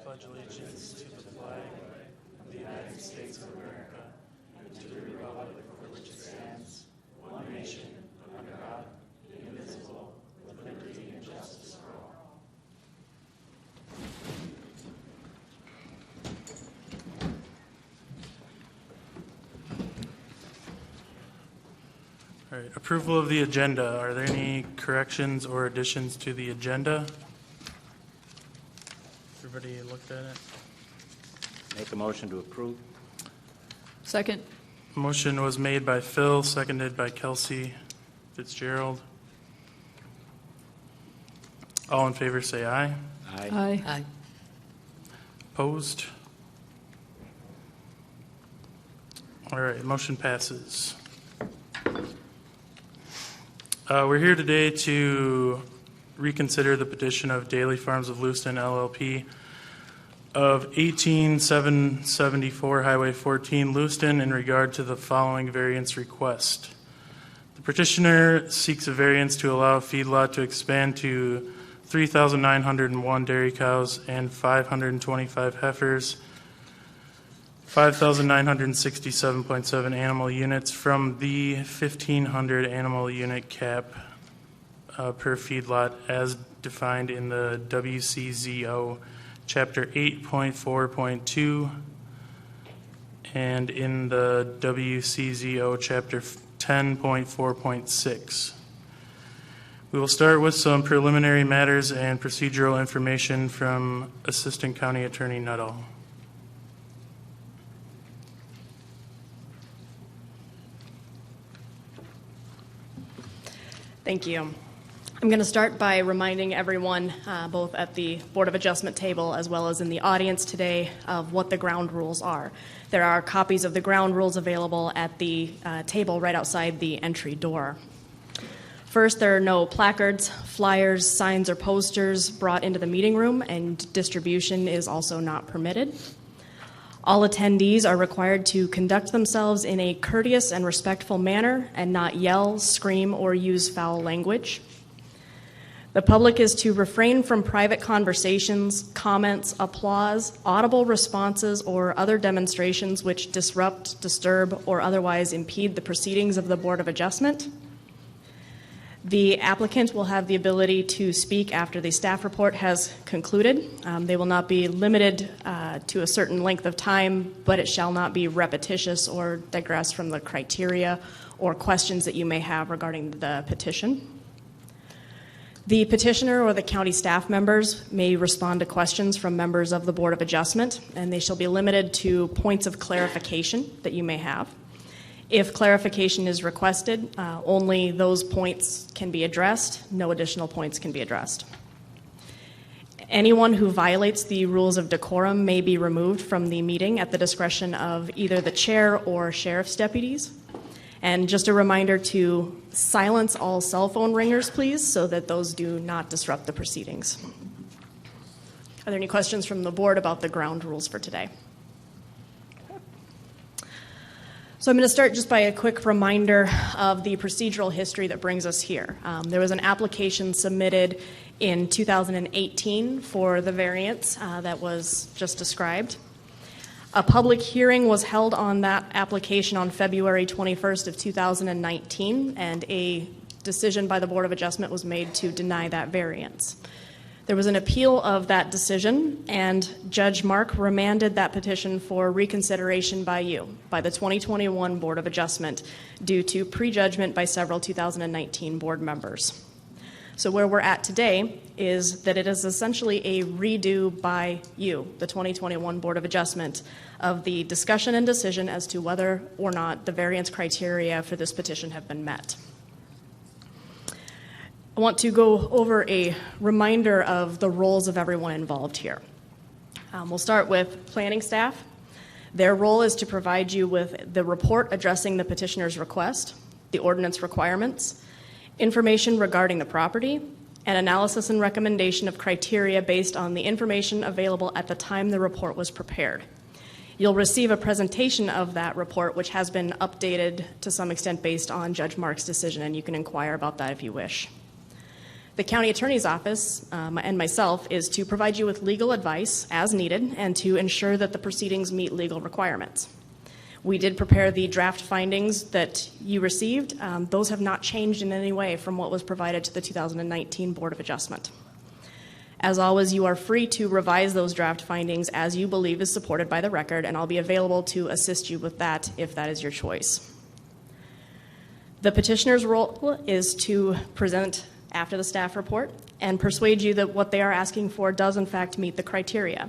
pledge allegiance to the flag of the United States of America and to the republic for which it stands, one nation, under God, indivisible, with liberty and justice for all. All right, approval of the agenda. Are there any corrections or additions to the agenda? Everybody looked at it? Make a motion to approve. Second. Motion was made by Phil, seconded by Kelsey Fitzgerald. All in favor say aye. Aye. Aye. Aye. Opposed? All right, motion passes. We're here today to reconsider the petition of Daily Farms of Lewiston LLP of 18774 Highway 14 Lewiston in regard to the following variance request. The petitioner seeks a variance to allow a feedlot to expand to 3,901 dairy cows and 525 heifers, 5,967.7 animal units from the 1,500 animal unit cap per feedlot as defined in the WCZO Chapter 8.4.2 and in the WCZO Chapter 10.4.6. We will start with some preliminary matters and procedural information from Assistant County Attorney Nuttall. Thank you. I'm going to start by reminding everyone, both at the Board of Adjustment table as well as in the audience today, of what the ground rules are. There are copies of the ground rules available at the table right outside the entry door. First, there are no placards, flyers, signs, or posters brought into the meeting room, and distribution is also not permitted. All attendees are required to conduct themselves in a courteous and respectful manner and not yell, scream, or use foul language. The public is to refrain from private conversations, comments, applause, audible responses, or other demonstrations which disrupt, disturb, or otherwise impede the proceedings of the Board of Adjustment. The applicant will have the ability to speak after the staff report has concluded. They will not be limited to a certain length of time, but it shall not be repetitious or digress from the criteria or questions that you may have regarding the petition. The petitioner or the county staff members may respond to questions from members of the Board of Adjustment, and they shall be limited to points of clarification that you may have. If clarification is requested, only those points can be addressed. No additional points can be addressed. Anyone who violates the rules of decorum may be removed from the meeting at the discretion of either the chair or sheriff's deputies. And just a reminder to silence all cell phone ringers, please, so that those do not disrupt the proceedings. Are there any questions from the board about the ground rules for today? So I'm going to start just by a quick reminder of the procedural history that brings us here. There was an application submitted in 2018 for the variance that was just described. A public hearing was held on that application on February 21st of 2019, and a decision by the Board of Adjustment was made to deny that variance. There was an appeal of that decision, and Judge Mark remanded that petition for reconsideration by the 2021 Board of Adjustment, due to prejudgment by several 2019 board members. So where we're at today is that it is essentially a redo by you, the 2021 Board of Adjustment, of the discussion and decision as to whether or not the variance criteria for this petition have been met. I want to go over a reminder of the roles of everyone involved here. We'll start with planning staff. Their role is to provide you with the report addressing the petitioner's request, the ordinance requirements, information regarding the property, and analysis and recommendation of criteria based on the information available at the time the report was prepared. You'll receive a presentation of that report, which has been updated to some extent based on Judge Mark's decision, and you can inquire about that if you wish. The county attorney's office and myself is to provide you with legal advice as needed and to ensure that the proceedings meet legal requirements. We did prepare the draft findings that you received. Those have not changed in any way from what was provided to the 2019 Board of Adjustment. As always, you are free to revise those draft findings as you believe is supported by the record, and I'll be available to assist you with that if that is your choice. The petitioner's role is to present after the staff report and persuade you that what they are asking for does in fact meet the criteria.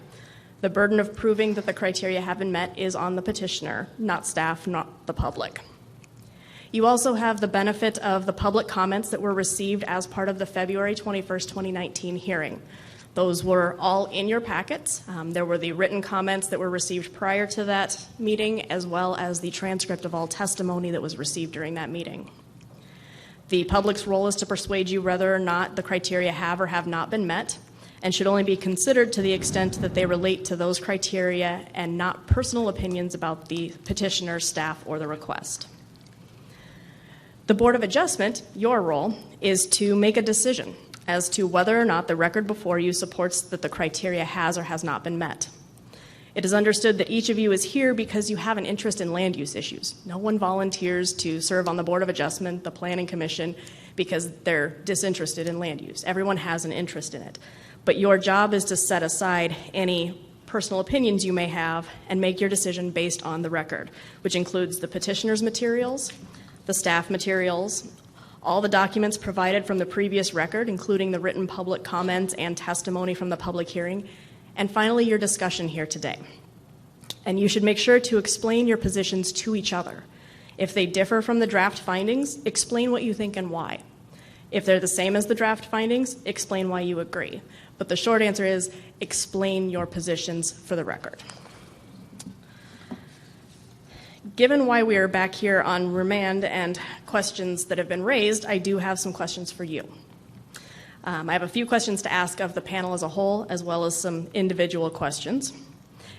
The burden of proving that the criteria have been met is on the petitioner, not staff, not the public. You also have the benefit of the public comments that were received as part of the February 21st, 2019 hearing. Those were all in your packets. There were the written comments that were received prior to that meeting, as well as the transcript of all testimony that was received during that meeting. The public's role is to persuade you whether or not the criteria have or have not been met, and should only be considered to the extent that they relate to those criteria and not personal opinions about the petitioner, staff, or the request. The Board of Adjustment, your role, is to make a decision as to whether or not the record before you supports that the criteria has or has not been met. It is understood that each of you is here because you have an interest in land use issues. No one volunteers to serve on the Board of Adjustment, the Planning Commission, because they're disinterested in land use. Everyone has an interest in it. But your job is to set aside any personal opinions you may have and make your decision based on the record, which includes the petitioner's materials, the staff materials, all the documents provided from the previous record, including the written public comments and testimony from the public hearing, and finally, your discussion here today. And you should make sure to explain your positions to each other. If they differ from the draft findings, explain what you think and why. If they're the same as the draft findings, explain why you agree. But the short answer is explain your positions for the record. Given why we are back here on remand and questions that have been raised, I do have some questions for you. I have a few questions to ask of the panel as a whole, as well as some individual questions.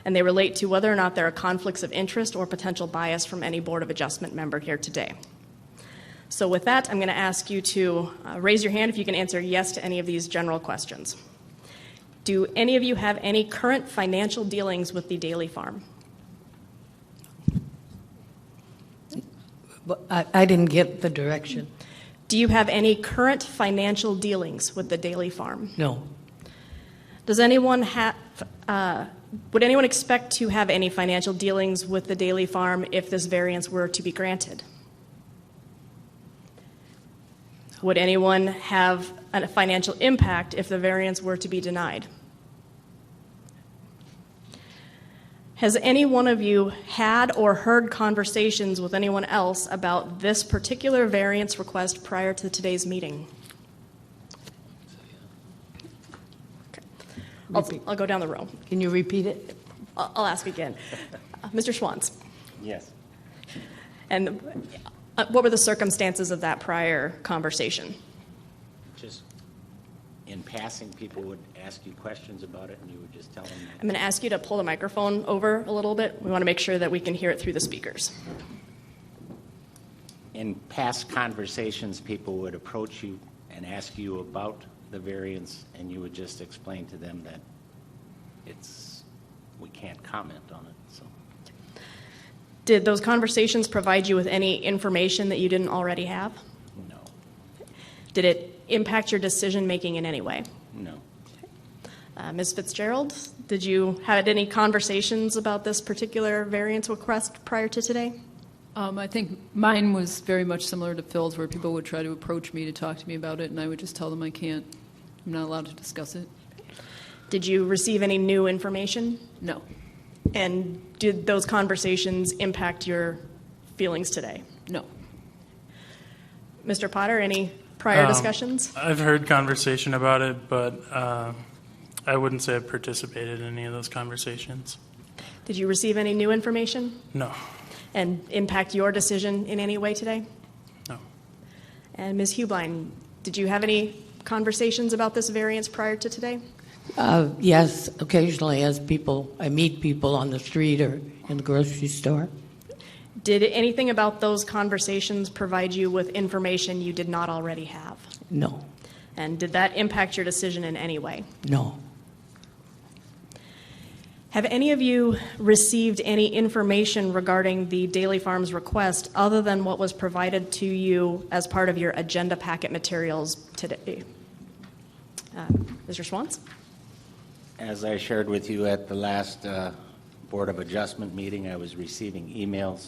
And they relate to whether or not there are conflicts of interest or potential bias from any Board of Adjustment member here today. So with that, I'm going to ask you to raise your hand if you can answer yes to any of these general questions. Do any of you have any current financial dealings with the Daily Farm? I didn't get the direction. Do you have any current financial dealings with the Daily Farm? No. Does anyone have, would anyone expect to have any financial dealings with the Daily Farm if this variance were to be granted? Would anyone have a financial impact if the variance were to be denied? Has any one of you had or heard conversations with anyone else about this particular variance request prior to today's meeting? Okay. I'll go down the row. Can you repeat it? I'll ask again. Mr. Schwantz. Yes. And what were the circumstances of that prior conversation? Just in passing, people would ask you questions about it, and you would just tell them I'm going to ask you to pull the microphone over a little bit. We want to make sure that we can hear it through the speakers. In past conversations, people would approach you and ask you about the variance, and you would just explain to them that we can't comment on it. So, did those conversations provide you with any information that you didn't already have? no, Did it impact your decision-making in any way? no. Ms. Fitzgerald, did you have any conversations about this particular variance request prior to today? I think mine was very much similar to Phil's, where people would try to approach me to talk to me about it, and I would just tell them I'm not allowed to discuss it. Did you receive any new information? No. And did those conversations impact your feelings today? No. Mr. Potter, any prior discussions? I've heard conversation about it, but I wouldn't say I've participated in any of those conversations. Did you receive any new information No. and impact your decision in any way today? No. And Ms. Hubline, did you have any conversations about this variance prior to today? Yes, occasionally as I meet people on the street or in the grocery store. Did anything about those conversations provide you with information you did not already have? No. And did that impact your decision in any way? No. Have any of you received any information regarding the Daily Farms request other than what was provided to you as part of your agenda packet materials today? Mr. Schwantz? As I shared with you at the last Board of Adjustment meeting, I was receiving emails,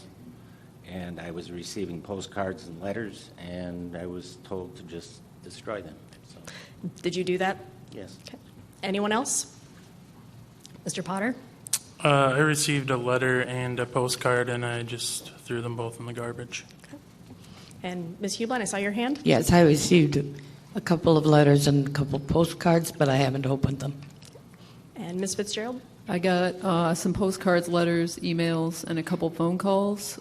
and I was receiving postcards and letters, and I was told to just destroy them. So, Did you do that? yes. Okay. Anyone else? Mr. Potter? I received a letter and a postcard, and I just threw them both in the garbage. And Ms. Hubline, I saw your hand. Yes, I received a couple of letters and a couple of postcards, but I haven't opened them. And Ms. Fitzgerald? I got some postcards, letters, emails, and a couple phone calls,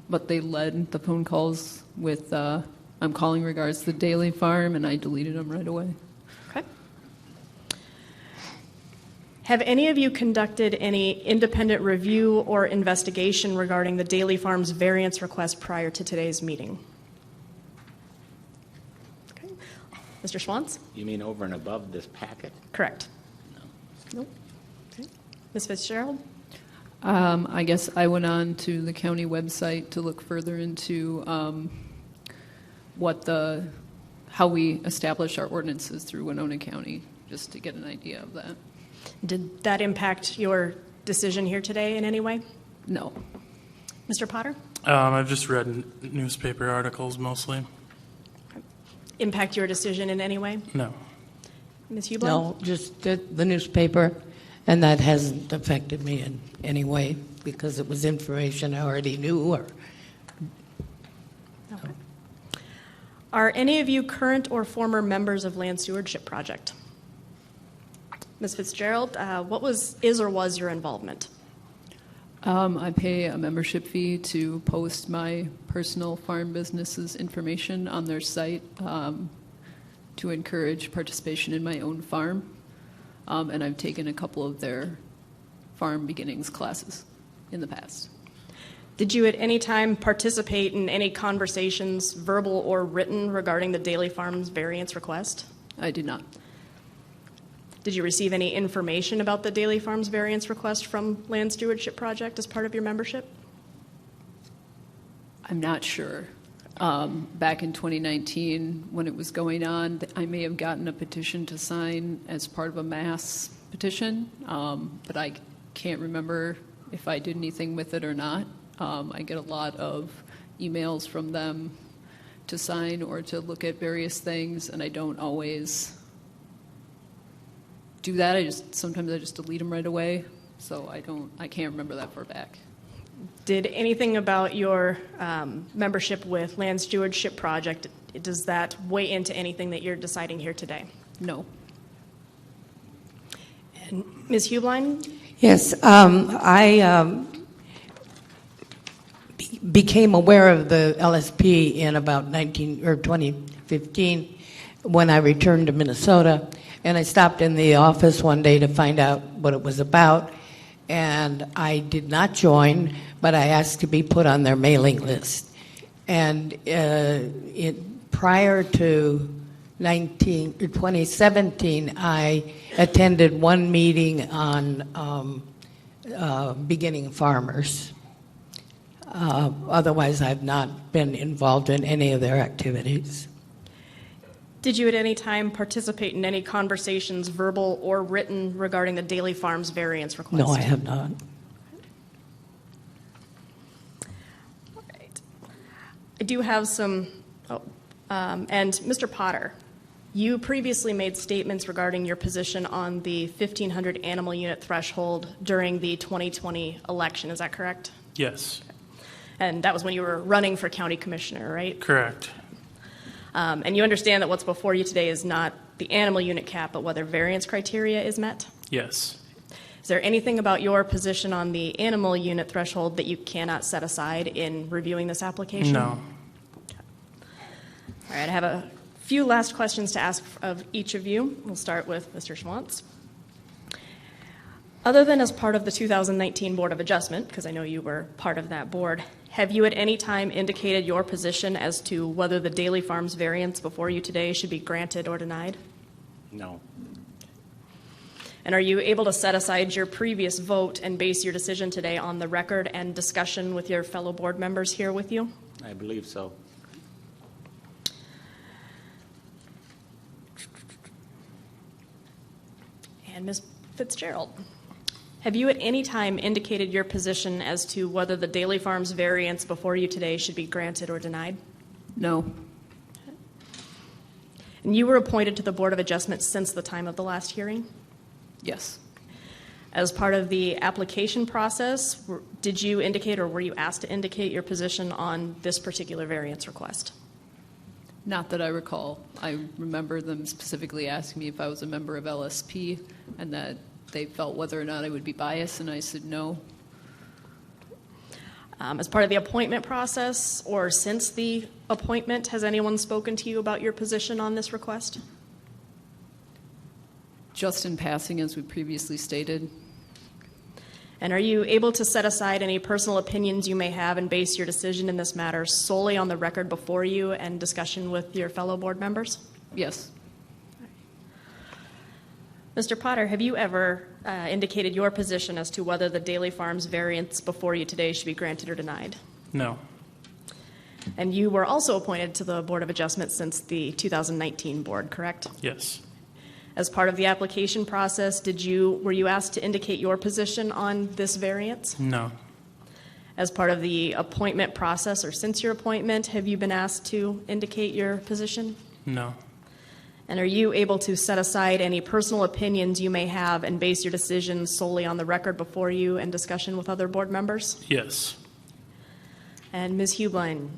but they led the phone calls with, I'm calling regards to the Daily Farm, and I deleted them right away. Okay. Have any of you conducted any independent review or investigation regarding the Daily Farms variance request prior to today's meeting? Okay. Mr. Schwantz? You mean over and above this packet? Correct. No. Nope. Okay. Ms. Fitzgerald? I guess I went on to the county website to look further into how we establish our ordinances through Winona County, just to get an idea of that. Did that impact your decision here today in any way? No. Mr. Potter? I've just read newspaper articles mostly. Impact your decision in any way? No. Ms. Hubline? No, just the newspaper, and that hasn't affected me in any way because it was information I already knew. Okay. Are any of you current or former members of Land Stewardship Project? Ms. Fitzgerald, what is or was your involvement? I pay a membership fee to post my personal farm business's information on their site to encourage participation in my own farm. And I've taken a couple of their farm beginnings classes in the past. Did you at any time participate in any conversations, verbal or written, regarding the Daily Farms variance request? I did not. Did you receive any information about the Daily Farms variance request from Land Stewardship Project as part of your membership? I'm not sure. Back in 2019, when it was going on, I may have gotten a petition to sign as part of a mass petition, but I can't remember if I did anything with it or not. I get a lot of emails from them to sign or to look at various things, and I don't always do that. Sometimes I just delete them right away, so I can't remember that far back. Did anything about your membership with Land Stewardship Project, does that weigh into anything that you're deciding here today? No. And Ms. Hubline? Yes, I became aware of the LSP in about 2015 when I returned to Minnesota, and I stopped in the office one day to find out what it was about, and I did not join, but I asked to be put on their mailing list. And prior to 2017, I attended one meeting on beginning farmers. Otherwise, I've not been involved in any of their activities. Did you at any time participate in any conversations, verbal or written, regarding the Daily Farms variance request? No, I have not. All right. I do have some, and Mr. Potter, you previously made statements regarding your position on the 1,500 animal unit threshold during the 2020 election. Is that correct? Yes. And that was when you were running for county commissioner, right? Correct. And you understand that what's before you today is not the animal unit cap, but whether variance criteria is met? Yes. Is there anything about your position on the animal unit threshold that you cannot set aside in reviewing this application? No. All right, I have a few last questions to ask of each of you. We'll start with Mr. Schwantz. Other than as part of the 2019 Board of Adjustment, because I know you were part of that board, have you at any time indicated your position as to whether the Daily Farms variance before you today should be granted or denied? No. And are you able to set aside your previous vote and base your decision today on the record and discussion with your fellow board members here with you? I believe so. And Ms. Fitzgerald, have you at any time indicated your position as to whether the Daily Farms variance before you today should be granted or denied? No. And you were appointed to the Board of Adjustment since the time of the last hearing? Yes. As part of the application process, did you indicate or were you asked to indicate your position on this particular variance request? Not that I recall. I remember them specifically asking me if I was a member of LSP and that they felt whether or not I would be biased, and I said no. As part of the appointment process or since the appointment, has anyone spoken to you about your position on this request? Just in passing, as we previously stated. And are you able to set aside any personal opinions you may have and base your decision in this matter solely on the record before you and discussion with your fellow board members? Yes. Mr. Potter, have you ever indicated your position as to whether the Daily Farms variance before you today should be granted or denied? No. And you were also appointed to the Board of Adjustment since the 2019 board, correct? Yes. As part of the application process, were you asked to indicate your position on this variance? No. As part of the appointment process or since your appointment, have you been asked to indicate your position? No. And are you able to set aside any personal opinions you may have and base your decision solely on the record before you and discussion with other board members? Yes. And Ms. Hublein,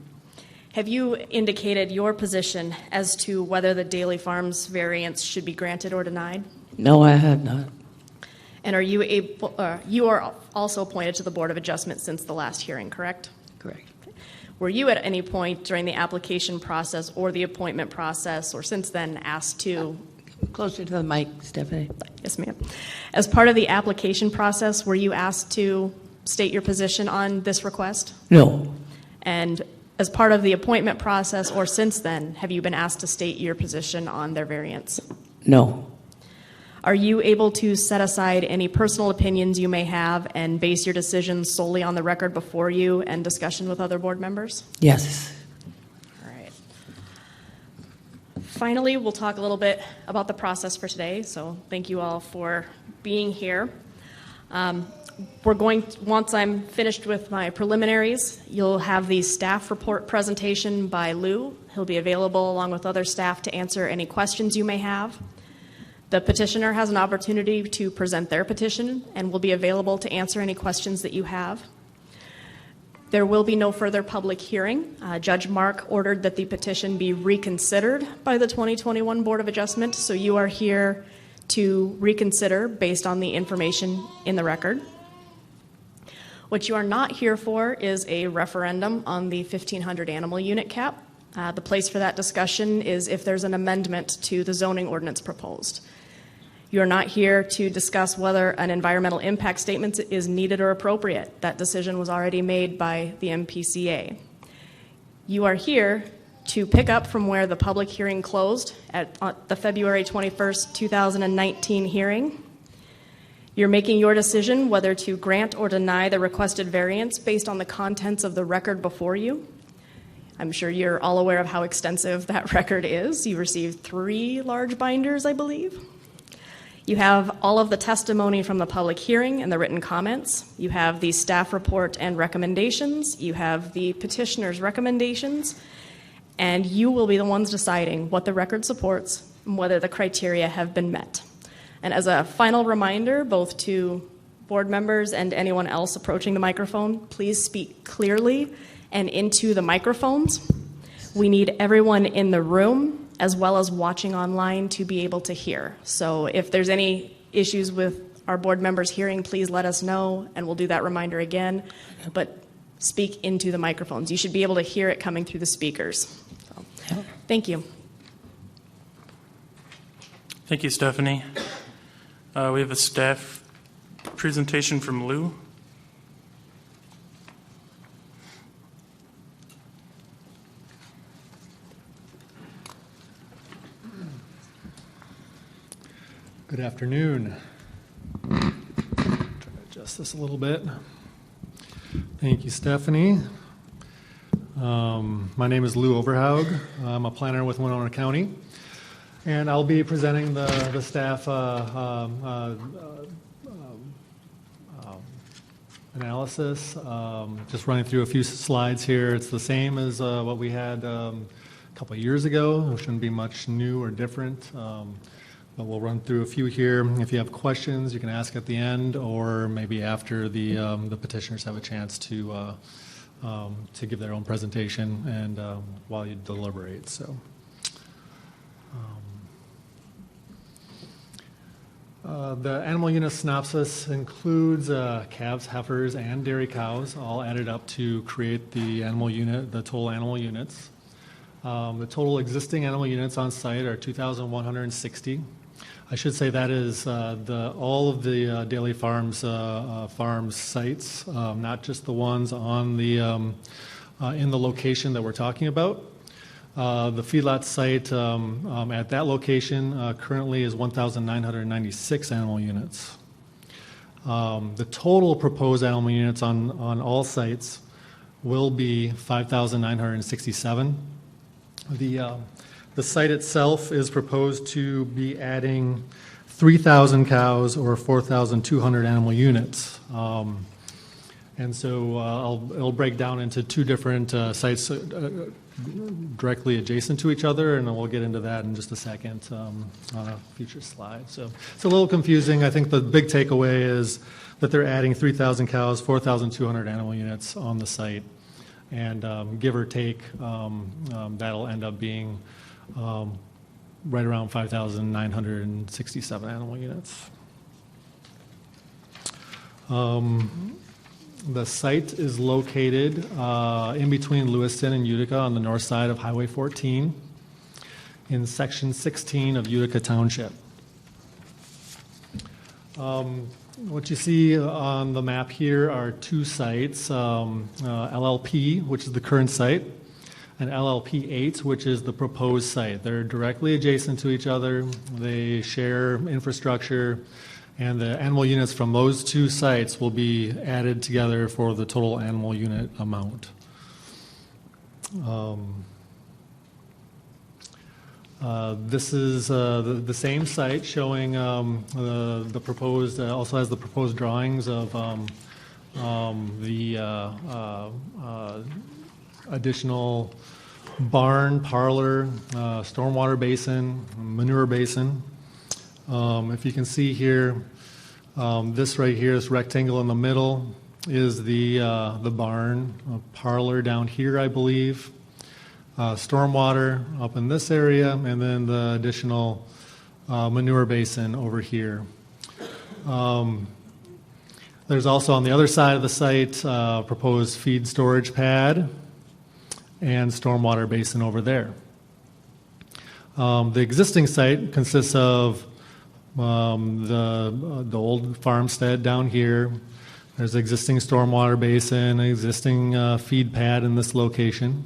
have you indicated your position as to whether the Daily Farms variance should be granted or denied? No, I have not. And are you able? You are also appointed to the Board of Adjustment since the last hearing, correct? Correct. Were you at any point during the application process or the appointment process or since then asked to? Closer to the mic, Stephanie. Yes, ma'am. As part of the application process, were you asked to state your position on this request? No. And as part of the appointment process or since then, have you been asked to state your position on their variance? No. Are you able to set aside any personal opinions you may have and base your decisions solely on the record before you and discussion with other board members? All Yes. right. Finally, we'll talk a little bit about the process for today. So thank you all for being here. Once I'm finished with my preliminaries, you'll have the staff report presentation by Lou. He'll be available along with other staff to answer any questions you may have. The petitioner has an opportunity to present their petition and will be available to answer any questions that you have. There will be no further public hearing. Judge Mark ordered that the petition be reconsidered by the 2021 Board of Adjustment, so you are here to reconsider based on the information in the record. What you are not here for is a referendum on the 1,500 animal unit cap. The place for that discussion is if there's an amendment to the zoning ordinance proposed. You are not here to discuss whether an environmental impact statement is needed or appropriate. That decision was already made by the MPCA. You are here to pick up from where the public hearing closed at the February 21st, 2019 hearing. You're making your decision whether to grant or deny the requested variance based on the contents of the record before you. I'm sure you're all aware of how extensive that record is. You received 3 large binders, I believe. You have all of the testimony from the public hearing and the written comments. You have the staff report and recommendations. You have the petitioner's recommendations. And you will be the ones deciding what the record supports and whether the criteria have been met. And as a final reminder, both to board members and anyone else approaching the microphone, please speak clearly and into the microphones. We need everyone in the room as well as watching online to be able to hear. So if there's any issues with our board members hearing, please let us know and we'll do that reminder again. But speak into the microphones. You should be able to hear it coming through the speakers. So, thank you. Thank you, Stephanie. We have a staff presentation from Lou. Good afternoon. Try to adjust this a little bit. Thank you, Stephanie. My name is Lou Overhaug. I'm a planner with Winona County, and I'll be presenting the staff analysis. Just running through a few slides here. It's the same as what we had a couple of years ago. It shouldn't be much new or different. But we'll run through a few here. If you have questions, you can ask at the end, or maybe after the petitioners have a chance to give their own presentation and while you deliberate. So, the animal unit synopsis includes calves, heifers, and dairy cows, all added up to create the animal unit, the total animal units. The total existing animal units on site are 2,160. I should say that is all of the Daily Farms sites, not just the ones on the in the location that we're talking about. The feedlot site at that location currently is 1,996 animal units. The total proposed animal units on all sites will be 5,967. The site itself is proposed to be adding 3,000 cows or 4,200 animal units. And so it'll break down into two different sites directly adjacent to each other, and we'll get into that in just a second on a future slide. So it's a little confusing. I think the big takeaway is that they're adding 3,000 cows, 4,200 animal units on the site. And give or take, that'll end up being right around 5,967 animal units. The site is located in between Lewiston and Utica on the north side of Highway 14 in Section 16 of Utica Township. What you see on the map here are two sites, LLP, which is the current site, and LLP 8, which is the proposed site. They're directly adjacent to each other. They share infrastructure, and the animal units from those two sites will be added together for the total animal unit amount. This is the same site showing the proposed, also has the proposed drawings of the additional barn, parlor, stormwater basin, manure basin. If you can see here, this right here, this rectangle in the middle is the barn, parlor down here, I believe. Stormwater up in this area, and then the additional manure basin over here. There's also on the other side of the site proposed feed storage pad and stormwater basin over there. The existing site consists of the old farmstead down here. There's an existing stormwater basin, an existing feed pad in this location.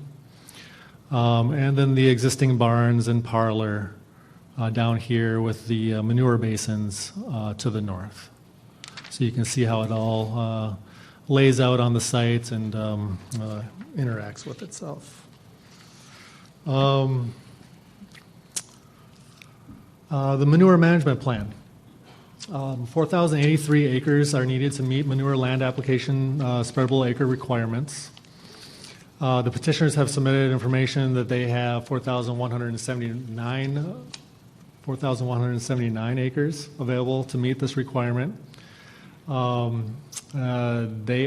And then the existing barns and parlor down here with the manure basins to the north. So you can see how it all lays out on the site and interacts with itself. The manure management plan. 4,083 acres are needed to meet manure land application spreadable acre requirements. The petitioners have submitted information that they have 4,179 acres available to meet this requirement. They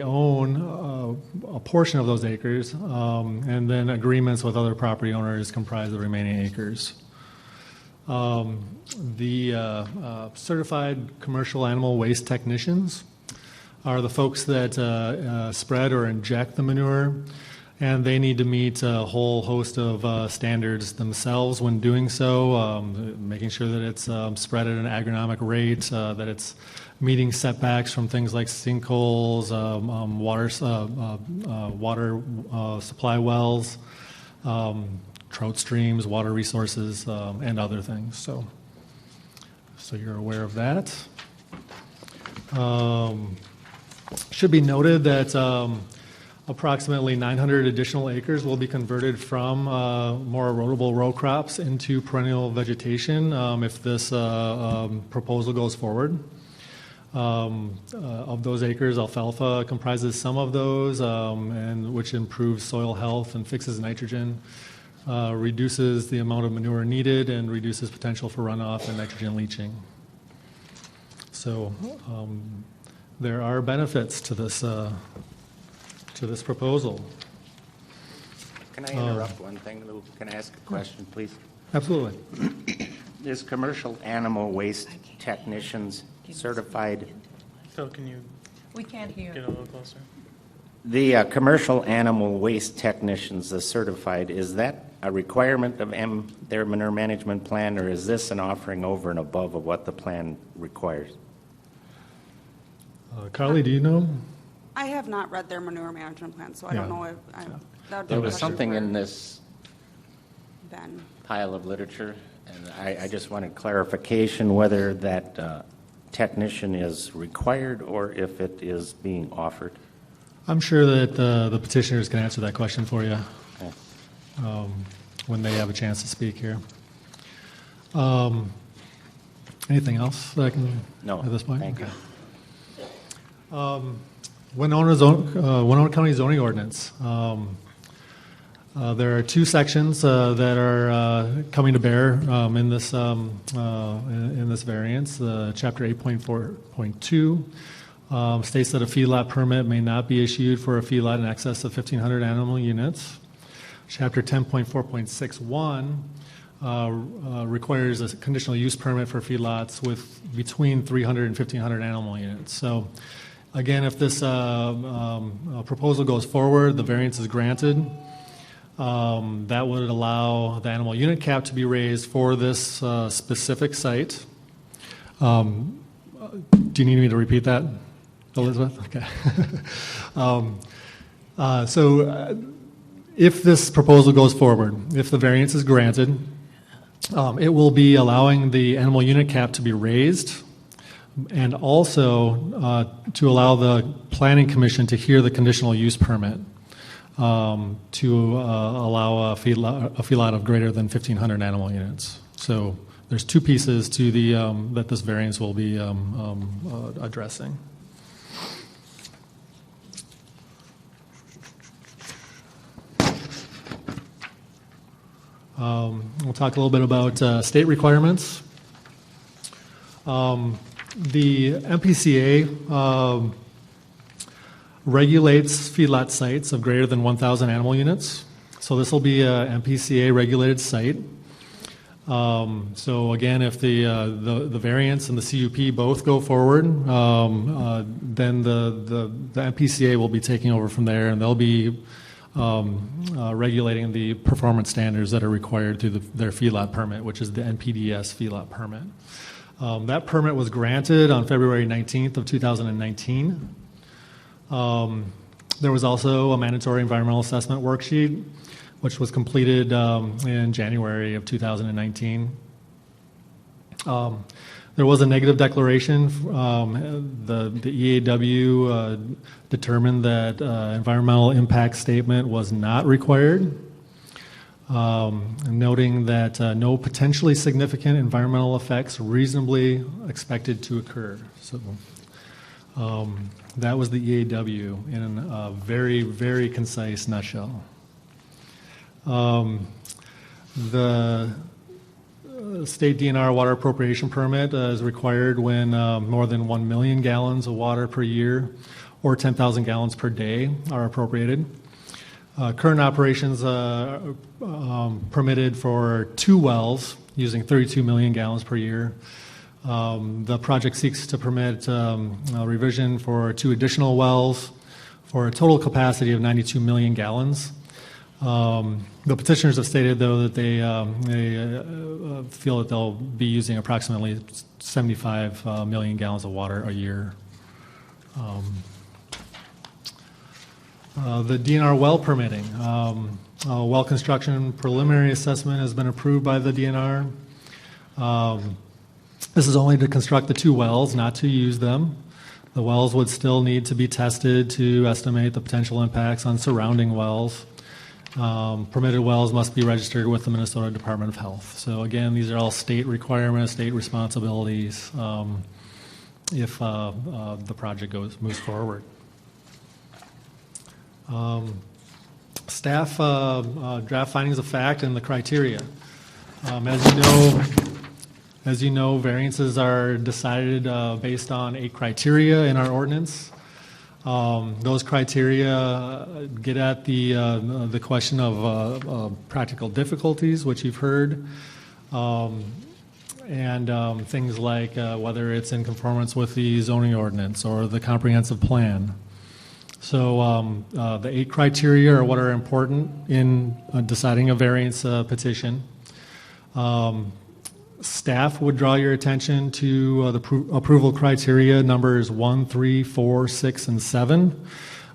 own a portion of those acres, and then agreements with other property owners comprise the remaining acres. The certified commercial animal waste technicians are the folks that spread or inject the manure and they need to meet a whole host of standards themselves when doing so, making sure that it's spread at an agronomic rate, that it's meeting setbacks from things like sinkholes, water supply wells, trout streams, water resources, and other things. So you're aware of that. Should be noted that approximately 900 additional acres will be converted from more erodible row crops into perennial vegetation if this proposal goes forward. Of those acres, alfalfa comprises some of those, and which improves soil health and fixes nitrogen, reduces the amount of manure needed, and reduces potential for runoff and nitrogen leaching. So there are benefits to this proposal. Can I interrupt one thing, Lou? Can I ask a question, please? Absolutely. Is commercial animal waste technicians certified? Phil, can you We can't hear. get a little closer? The commercial animal waste technicians, the certified, is that a requirement of their manure management plan, or is this an offering over and above of what the plan requires? Carly, do you know? I have not read their manure management plan, so I don't Yeah. know if that would be There a was question something for in this Ben. pile of literature, and I just wanted clarification whether that technician is required or if it is being offered. I'm sure that the petitioners can answer that question for you Okay. when they have a chance to speak here. Anything else that I can No, at this point? thank you. Winona County zoning ordinance. There are two sections that are coming to bear in this variance. Chapter 8.4.2 states that a feedlot permit may not be issued for a feedlot in excess of 1,500 animal units. Chapter 10.4.61 requires a conditional use permit for feedlots with between 300 and 1,500 animal units. So, again, if this proposal goes forward, the variance is granted. That would allow the animal unit cap to be raised for this specific site. Do you need me to repeat that, Elizabeth? Okay. If this proposal goes forward, if the variance is granted, it will be allowing the animal unit cap to be raised, and also to allow the Planning Commission to hear the conditional use permit to allow a feedlot of greater than 1,500 animal units. So there's two pieces to the that this variance will be addressing. We'll talk a little bit about state requirements. The MPCA regulates feedlot sites of greater than 1,000 animal units. So this will be a MPCA regulated site. So again, if the variance and the CUP both go forward, then the MPCA will be taking over from there, and they'll be regulating the performance standards that are required through their feedlot permit, which is the NPDES feedlot permit. That permit was granted on February 19th of 2019. There was also a mandatory environmental assessment worksheet, which was completed in January of 2019. There was a negative declaration. The EAW determined that environmental impact statement was not required, noting that no potentially significant environmental effects reasonably expected to occur. So that was the EAW in a very, very concise nutshell. The state DNR water appropriation permit is required when more than 1 million gallons of water per year or 10,000 gallons per day are appropriated. Current operations permitted for 2 wells using 32 million gallons per year. The project seeks to permit a revision for 2 additional wells for a total capacity of 92 million gallons. The petitioners have stated, though, that they feel that they'll be using approximately 75 million gallons of water a year. The DNR well permitting. Well construction preliminary assessment has been approved by the DNR. This is only to construct the 2 wells, not to use them. The wells would still need to be tested to estimate the potential impacts on surrounding wells. Permitted wells must be registered with the Minnesota Department of Health. So again, these are all state requirements, state responsibilities if the project moves forward. Staff draft findings of fact and the criteria. As you know, variances are decided based on 8 criteria in our ordinance. Those criteria get at the question of practical difficulties, which you've heard, and things like whether it's in conformance with the zoning ordinance or the comprehensive plan. So the 8 criteria are what are important in deciding a variance petition. Staff would draw your attention to the approval criteria numbers 1, 3, 4, 6, and 7,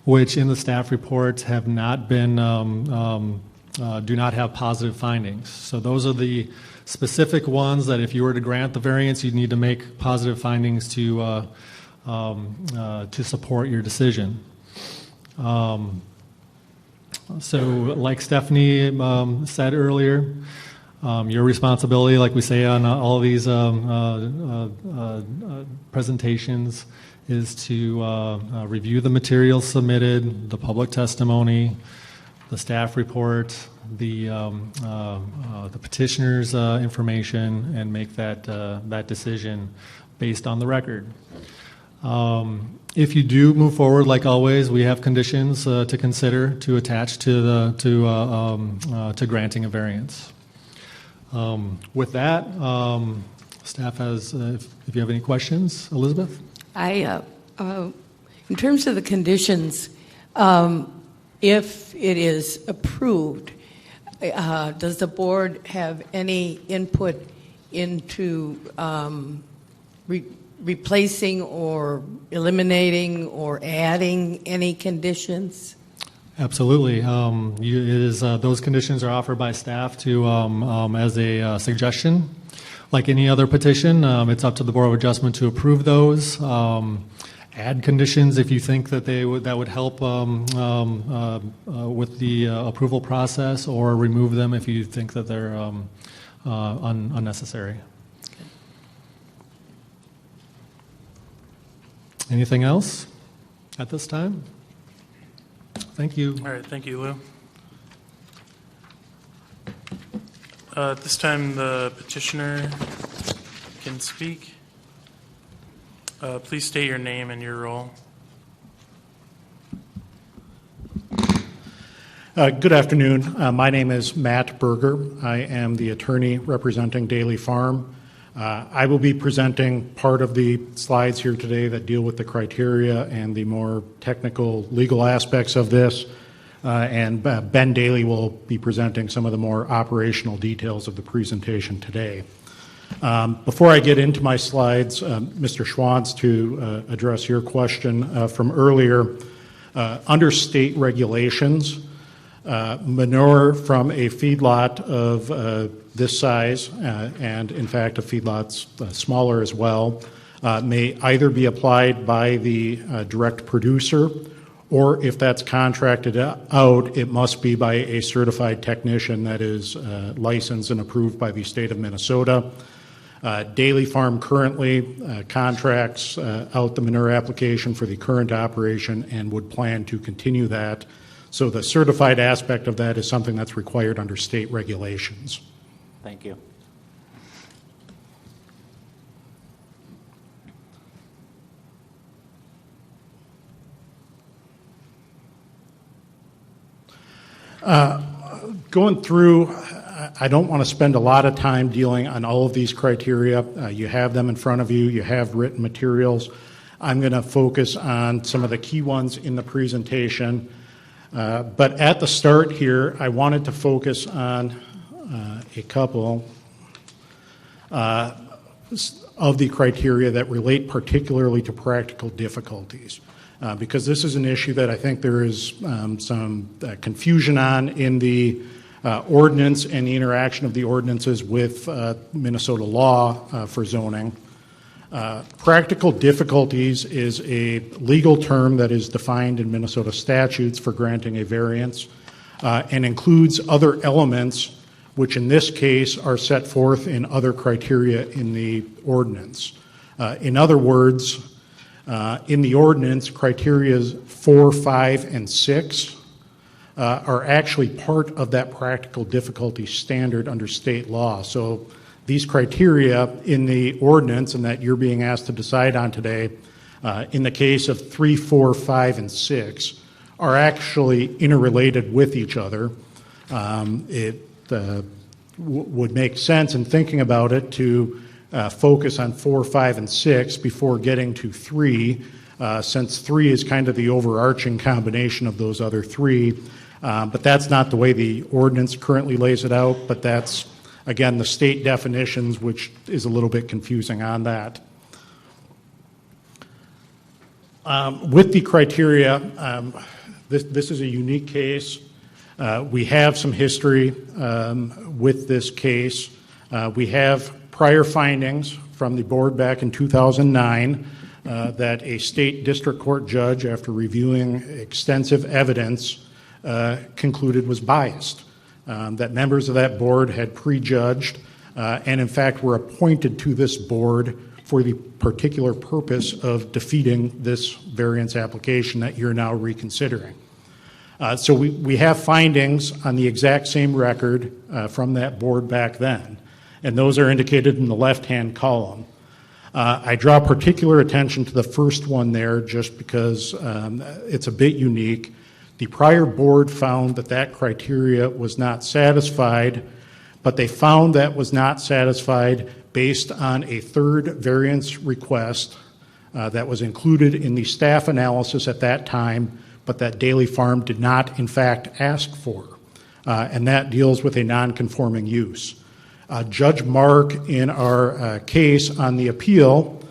which in the staff reports have not been, do not have positive findings. So those are the specific ones that if you were to grant the variance, you'd need to make positive findings to support your decision. So like Stephanie said earlier, your responsibility, like we say on all of these presentations, is to review the materials submitted, the public testimony, the staff report, the petitioner's information, and make that decision based on the record. If you do move forward, like always, we have conditions to consider to attach to granting a variance. With that, staff has, if you have any questions, Elizabeth? In terms of the conditions, if it is approved, does the board have any input into replacing or eliminating or adding any conditions? Absolutely. Those conditions are offered by staff to as a suggestion. Like any other petition, it's up to the Board of Adjustment to approve those. Add conditions if you think that that would help with the approval process, or remove them if you think that they're unnecessary. Anything else at this time? Thank you. All right, thank you, Lou. At this time, the petitioner can speak. Please state your name and your role. Good afternoon. My name is Matt Berger. I am the attorney representing Daly Farm. I will be presenting part of the slides here today that deal with the criteria and the more technical legal aspects of this. And Ben Daly will be presenting some of the more operational details of the presentation today. Before I get into my slides, Mr. Schwantz, to address your question from earlier, under state regulations, manure from a feedlot of this size, and in fact a feedlot's smaller as well, may either be applied by the direct producer, or if that's contracted out, it must be by a certified technician that is licensed and approved by the state of Minnesota. Daly Farm currently contracts out the manure application for the current operation and would plan to continue that. So the certified aspect of that is something that's required under state regulations. Thank you. Going through, I don't want to spend a lot of time dealing on all of these criteria. You have them in front of you. You have written materials. I'm going to focus on some of the key ones in the presentation. But at the start here, I wanted to focus on a couple of the criteria that relate particularly to practical difficulties, because this is an issue that I think there is some confusion on in the ordinance and the interaction of the ordinances with Minnesota law for zoning. Practical difficulties is a legal term that is defined in Minnesota statutes for granting a variance and includes other elements which in this case are set forth in other criteria in the ordinance. In other words, in the ordinance, criteria 4, 5, and 6 are actually part of that practical difficulty standard under state law. So these criteria in the ordinance and that you're being asked to decide on today, in the case of 3, 4, 5, and 6, are actually interrelated with each other. It would make sense in thinking about it to focus on 4, 5, and 6 before getting to 3, since 3 is kind of the overarching combination of those other 3. But that's not the way the ordinance currently lays it out, but that's, again, the state definitions, which is a little bit confusing on that. With the criteria, this is a unique case. We have some history with this case. We have prior findings from the board back in 2009 that a state district court judge, after reviewing extensive evidence, concluded was biased, that members of that board had prejudged and in fact were appointed to this board for the particular purpose of defeating this variance application that you're now reconsidering. So we have findings on the exact same record from that board back then, and those are indicated in the left-hand column. I draw particular attention to the first one there just because it's a bit unique. The prior board found that that criteria was not satisfied, but they found that was not satisfied based on a third variance request that was included in the staff analysis at that time, but that Daly Farm did not, in fact, ask for. And that deals with a non-conforming use. Judge Mark, in our case on the appeal,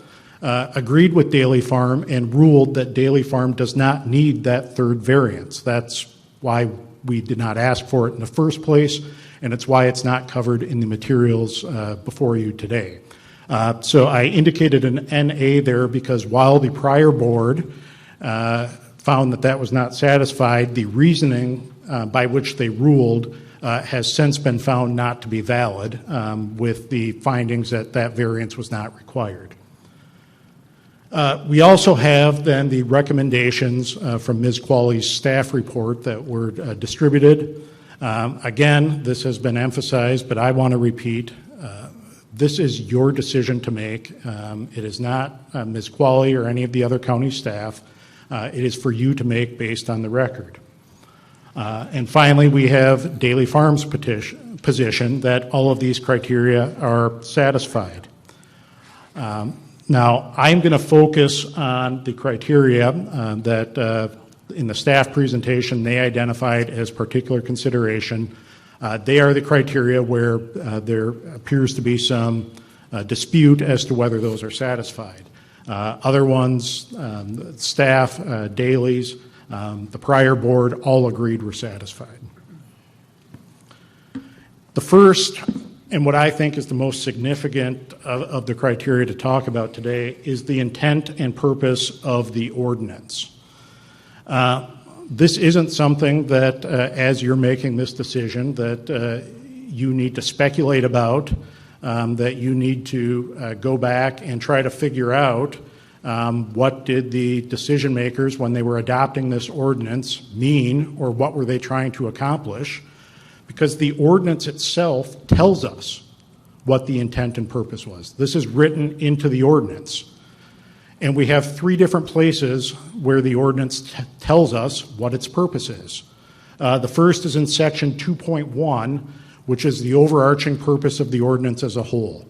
agreed with Daly Farm and ruled that Daly Farm does not need that third variance. That's why we did not ask for it in the first place, and it's why it's not covered in the materials before you today. So I indicated an NA there because while the prior board found that that was not satisfied, the reasoning by which they ruled has since been found not to be valid, with the findings that that variance was not required. We also have then the recommendations from Ms. Qualley's staff report that were distributed. Again, this has been emphasized, but I want to repeat, this is your decision to make. It is not Ms. Qualley or any of the other county staff. It is for you to make based on the record. And finally, we have Daly Farm's position that all of these criteria are satisfied. Now, I'm going to focus on the criteria that in the staff presentation they identified as particular consideration. They are the criteria where there appears to be some dispute as to whether those are satisfied. Other ones, staff, Daly's, the prior board all agreed were satisfied. The first, and what I think is the most significant of the criteria to talk about today, is the intent and purpose of the ordinance. This isn't something that, as you're making this decision, that you need to speculate about, that you need to go back and try to figure out what did the decision makers, when they were adopting this ordinance, mean, or what were they trying to accomplish, because the ordinance itself tells us what the intent and purpose was. This is written into the ordinance. And we have 3 different places where the ordinance tells us what its purpose is. The first is in section 2.1, which is the overarching purpose of the ordinance as a whole.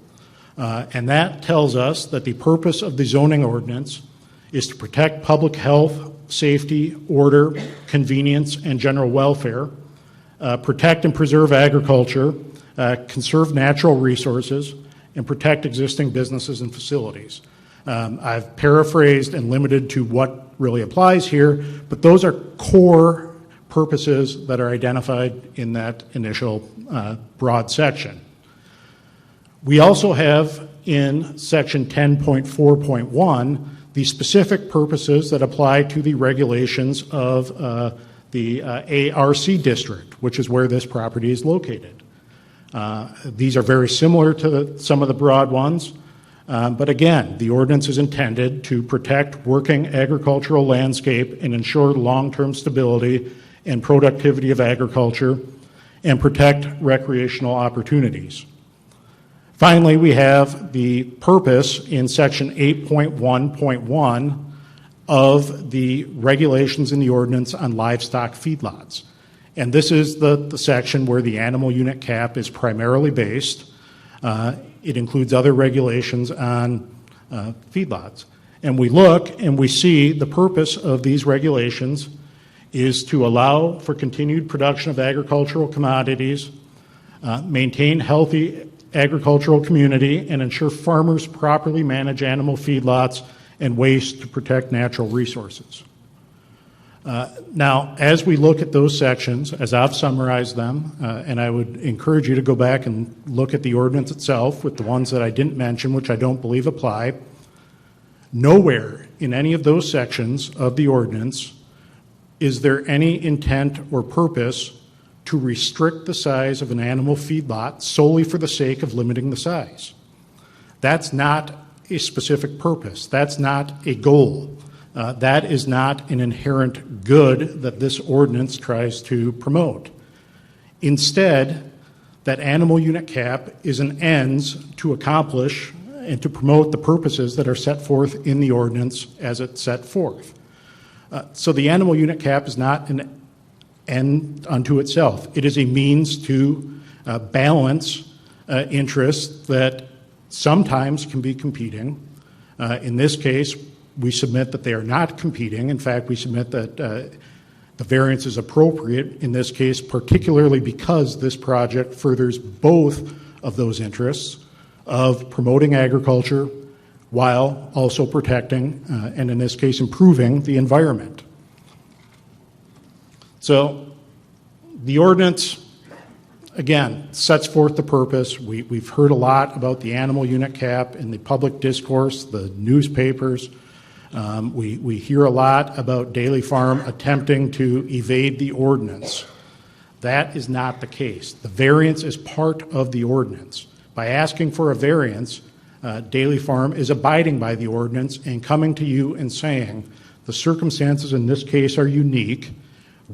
And that tells us that the purpose of the zoning ordinance is to protect public health, safety, order, convenience, and general welfare, protect and preserve agriculture, conserve natural resources, and protect existing businesses and facilities. I've paraphrased and limited to what really applies here, but those are core purposes that are identified in that initial broad section. We also have in section 10.4.1 the specific purposes that apply to the regulations of the ARC district, which is where this property is located. These are very similar to some of the broad ones, but again, the ordinance is intended to protect working agricultural landscape and ensure long-term stability and productivity of agriculture and protect recreational opportunities. Finally, we have the purpose in section 8.1.1 of the regulations in the ordinance on livestock feedlots. And this is the section where the animal unit cap is primarily based. It includes other regulations on feedlots. And we look and we see the purpose of these regulations is to allow for continued production of agricultural commodities, maintain healthy agricultural community, and ensure farmers properly manage animal feedlots and waste to protect natural resources. Now, as we look at those sections, as I've summarized them, and I would encourage you to go back and look at the ordinance itself with the ones that I didn't mention, which I don't believe apply, nowhere in any of those sections of the ordinance is there any intent or purpose to restrict the size of an animal feedlot solely for the sake of limiting the size. That's not a specific purpose. That's not a goal. That is not an inherent good that this ordinance tries to promote. Instead, that animal unit cap is an ends to accomplish and to promote the purposes that are set forth in the ordinance as it's set forth. So the animal unit cap is not an end unto itself. It is a means to balance interests that sometimes can be competing. In this case, we submit that they are not competing. In fact, we submit that the variance is appropriate in this case, particularly because this project furthers both of those interests of promoting agriculture while also protecting, and in this case, improving the environment. So the ordinance, again, sets forth the purpose. We've heard a lot about the animal unit cap in the public discourse, the newspapers. We hear a lot about Daily Farm attempting to evade the ordinance. That is not the case. The variance is part of the ordinance. By asking for a variance, Daily Farm is abiding by the ordinance and coming to you and saying, the circumstances in this case are unique.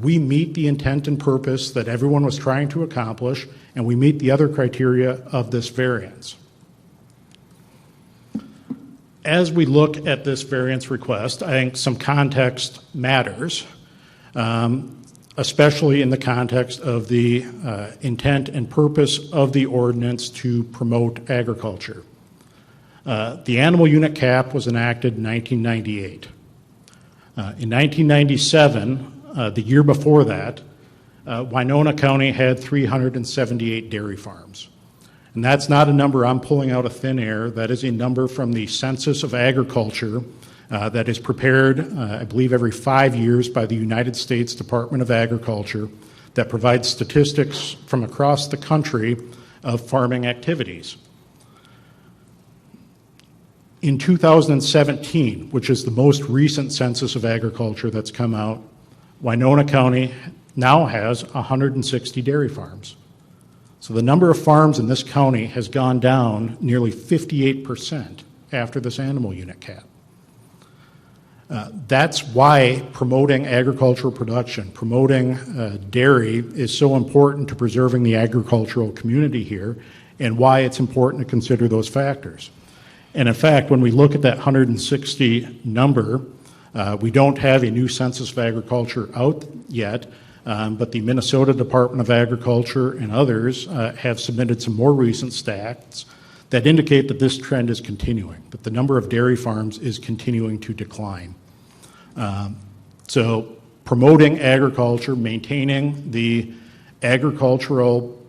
We meet the intent and purpose that everyone was trying to accomplish, and we meet the other criteria of this variance. As we look at this variance request, I think some context matters, especially in the context of the intent and purpose of the ordinance to promote agriculture. The animal unit cap was enacted in 1998. In 1997, the year before that, Winona County had 378 dairy farms. And that's not a number I'm pulling out of thin air. That is a number from the Census of Agriculture that is prepared, I believe, every 5 years by the United States Department of Agriculture that provides statistics from across the country of farming activities. In 2017, which is the most recent Census of Agriculture that's come out, Winona County now has 160 dairy farms. So the number of farms in this county has gone down nearly 58% after this animal unit cap. That's why promoting agricultural production, promoting dairy is so important to preserving the agricultural community here, and why it's important to consider those factors. And in fact, when we look at that 160 number, we don't have a new Census of Agriculture out yet, but the Minnesota Department of Agriculture and others have submitted some more recent stats that indicate that this trend is continuing, that the number of dairy farms is continuing to decline. So promoting agriculture, maintaining the agricultural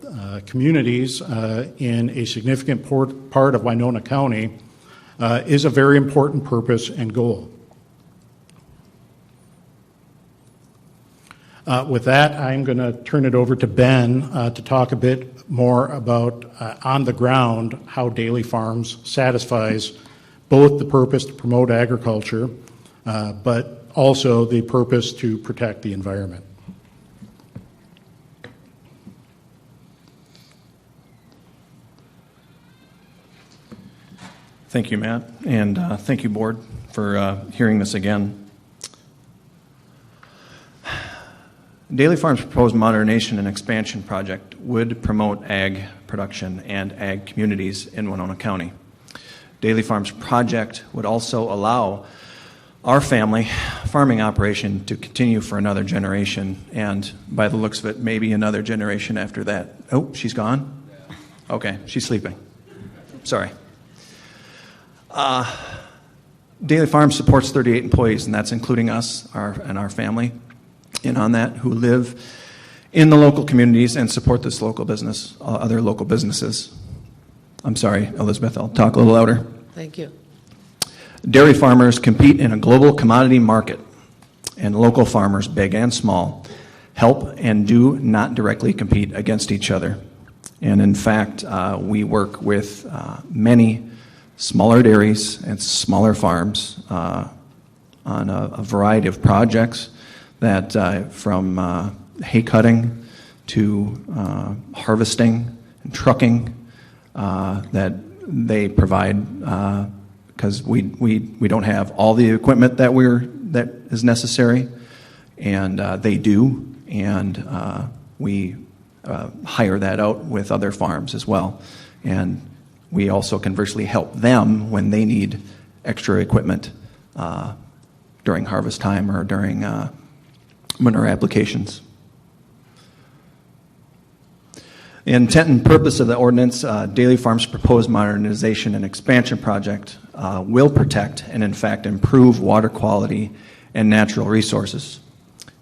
communities in a significant part of Winona County is a very important purpose and goal. With that, I'm going to turn it over to Ben to talk a bit more about on the ground how Daily Farms satisfies both the purpose to promote agriculture, but also the purpose to protect the environment. Thank you, Matt, and thank you, Board, for hearing this again. Daily Farms' proposed modernization and expansion project would promote ag production and ag communities in Winona County. Daily Farms' project would also allow our family farming operation to continue for another generation, and by the looks of it, maybe another generation after that. Oh, she's gone? Okay, she's sleeping. Sorry. Daily Farms supports 38 employees, and that's including us and our family, and on that, who live in the local communities and support this local business, other local businesses. I'm sorry, Elizabeth, I'll talk a little louder. Thank you. Dairy farmers compete in a global commodity market, and local farmers, big and small, help and do not directly compete against each other. And in fact, we work with many smaller dairies and smaller farms on a variety of projects that from hay cutting to harvesting and trucking that they provide because we don't have all the equipment that is necessary, and they do, and we hire that out with other farms as well. And we also conversely help them when they need extra equipment during harvest time or during manure applications. The intent and purpose of the ordinance, Daily Farms' proposed modernization and expansion project will protect and in fact improve water quality and natural resources.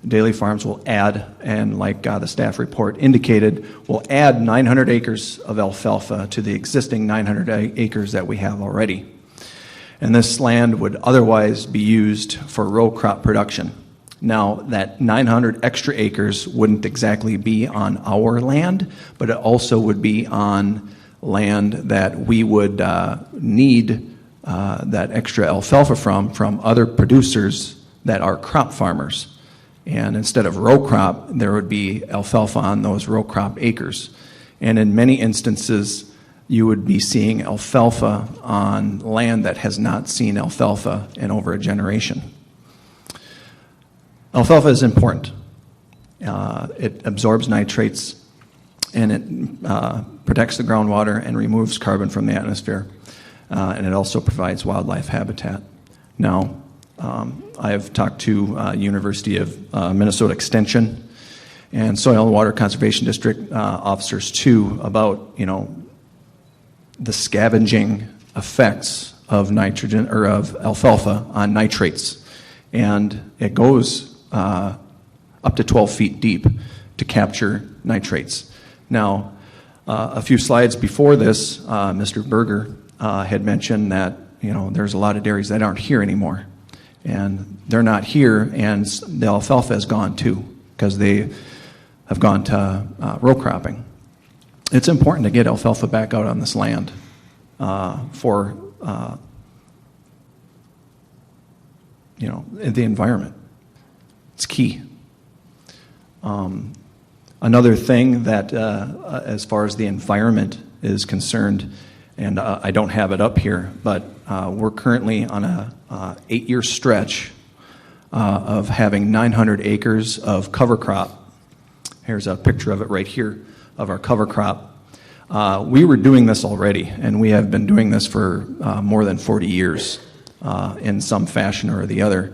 Daily Farms will add, and like the staff report indicated, will add 900 acres of alfalfa to the existing 900 acres that we have already. And this land would otherwise be used for row crop production. Now, that 900 extra acres wouldn't exactly be on our land, but it also would be on land that we would need that extra alfalfa from other producers that are crop farmers. And instead of row crop, there would be alfalfa on those row crop acres. And in many instances, you would be seeing alfalfa on land that has not seen alfalfa in over a generation. Alfalfa is important. It absorbs nitrates, and it protects the groundwater and removes carbon from the atmosphere. And it also provides wildlife habitat. Now, I have talked to University of Minnesota Extension and Soil and Water Conservation District officers too about the scavenging effects of nitrogen or of alfalfa on nitrates, and it goes up to 12 feet deep to capture nitrates. Now, a few slides before this, Mr. Berger had mentioned that there's a lot of dairies that aren't here anymore. And they're not here, and the alfalfa has gone too, because they have gone to row cropping. It's important to get alfalfa back out on this land for the environment. It's key. Another thing that, as far as the environment is concerned, and I don't have it up here, but we're currently on a 8-year stretch of having 900 acres of cover crop. Here's a picture of it right here of our cover crop. We were doing this already, and we have been doing this for more than 40 years in some fashion or the other.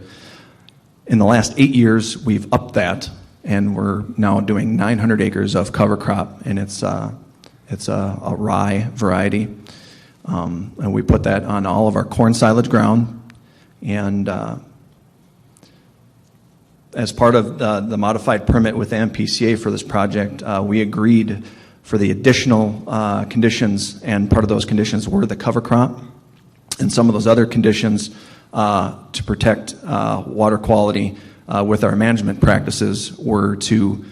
In the last 8 years, we've upped that, and we're now doing 900 acres of cover crop, and it's a rye variety. And we put that on all of our corn silage ground, and As part of the modified permit with the MPCA for this project, we agreed for the additional conditions, and part of those conditions were the cover crop and some of those other conditions to protect water quality with our management practices were to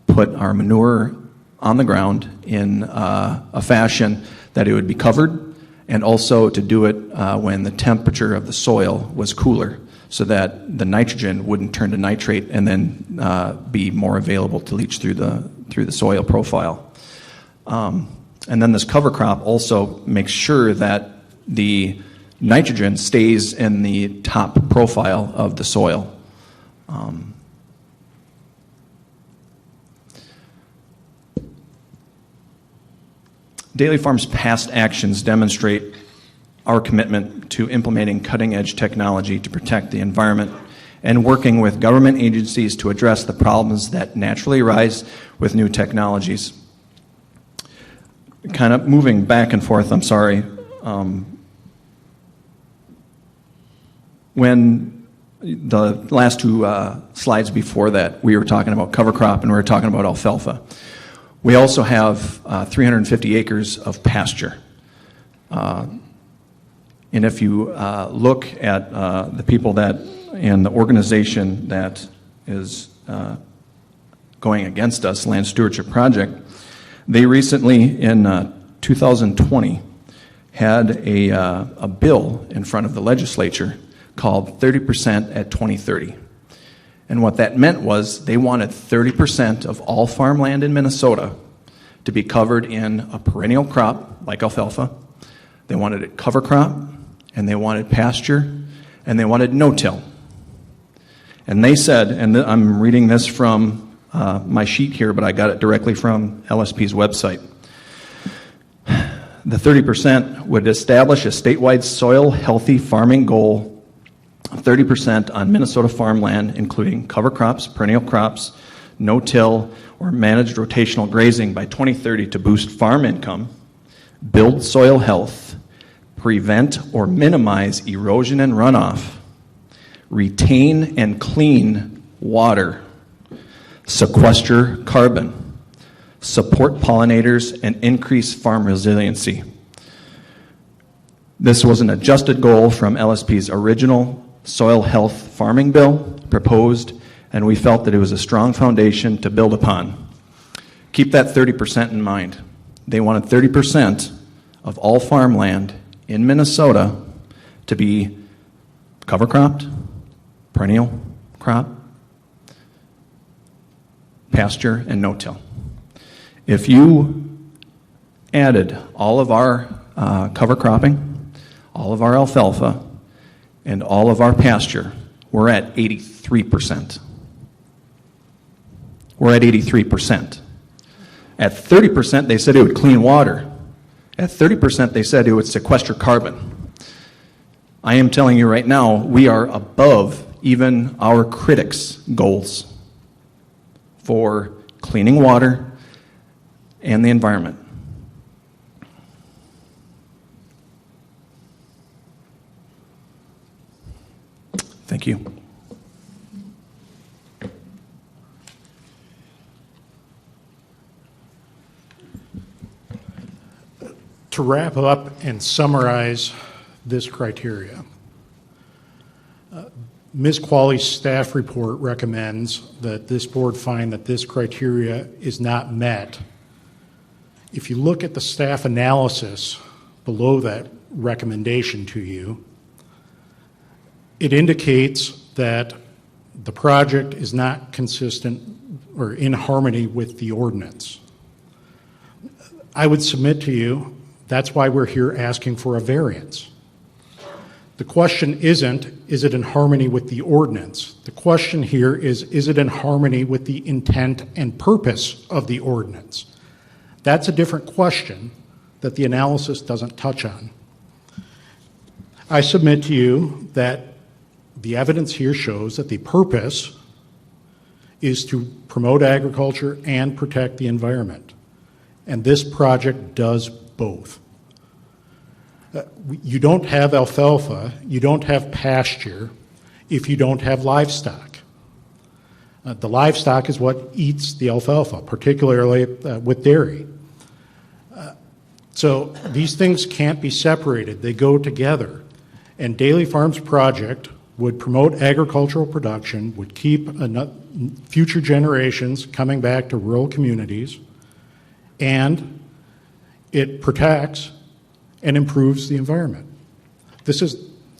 put our manure on the ground in a fashion that it would be covered, and also to do it when the temperature of the soil was cooler, so that the nitrogen wouldn't turn to nitrate and then be more available to leach through the soil profile. And then this cover crop also makes sure that the nitrogen stays in the top profile of the soil. Daily Farm's past actions demonstrate our commitment to implementing cutting-edge technology to protect the environment and working with government agencies to address the problems that naturally arise with new technologies. Kind of moving back and forth, I'm sorry. When the last two slides before that, we were talking about cover crop and we were talking about alfalfa. We also have 350 acres of pasture. And if you look at the people that and the organization that is going against us, Land Stewardship Project, they recently in 2020 had a bill in front of the legislature called 30% at 2030. And what that meant was they wanted 30% of all farmland in Minnesota to be covered in a perennial crop like alfalfa. They wanted it cover crop, and they wanted pasture, and they wanted no-till. And they said, and I'm reading this from my sheet here, but I got it directly from LSP's website. The 30% would establish a statewide soil healthy farming goal of 30% on Minnesota farmland, including cover crops, perennial crops, no-till, or managed rotational grazing by 2030 to boost farm income, build soil health, prevent or minimize erosion and runoff, retain and clean water, sequester carbon, support pollinators, and increase farm resiliency. This was an adjusted goal from LSP's original soil health farming bill proposed, and we felt that it was a strong foundation to build upon. Keep that 30% in mind. They wanted 30% of all farmland in Minnesota to be cover cropped, perennial crop, pasture, and no-till. If you added all of our cover cropping, all of our alfalfa, and all of our pasture, we're at 83%. We're at 83%. At 30%, they said it would clean water. At 30%, they said it would sequester carbon. I am telling you right now, we are above even our critics' goals for cleaning water and the environment. Thank you. To wrap up and summarize this criteria, Ms. Qualley's staff report recommends that this board find that this criteria is not met. If you look at the staff analysis below that recommendation to you, it indicates that the project is not consistent or in harmony with the ordinance. I would submit to you that's why we're here asking for a variance. The question isn't, is it in harmony with the ordinance? The question here is it in harmony with the intent and purpose of the ordinance? That's a different question that the analysis doesn't touch on. I submit to you that the evidence here shows that the purpose is to promote agriculture and protect the environment. And this project does both. You don't have alfalfa, you don't have pasture if you don't have livestock. The livestock is what eats the alfalfa, particularly with dairy. So these things can't be separated. They go together. And Daily Farms project would promote agricultural production, would keep future generations coming back to rural communities, and it protects and improves the environment. This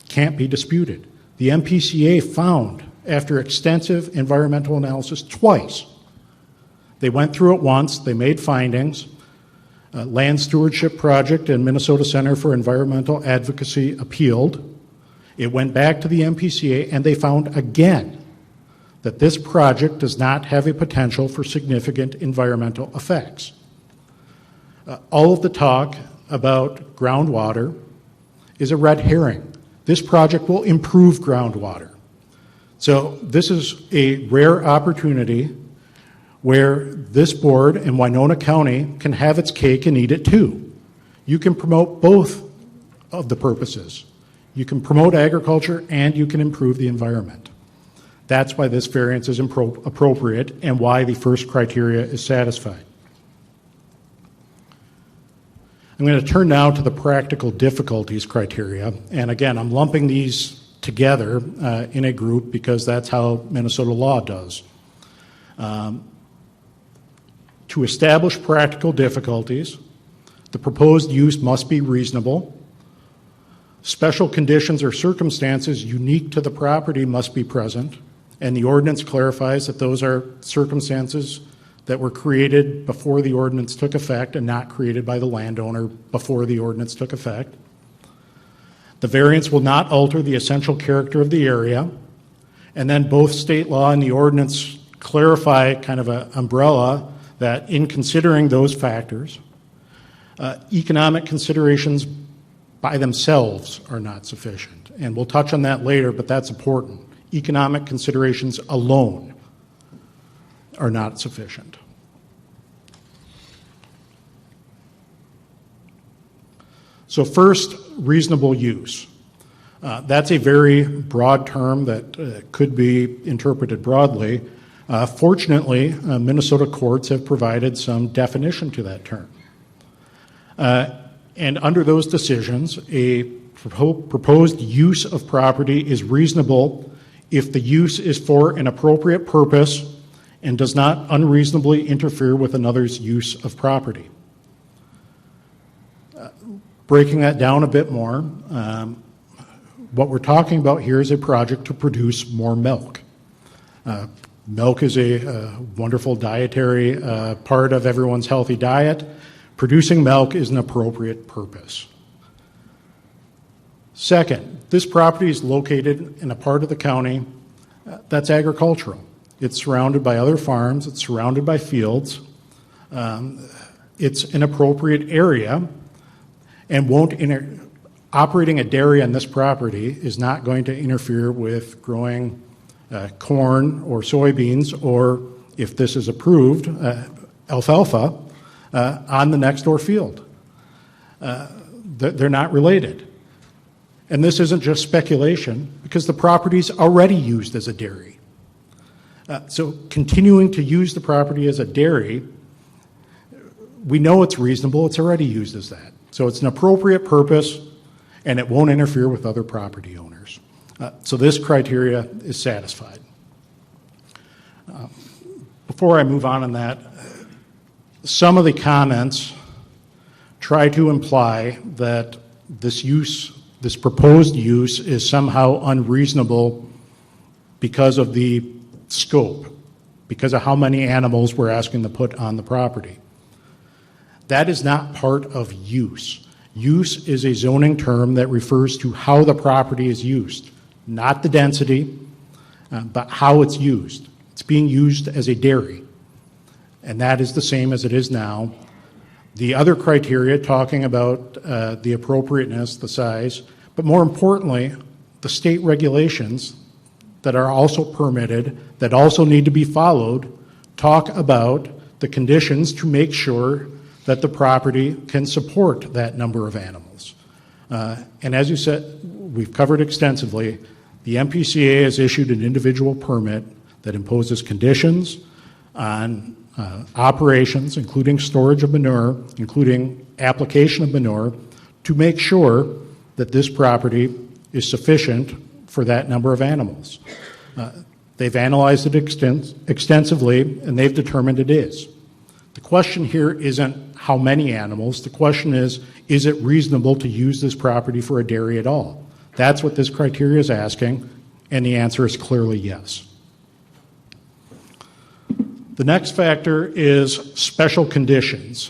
can't be disputed. The MPCA found, after extensive environmental analysis twice, they went through it once, they made findings. Land Stewardship Project and Minnesota Center for Environmental Advocacy appealed. It went back to the MPCA, and they found again that this project does not have a potential for significant environmental effects. All of the talk about groundwater is a red herring. This project will improve groundwater. So this is a rare opportunity where this board and Winona County can have its cake and eat it too. You can promote both of the purposes. You can promote agriculture and you can improve the environment. That's why this variance is appropriate and why the first criteria is satisfied. I'm going to turn now to the practical difficulties criteria. And again, I'm lumping these together in a group because that's how Minnesota law does. To establish practical difficulties, the proposed use must be reasonable. Special conditions or circumstances unique to the property must be present, and the ordinance clarifies that those are circumstances that were created before the ordinance took effect and not created by the landowner before the ordinance took effect. The variance will not alter the essential character of the area, and then both state law and the ordinance clarify kind of an umbrella that in considering those factors, economic considerations by themselves are not sufficient. And we'll touch on that later, but that's important. Economic considerations alone are not sufficient. So first, reasonable use. That's a very broad term that could be interpreted broadly. Fortunately, Minnesota courts have provided some definition to that term. And under those decisions, a proposed use of property is reasonable if the use is for an appropriate purpose and does not unreasonably interfere with another's use of property. Breaking that down a bit more, what we're talking about here is a project to produce more milk. Milk is a wonderful dietary part of everyone's healthy diet. Producing milk is an appropriate purpose. Second, this property is located in a part of the county that's agricultural. It's surrounded by other farms. It's surrounded by fields. It's an appropriate area and operating a dairy on this property is not going to interfere with growing corn or soybeans, or if this is approved, alfalfa on the next door field. They're not related. And this isn't just speculation because the property is already used as a dairy. So continuing to use the property as a dairy, we know it's reasonable, it's already used as that. So it's an appropriate purpose and it won't interfere with other property owners. So this criteria is satisfied. Before I move on that, some of the comments try to imply that this proposed use is somehow unreasonable because of the scope, because of how many animals we're asking to put on the property. That is not part of use. Use is a zoning term that refers to how the property is used, not the density, but how it's used. It's being used as a dairy, and that is the same as it is now. The other criteria talking about the appropriateness, the size, but more importantly, the state regulations that are also permitted, that also need to be followed, talk about the conditions to make sure that the property can support that number of animals. And as you said, we've covered extensively, the MPCA has issued an individual permit that imposes conditions on operations, including storage of manure, including application of manure, to make sure that this property is sufficient for that number of animals. They've analyzed it extensively, and they've determined it is. The question here isn't how many animals. The question is it reasonable to use this property for a dairy at all? That's what this criteria is asking, and the answer is clearly yes. The next factor is special conditions.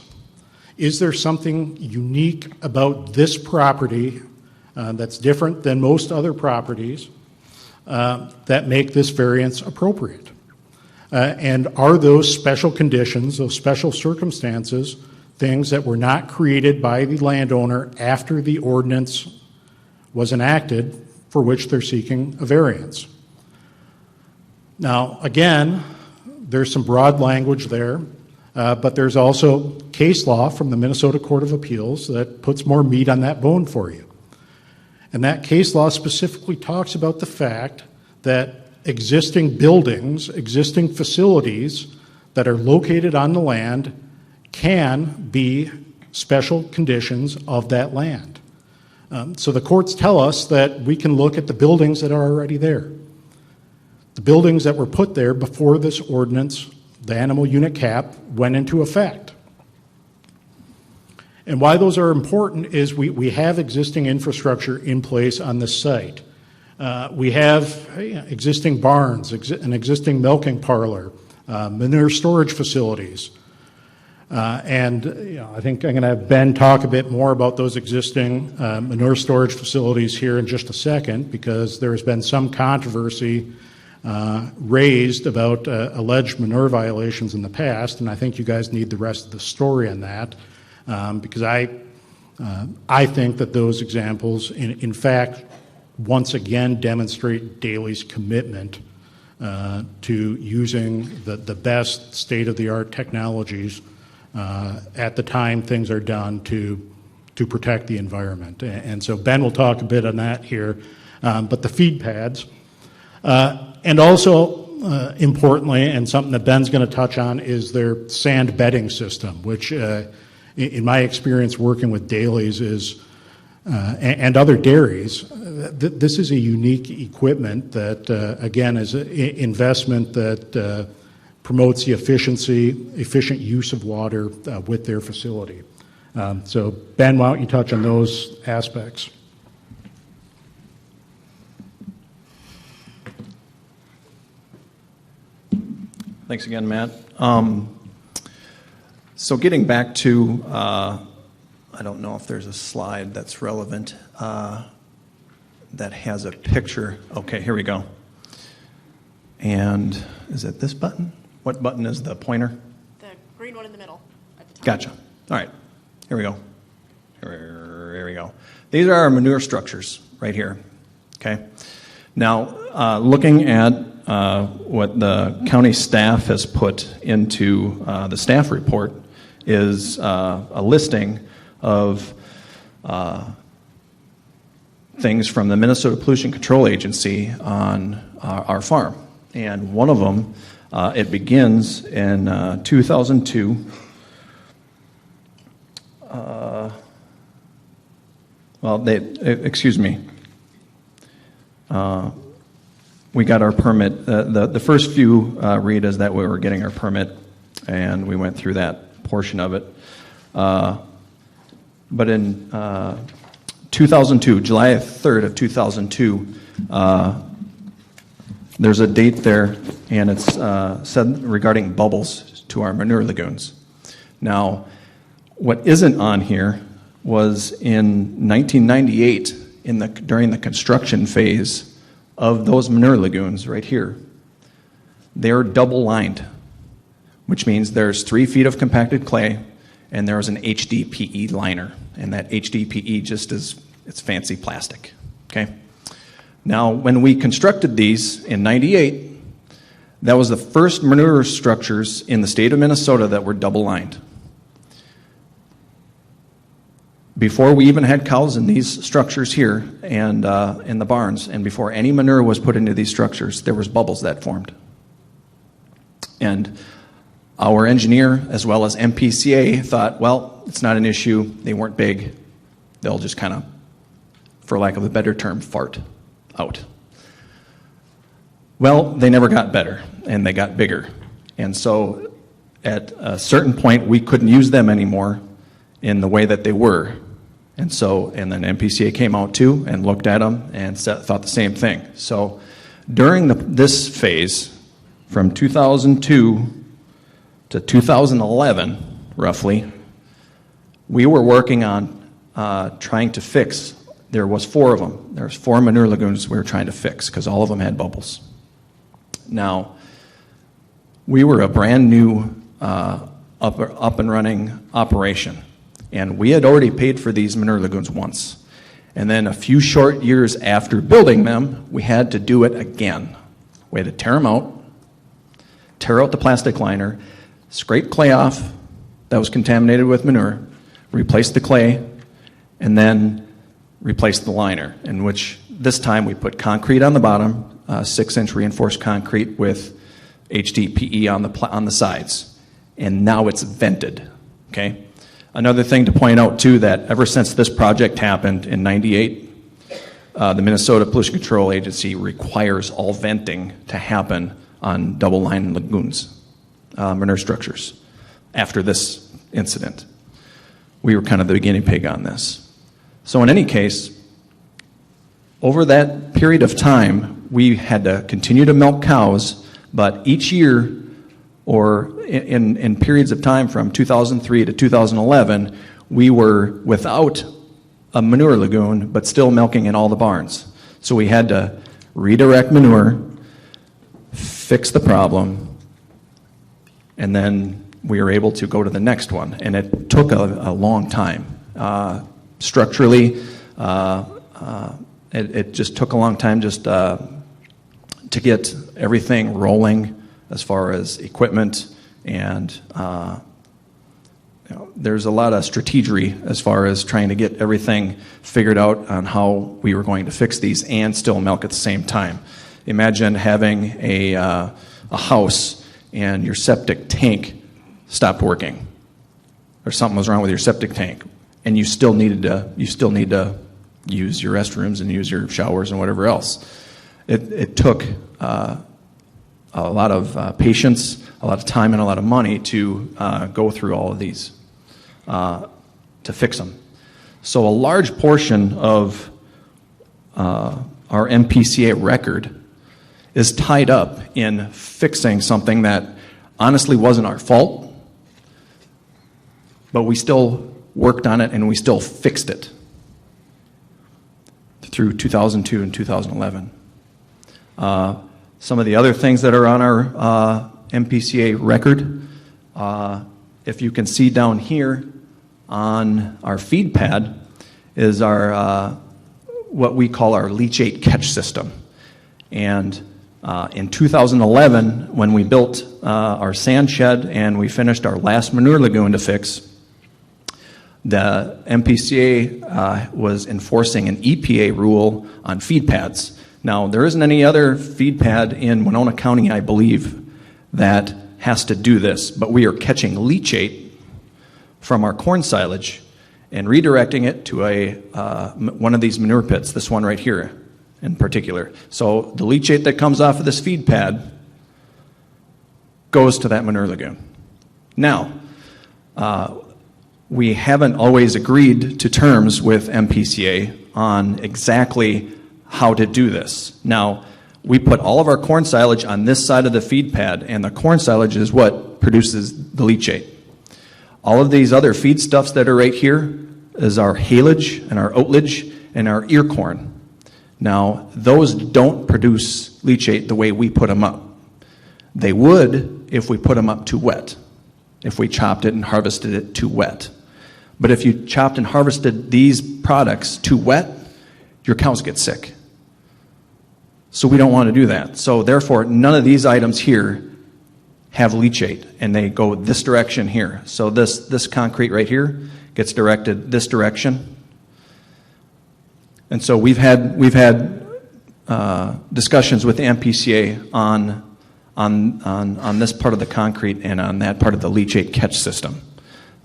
Is there something unique about this property that's different than most other properties that make this variance appropriate? And are those special conditions, those special circumstances, things that were not created by the landowner after the ordinance was enacted for which they're seeking a variance? Now, again, there's some broad language there, but there's also case law from the Minnesota Court of Appeals that puts more meat on that bone for you. And that case law specifically talks about the fact that existing buildings, existing facilities that are located on the land can be special conditions of that land. So the courts tell us that we can look at the buildings that are already there. The buildings that were put there before this ordinance, the animal unit cap, went into effect. And why those are important is we have existing infrastructure in place on this site. We have existing barns, an existing milking parlor, manure storage facilities. And I think I'm going to have Ben talk a bit more about those existing manure storage facilities here in just a second, because there has been some controversy raised about alleged manure violations in the past, and I think you guys need the rest of the story on that, because I think that those examples, in fact, once again demonstrate Daly's commitment to using the best state-of-the-art technologies at the time things are done to protect the environment. And so Ben will talk a bit on that here, but the feed pads, and also importantly, and something that Ben's going to touch on, is their sand bedding system, which in my experience working with Daly's is, and other dairies, this is a unique equipment that, again, is an investment that promotes the efficient use of water with their facility. So Ben, why don't you touch on those aspects? Thanks again, Matt. So getting back to, I don't know if there's a slide that's relevant that has a picture. Okay, here we go. And is it this button? What button is the pointer? The green one in the middle at the top. Gotcha. All right, here we go. Here we go. These are our manure structures right here. Okay. Now, looking at what the county staff has put into the staff report is a listing of things from the Minnesota Pollution Control Agency on our farm. And one of them, it begins in 2002. Excuse me. We got our permit. The first few read as that we were getting our permit, and we went through that portion of it. But in 2002, July 3rd of 2002, there's a date there, and it's said regarding bubbles to our manure lagoons. Now, what isn't on here was in 1998, during the construction phase of those manure lagoons right here, they're double lined, which means there's 3 feet of compacted clay and there's an HDPE liner, and that HDPE just it's fancy plastic. Okay. Now, when we constructed these in '98, that was the first manure structures in the state of Minnesota that were double lined. Before we even had cows in these structures here and in the barns, and before any manure was put into these structures, there was bubbles that formed. And our engineer, as well as MPCA, thought, well, it's not an issue. They weren't big. They'll just kind of, for lack of a better term, fart out. Well, they never got better, and they got bigger. And so at a certain point, we couldn't use them anymore in the way that they were. And then MPCA came out too and looked at them and thought the same thing. So during this phase, from 2002 to 2011, roughly, we were working on trying to fix. There was 4 of them. There was 4 manure lagoons we were trying to fix because all of them had bubbles. Now, we were a brand new up and running operation, and we had already paid for these manure lagoons once. And then a few short years after building them, we had to do it again. We had to tear them out, tear out the plastic liner, scrape clay off that was contaminated with manure, replace the clay, and then replace the liner, in which this time we put concrete on the bottom, 6-inch reinforced concrete with HDPE on the sides. And now it's vented, okay? Another thing to point out, too, that ever since this project happened in '98, the Minnesota Pollution Control Agency requires all venting to happen on double-line lagoons, manure structures, after this incident. We were kind of the guinea pig on this. So in any case, over that period of time, we had to continue to milk cows, but each year, or in periods of time from 2003 to 2011, we were without a manure lagoon, but still milking in all the barns. So we had to redirect manure, fix the problem, and then we were able to go to the next one. And it took a long time. Structurally, it just took a long time just to get everything rolling as far as equipment, and there's a lot of strategy as far as trying to get everything figured out on how we were going to fix these and still milk at the same time. Imagine having a house and your septic tank stopped working, or something was wrong with your septic tank, and you still need to use your restrooms and use your showers and whatever else. It took a lot of patience, a lot of time, and a lot of money to go through all of these to fix them. So a large portion of our MPCA record is tied up in fixing something that honestly wasn't our fault, but we still worked on it and we still fixed it through 2002 and 2011. Some of the other things that are on our MPCA record, if you can see down here on our feed pad, is our what we call our leachate catch system. And in 2011, when we built our sand shed and we finished our last manure lagoon to fix, the MPCA was enforcing an EPA rule on feed pads. Now, there isn't any other feed pad in Winona County, I believe, that has to do this, but we are catching leachate from our corn silage and redirecting it to one of these manure pits, this one right here in particular. So the leachate that comes off of this feed pad goes to that manure lagoon. Now, we haven't always agreed to terms with MPCA on exactly how to do this. Now, we put all of our corn silage on this side of the feed pad, and the corn silage is what produces the leachate. All of these other feedstuffs that are right here is our haylage and our oatlage and our ear corn. Now, those don't produce leachate the way we put them up. They would if we put them up too wet, if we chopped it and harvested it too wet. But if you chopped and harvested these products too wet, your cows get sick. So we don't want to do that. So therefore, none of these items here have leachate, and they go this direction here. So this concrete right here gets directed this direction. And so we've had discussions with the MPCA on on this part of the concrete and on that part of the leachate catch system.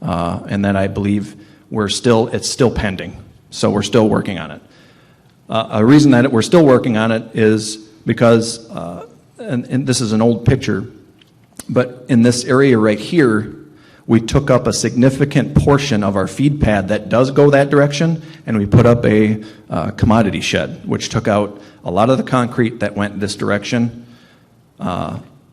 And then I believe it's still pending, so we're still working on it. A reason that we're still working on it is because, and this is an old picture, but in this area right here, we took up a significant portion of our feed pad that does go that direction, and we put up a commodity shed, which took out a lot of the concrete that went this direction,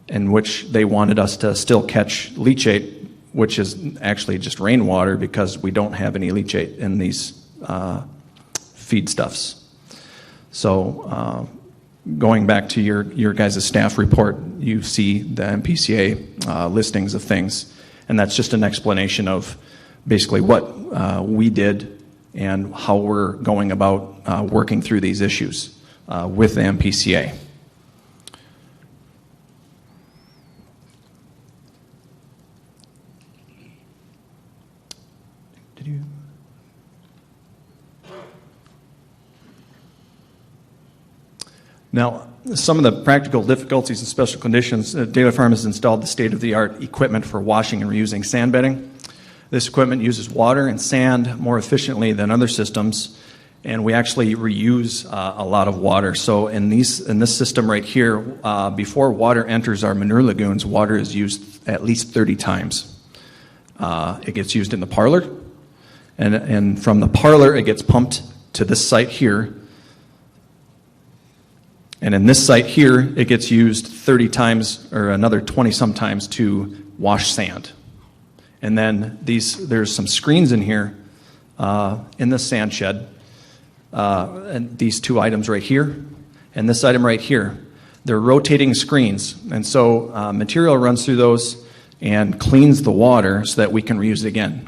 in which they wanted us to still catch leachate, which is actually just rainwater because we don't have any leachate in these feedstuffs. So going back to your guys' staff report, you see the MPCA listings of things. And that's just an explanation of basically what we did and how we're going about working through these issues with the MPCA. Did you? Now, some of the practical difficulties and special conditions, Daly Farm has installed the state-of-the-art equipment for washing and reusing sand bedding. This equipment uses water and sand more efficiently than other systems, and we actually reuse a lot of water. So in this system right here, before water enters our manure lagoons, water is used at least 30 times. It gets used in the parlor, and from the parlor it gets pumped to this site here. And in this site here, it gets used 30 times or another 20 sometimes to wash sand. And then there's some screens in here in the sand shed. And these two items right here and this item right here, they're rotating screens. And so material runs through those and cleans the water so that we can reuse it again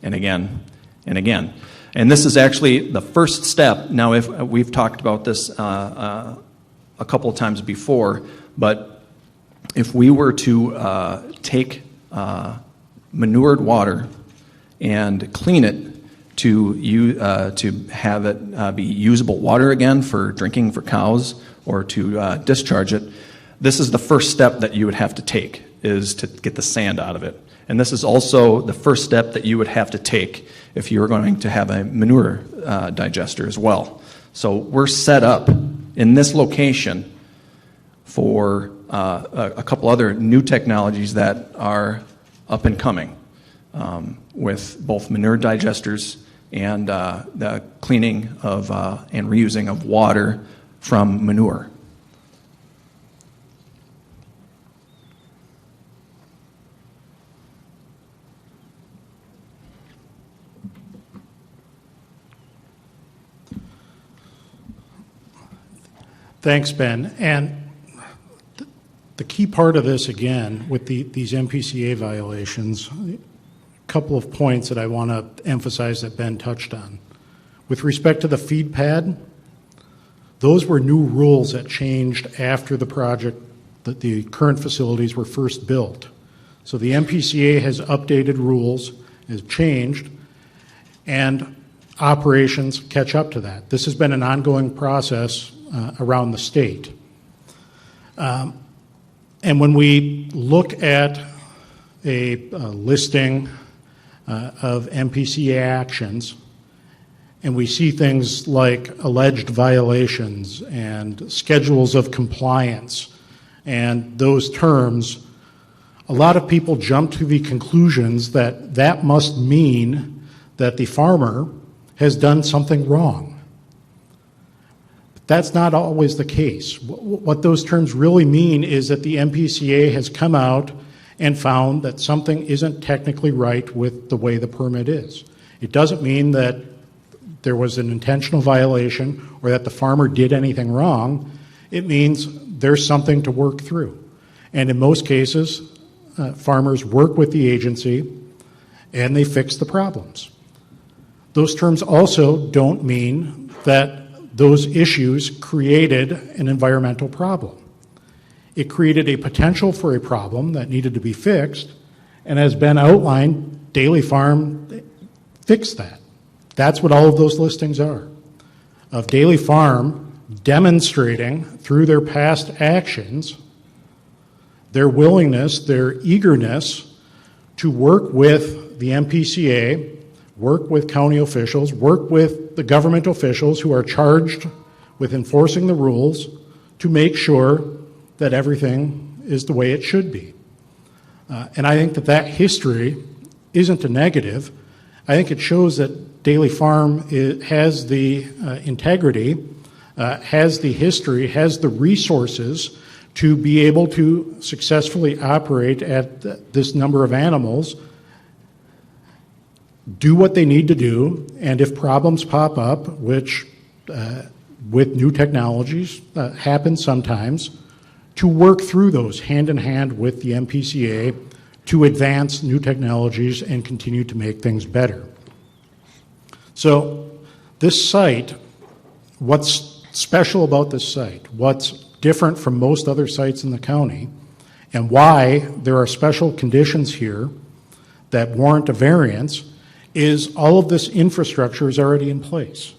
and again and again. And this is actually the first step. Now, if we've talked about this a couple of times before, but if we were to take manured water and clean it to have it be usable water again for drinking for cows or to discharge it, this is the first step that you would have to take, is to get the sand out of it. And this is also the first step that you would have to take if you were going to have a manure digester as well. So we're set up in this location for a couple other new technologies that are up and coming with both manure digesters and the cleaning of and reusing of water from manure. Thanks, Ben. And the key part of this, again, with these MPCA violations, a couple of points that I want to emphasize that Ben touched on. With respect to the feed pad, those were new rules that changed after the project, that the current facilities were first built. So the MPCA has updated rules, has changed, and operations catch up to that. This has been an ongoing process around the state. And when we look at a listing of MPCA actions, and we see things like alleged violations and schedules of compliance and those terms, a lot of people jump to the conclusions that that must mean that the farmer has done something wrong. That's not always the case. What those terms really mean is that the MPCA has come out and found that something isn't technically right with the way the permit is. It doesn't mean that there was an intentional violation or that the farmer did anything wrong. It means there's something to work through. And in most cases, farmers work with the agency and they fix the problems. Those terms also don't mean that those issues created an environmental problem. It created a potential for a problem that needed to be fixed, and as Ben outlined, Daly Farm fixed that. That's what all of those listings are, of Daly Farm demonstrating through their past actions their willingness, their eagerness to work with the MPCA, work with county officials, work with the government officials who are charged with enforcing the rules to make sure that everything is the way it should be. And I think that that history isn't a negative. I think it shows that Daly Farm has the integrity, has the history, has the resources to be able to successfully operate at this number of animals, do what they need to do, and if problems pop up, which with new technologies happen sometimes, to work through those hand in hand with the MPCA to advance new technologies and continue to make things better. So this site, what's special about this site, what's different from most other sites in the county, and why there are special conditions here that warrant a variance, is all of this infrastructure is already in place.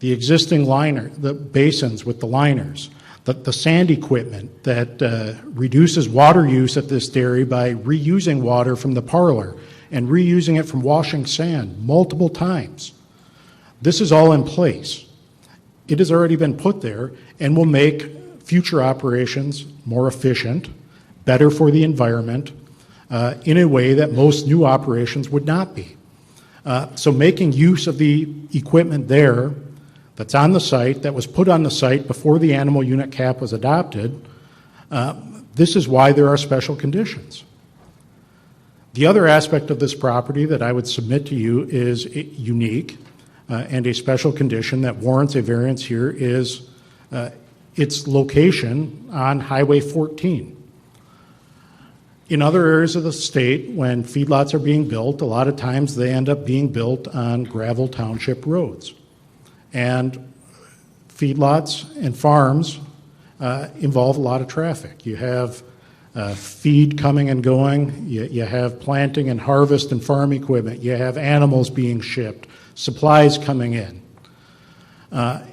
The existing liner, the basins with the liners, the sand equipment that reduces water use at this dairy by reusing water from the parlor and reusing it from washing sand multiple times. This is all in place. It has already been put there and will make future operations more efficient, better for the environment, in a way that most new operations would not be. So making use of the equipment there that's on the site, that was put on the site before the animal unit cap was adopted, this is why there are special conditions. The other aspect of this property that I would submit to you is unique and a special condition that warrants a variance here is its location on Highway 14. In other areas of the state, when feedlots are being built, a lot of times they end up being built on gravel township roads. And feedlots and farms involve a lot of traffic. You have feed coming and going, you have planting and harvest and farm equipment, you have animals being shipped, supplies coming in.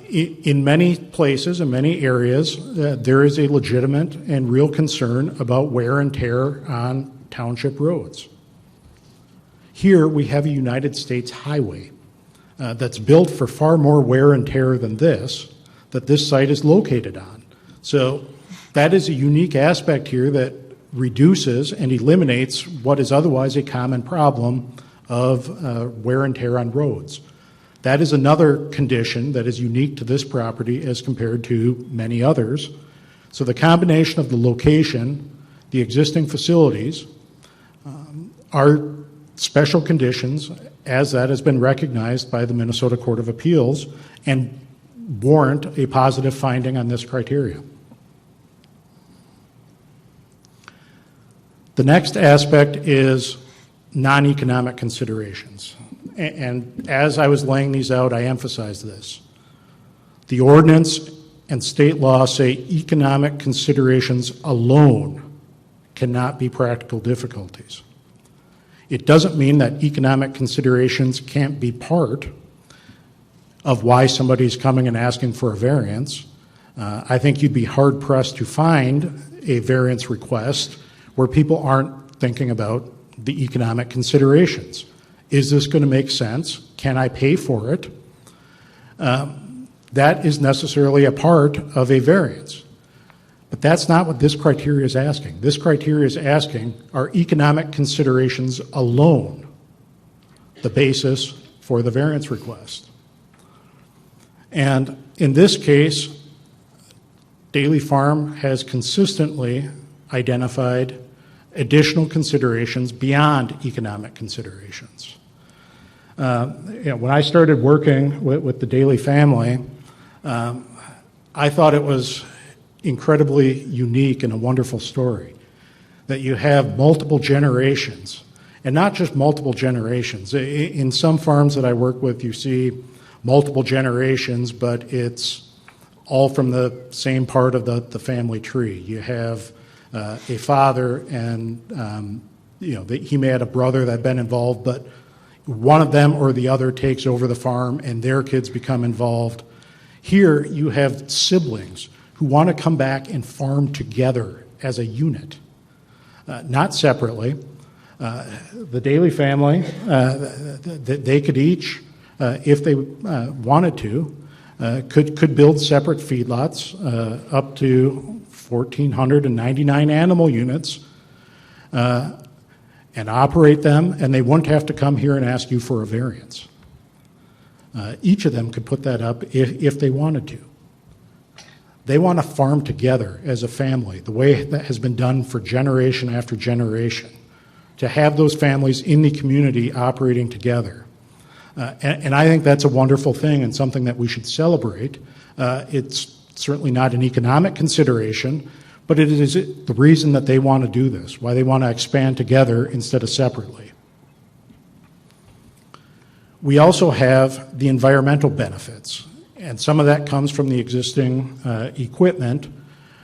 In many places, in many areas, there is a legitimate and real concern about wear and tear on township roads. Here we have a United States highway that's built for far more wear and tear than this, that this site is located on. So that is a unique aspect here that reduces and eliminates what is otherwise a common problem of wear and tear on roads. That is another condition that is unique to this property as compared to many others. So the combination of the location, the existing facilities, are special conditions as that has been recognized by the Minnesota Court of Appeals and warrant a positive finding on this criteria. The next aspect is non-economic considerations. And as I was laying these out, I emphasized this. The ordinance and state law say economic considerations alone cannot be practical difficulties. It doesn't mean that economic considerations can't be part of why somebody's coming and asking for a variance. I think you'd be hard-pressed to find a variance request where people aren't thinking about the economic considerations. Is this going to make sense? Can I pay for it? That is necessarily a part of a variance. But that's not what this criteria is asking. This criteria is asking, are economic considerations alone the basis for the variance request? And in this case, Daly Farm has consistently identified additional considerations beyond economic considerations. When I started working with the Daly family, I thought it was incredibly unique and a wonderful story that you have multiple generations, and not just multiple generations. In some farms that I work with, you see multiple generations, but it's all from the same part of the family tree. You have a father, and he may have a brother that had been involved, but one of them or the other takes over the farm, and their kids become involved. Here, you have siblings who want to come back and farm together as a unit, not separately. The Daly family, they could each, if they wanted to, could build separate feedlots up to 1,499 animal units and operate them, and they wouldn't have to come here and ask you for a variance. Each of them could put that up if they wanted to. They want to farm together as a family, the way that has been done for generation after generation, to have those families in the community operating together. And I think that's a wonderful thing and something that we should celebrate. It's certainly not an economic consideration, but it is the reason that they want to do this, why they want to expand together instead of separately. We also have the environmental benefits, and some of that comes from the existing equipment,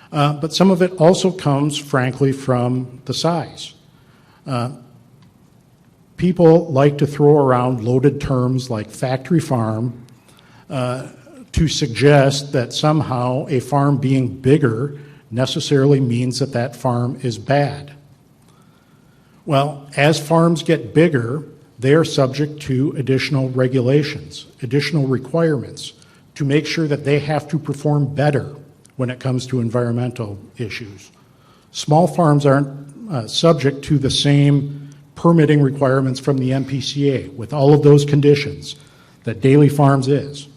but some of it also comes, frankly, from the size. People like to throw around loaded terms like factory farm to suggest that somehow a farm being bigger necessarily means that that farm is bad. Well, as farms get bigger, they are subject to additional regulations, additional requirements to make sure that they have to perform better when it comes to environmental issues. Small farms aren't subject to the same permitting requirements from the MPCA with all of those conditions that Daly Farms is.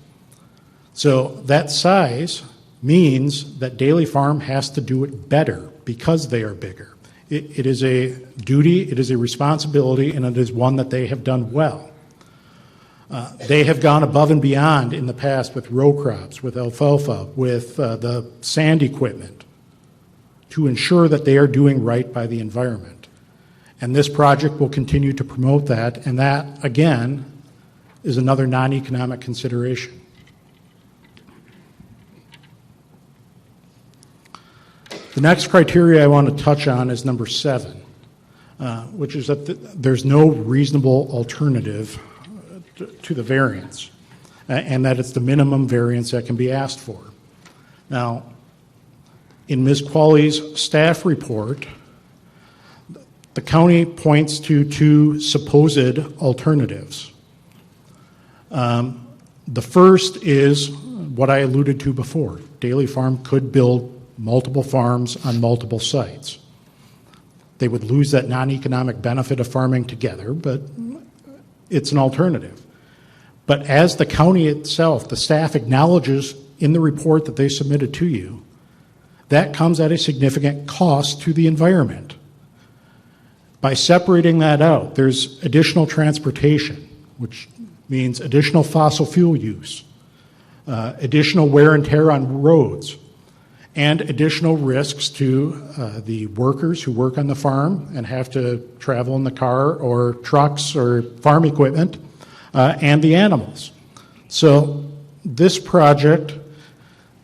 So that size means that Daly Farm has to do it better because they are bigger. It is a duty, it is a responsibility, and it is one that they have done well. They have gone above and beyond in the past with row crops, with alfalfa, with the sand equipment to ensure that they are doing right by the environment. And this project will continue to promote that, and that, again, is another non-economic consideration. The next criteria I want to touch on is number 7, which is that there's no reasonable alternative to the variance, and that it's the minimum variance that can be asked for. Now, in Ms. Qualley's staff report, the county points to 2 supposed alternatives. The first is what I alluded to before. Daly Farm could build multiple farms on multiple sites. They would lose that non-economic benefit of farming together, but it's an alternative. But as the county itself, the staff acknowledges in the report that they submitted to you, that comes at a significant cost to the environment. By separating that out, there's additional transportation, which means additional fossil fuel use, additional wear and tear on roads, and additional risks to the workers who work on the farm and have to travel in the car or trucks or farm equipment, and the animals. So this project,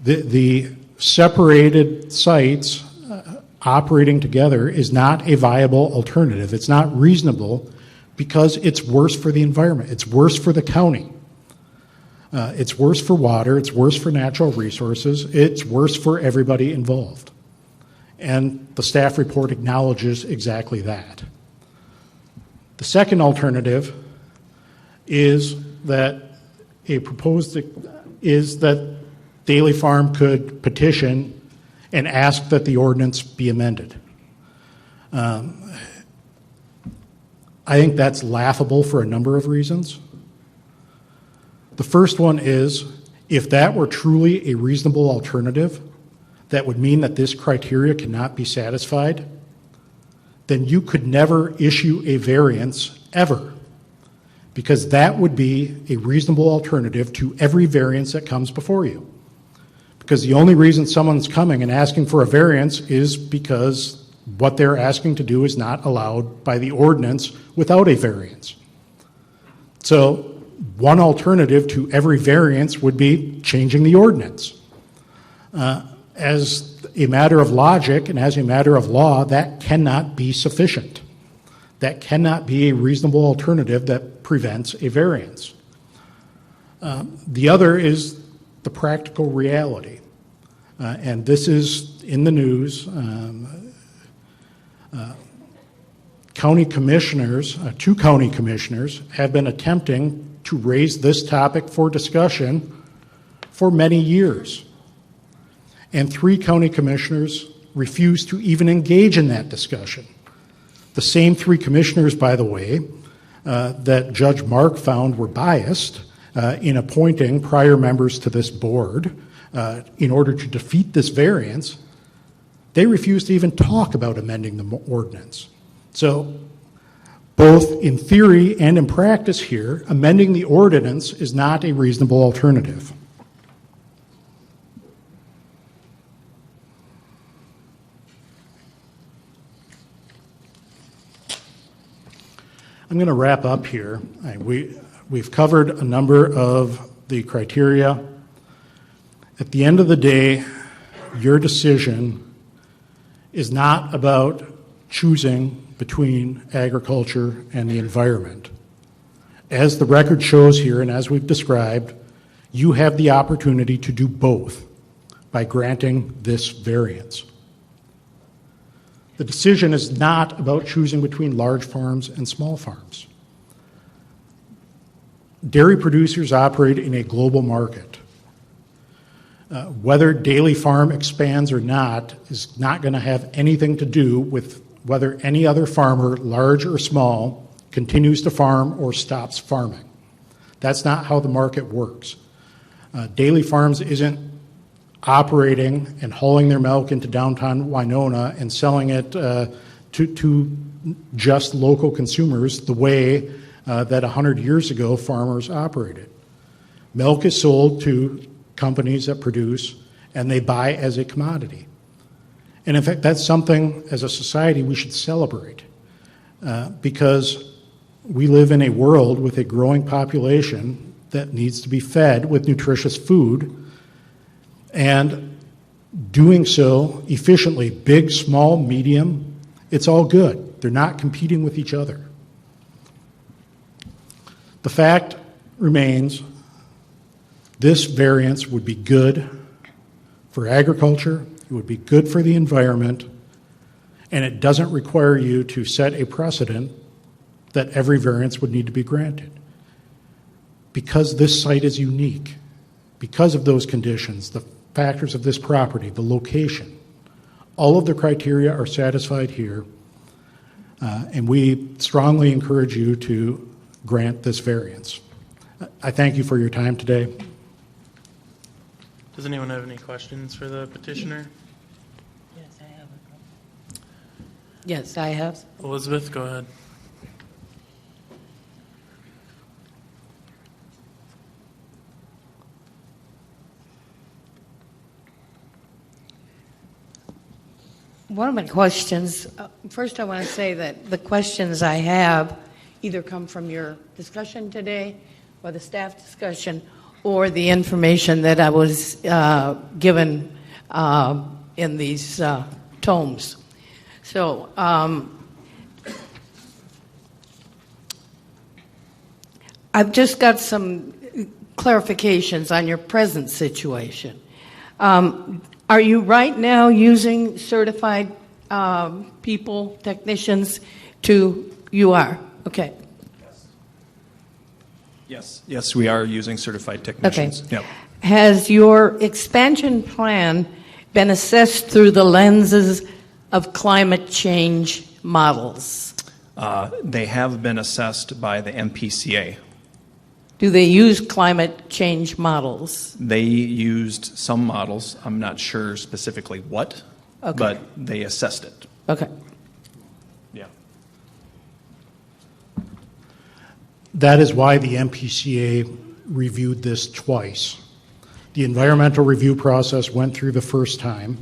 the separated sites operating together is not a viable alternative. It's not reasonable because it's worse for the environment. It's worse for the county. It's worse for water. It's worse for natural resources. It's worse for everybody involved. And the staff report acknowledges exactly that. The second alternative is that Daly Farm could petition and ask that the ordinance be amended. I think that's laughable for a number of reasons. The first one is, if that were truly a reasonable alternative, that would mean that this criteria cannot be satisfied, then you could never issue a variance ever, because that would be a reasonable alternative to every variance that comes before you. Because the only reason someone's coming and asking for a variance is because what they're asking to do is not allowed by the ordinance without a variance. So one alternative to every variance would be changing the ordinance. As a matter of logic and as a matter of law, that cannot be sufficient. That cannot be a reasonable alternative that prevents a variance. The other is the practical reality. And this is in the news. County commissioners, two county commissioners, have been attempting to raise this topic for discussion for many years. And 3 county commissioners refused to even engage in that discussion. The same 3 commissioners, by the way, that Judge Mark found were biased in appointing prior members to this board in order to defeat this variance, they refused to even talk about amending the ordinance. So both in theory and in practice here, amending the ordinance is not a reasonable alternative. I'm going to wrap up here. We've covered a number of the criteria. At the end of the day, your decision is not about choosing between agriculture and the environment. As the record shows here, and as we've described, you have the opportunity to do both by granting this variance. The decision is not about choosing between large farms and small farms. Dairy producers operate in a global market. Whether Daily Farm expands or not is not going to have anything to do with whether any other farmer, large or small, continues to farm or stops farming. That's not how the market works. Daily Farms isn't operating and hauling their milk into downtown Winona and selling it to just local consumers the way that 100 years ago farmers operated. Milk is sold to companies that produce, and they buy as a commodity. And in fact, that's something as a society we should celebrate because we live in a world with a growing population that needs to be fed with nutritious food, and doing so efficiently, big, small, medium, it's all good. They're not competing with each other. The fact remains, this variance would be good for agriculture, it would be good for the environment, and it doesn't require you to set a precedent that every variance would need to be granted. Because this site is unique, because of those conditions, the factors of this property, the location, all of the criteria are satisfied here, and we strongly encourage you to grant this variance. I thank you for your time today. Does anyone have any questions for the petitioner? Yes, I have. Elizabeth, go ahead. One of my questions, first I want to say that the questions I have either come from your discussion today or the staff discussion or the information that I was given in these tomes. So I've just got some clarifications on your present situation. Are you right now using certified people, technicians you are? Okay. Yes, we are using certified technicians. Okay. Yep. Has your expansion plan been assessed through the lenses of climate change models? They have been assessed by the MPCA. Do they use climate change models? They used some models. I'm not sure specifically what, Okay. but they assessed it. Okay. Yeah. That is why the MPCA reviewed this twice. The environmental review process went through the first time.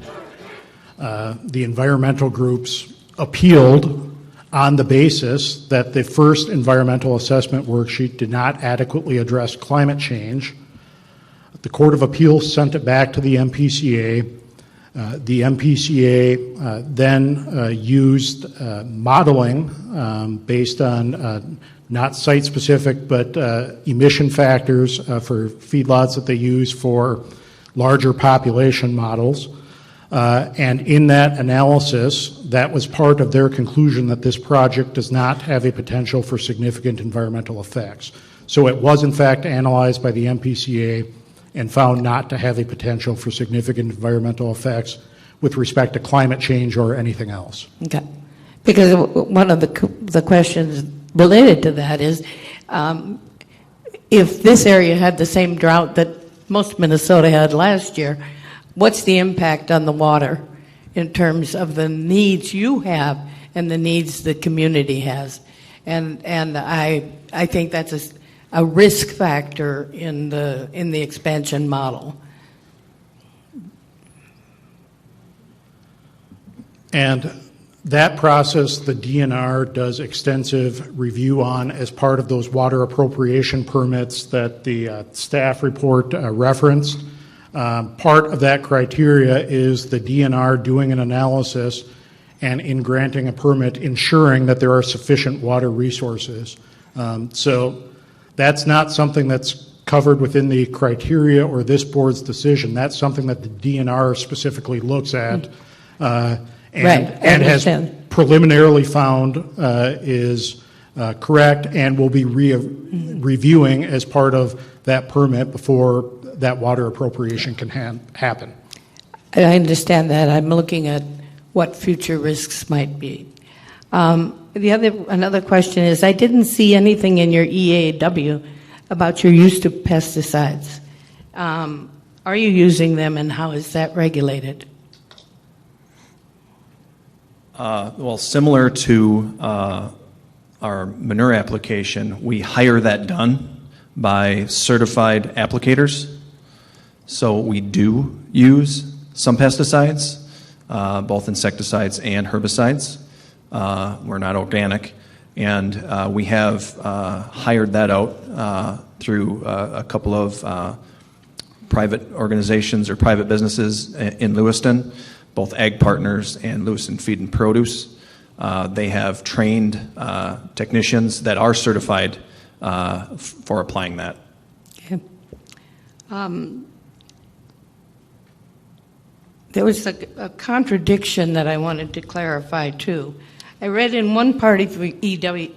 The environmental groups appealed on the basis that the first environmental assessment worksheet did not adequately address climate change. The Court of Appeals sent it back to the MPCA. The MPCA then used modeling based on not site-specific but emission factors for feedlots that they use for larger population models And in that analysis, that was part of their conclusion that this project does not have a potential for significant environmental effects. So it was in fact analyzed by the MPCA and found not to have a potential for significant environmental effects with respect to climate change or anything else. Okay. Because one of the questions related to that is, if this area had the same drought that most of Minnesota had last year, what's the impact on the water in terms of the needs you have and the needs the community has? And I think that's a risk factor in the expansion model. And that process, the DNR does extensive review on as part of those water appropriation permits that the staff report referenced. Part of that criteria is the DNR doing an analysis and in granting a permit ensuring that there are sufficient water resources. So that's not something that's covered within the criteria or this board's decision. That's something that the DNR specifically looks at and has preliminarily found is correct and will be reviewing as part of that permit before that water appropriation can happen. I understand that. I'm looking at what future risks might be. Another question is, I didn't see anything in your EAW about your use of pesticides. Are you using them, and how is that regulated? Well, similar to our manure application, we hire that done by certified applicators. So we do use some pesticides, both insecticides and herbicides. We're not organic. And we have hired that out through a couple of private organizations or private businesses in Lewiston, both Ag Partners and Lewiston Feed and Produce. They have trained technicians that are certified for applying that. Okay. There was a contradiction that I wanted to clarify too. I read in one part of EWA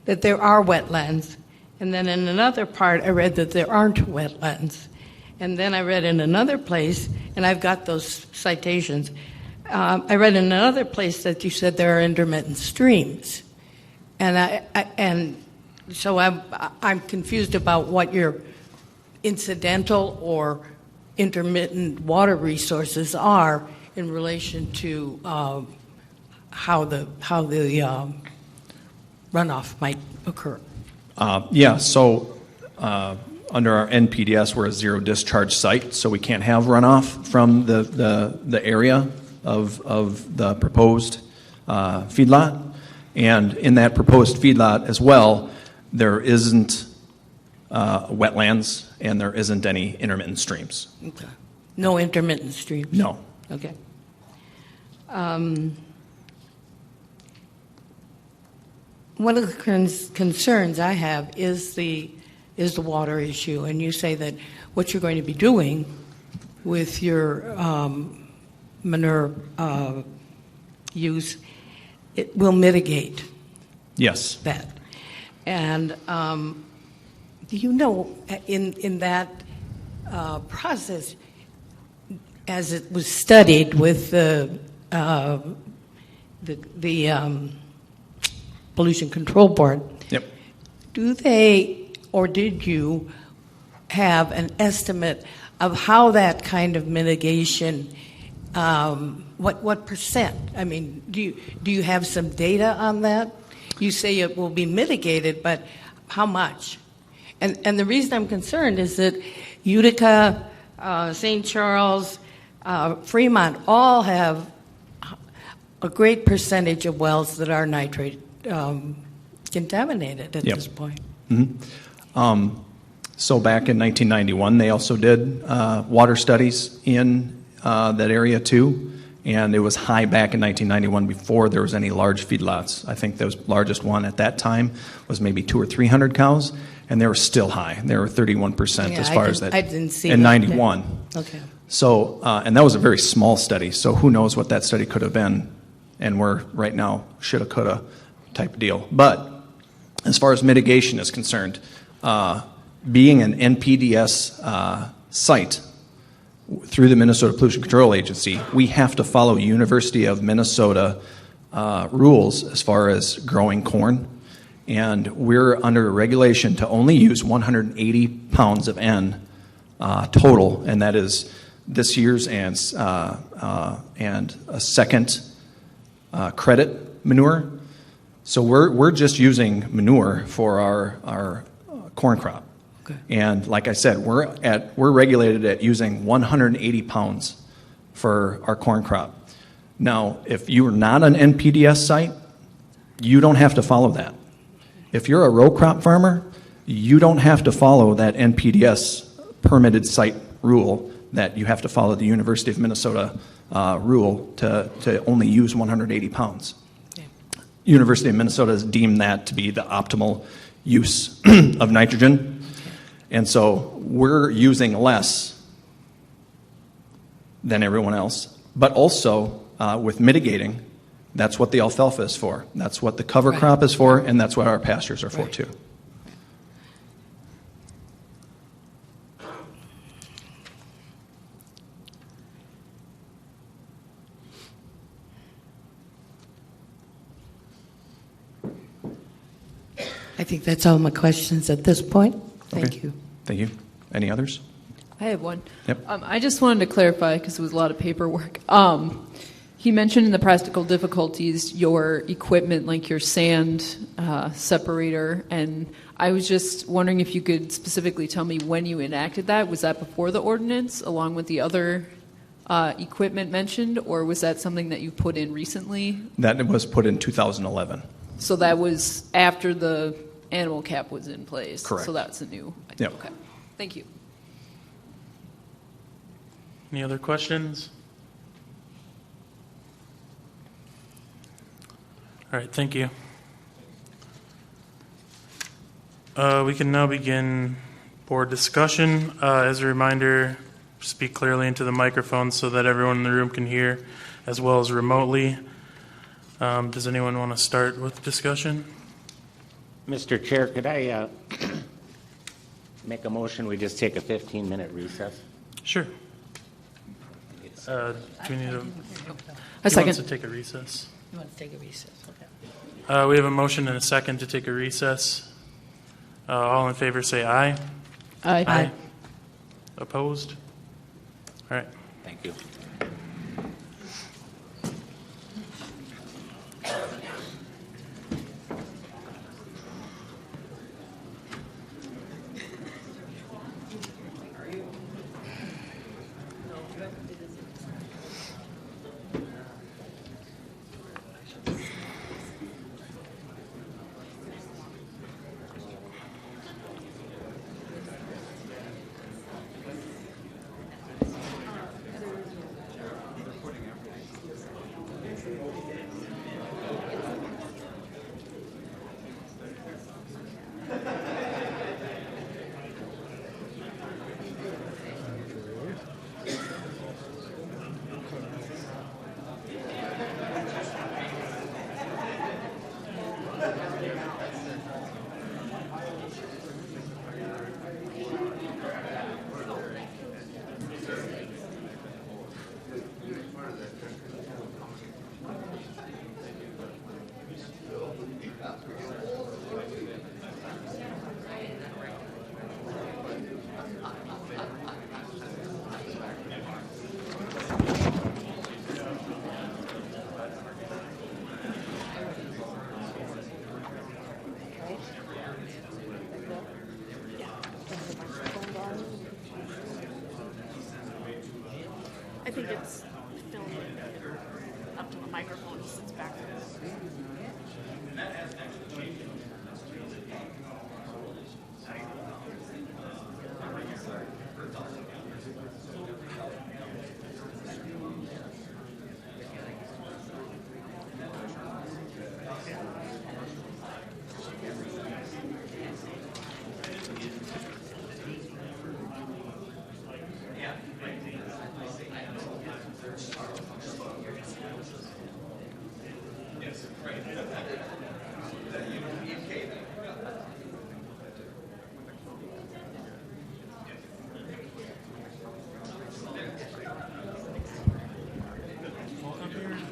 that there are wetlands, and then in another part I read that there aren't wetlands. And then I read in another place, and I've got those citations, I read in another place that you said there are intermittent streams. And so I'm confused about what your incidental or intermittent water resources are in relation to how the runoff might occur. So under our NPDS, we're a zero discharge site, so we can't have runoff from the area of the proposed feedlot. And in that proposed feedlot as well, there isn't wetlands and there isn't any intermittent streams. Okay. No intermittent streams? No. Okay. One of the concerns I have is the water issue, and you say that what you're going to be doing with your manure use, it will mitigate Yes. that. And do you know, in that process, as it was studied with the Pollution Control Board, Yep. do they or did you have an estimate of how that kind of mitigation, what percent? I mean, do you have some data on that? You say it will be mitigated, but how much? And the reason I'm concerned is that Utica, St. Charles, Fremont all have a great percentage of wells that are nitrate contaminated at Yep. this point. Mm-hmm. So back in 1991, they also did water studies in that area too, and it was high back in 1991 before there was any large feedlots. I think the largest one at that time was maybe 200 or 300 cows, and they were still high. They were 31% as far as that. I didn't see in that. 91. Okay. So, and that was a very small study, so who knows what that study could have been, and we're right now shoulda, coulda type of deal. But as far as mitigation is concerned, being an NPDES site through the Minnesota Pollution Control Agency, we have to follow University of Minnesota rules as far as growing corn. And we're under a regulation to only use 180 pounds of N total, and that is this year's and a second credit manure. So we're just using manure for our corn crop. Okay. And like I said, we're regulated at using 180 pounds for our corn crop. Now, if you are not an NPDES site, you don't have to follow that. If you're a row crop farmer, you don't have to follow that NPDES permitted site rule that you have to follow the University of Minnesota rule to only use 180 pounds. Okay. University of Minnesota has deemed that to be the optimal use of nitrogen. And so we're using less than everyone else. But also with mitigating, that's what the alfalfa is for. That's what the cover Right. crop is for, and that's what our pastures are for Right. too. I think that's all my questions at this point. Thank Okay. you. Thank you. Any others? I have one. Yep. I just wanted to clarify because it was a lot of paperwork. He mentioned in the practical difficulties your equipment, like your sand separator, and I was just wondering if you could specifically tell me when you enacted that. Was that before the ordinance, along with the other equipment mentioned, or was that something that you put in recently? That was put in 2011. So that was after the animal cap was in place? Correct. So that's a new... Yep. Okay. Thank you. Any other questions? All right, thank you. We can now begin board discussion. As a reminder, speak clearly into the microphone so that everyone in the room can hear, as well as remotely. Does anyone want to start with discussion? Mr. Chair, could I make a motion? We just take a 15-minute recess? Sure. Do we need a... A Who second. wants to take a recess? You want to take a recess? Okay. We have a motion and a second to take a recess. All in favor say aye. Aye. Opposed? All right. Thank you. I think it's filmed up to the microphone, it sits back there.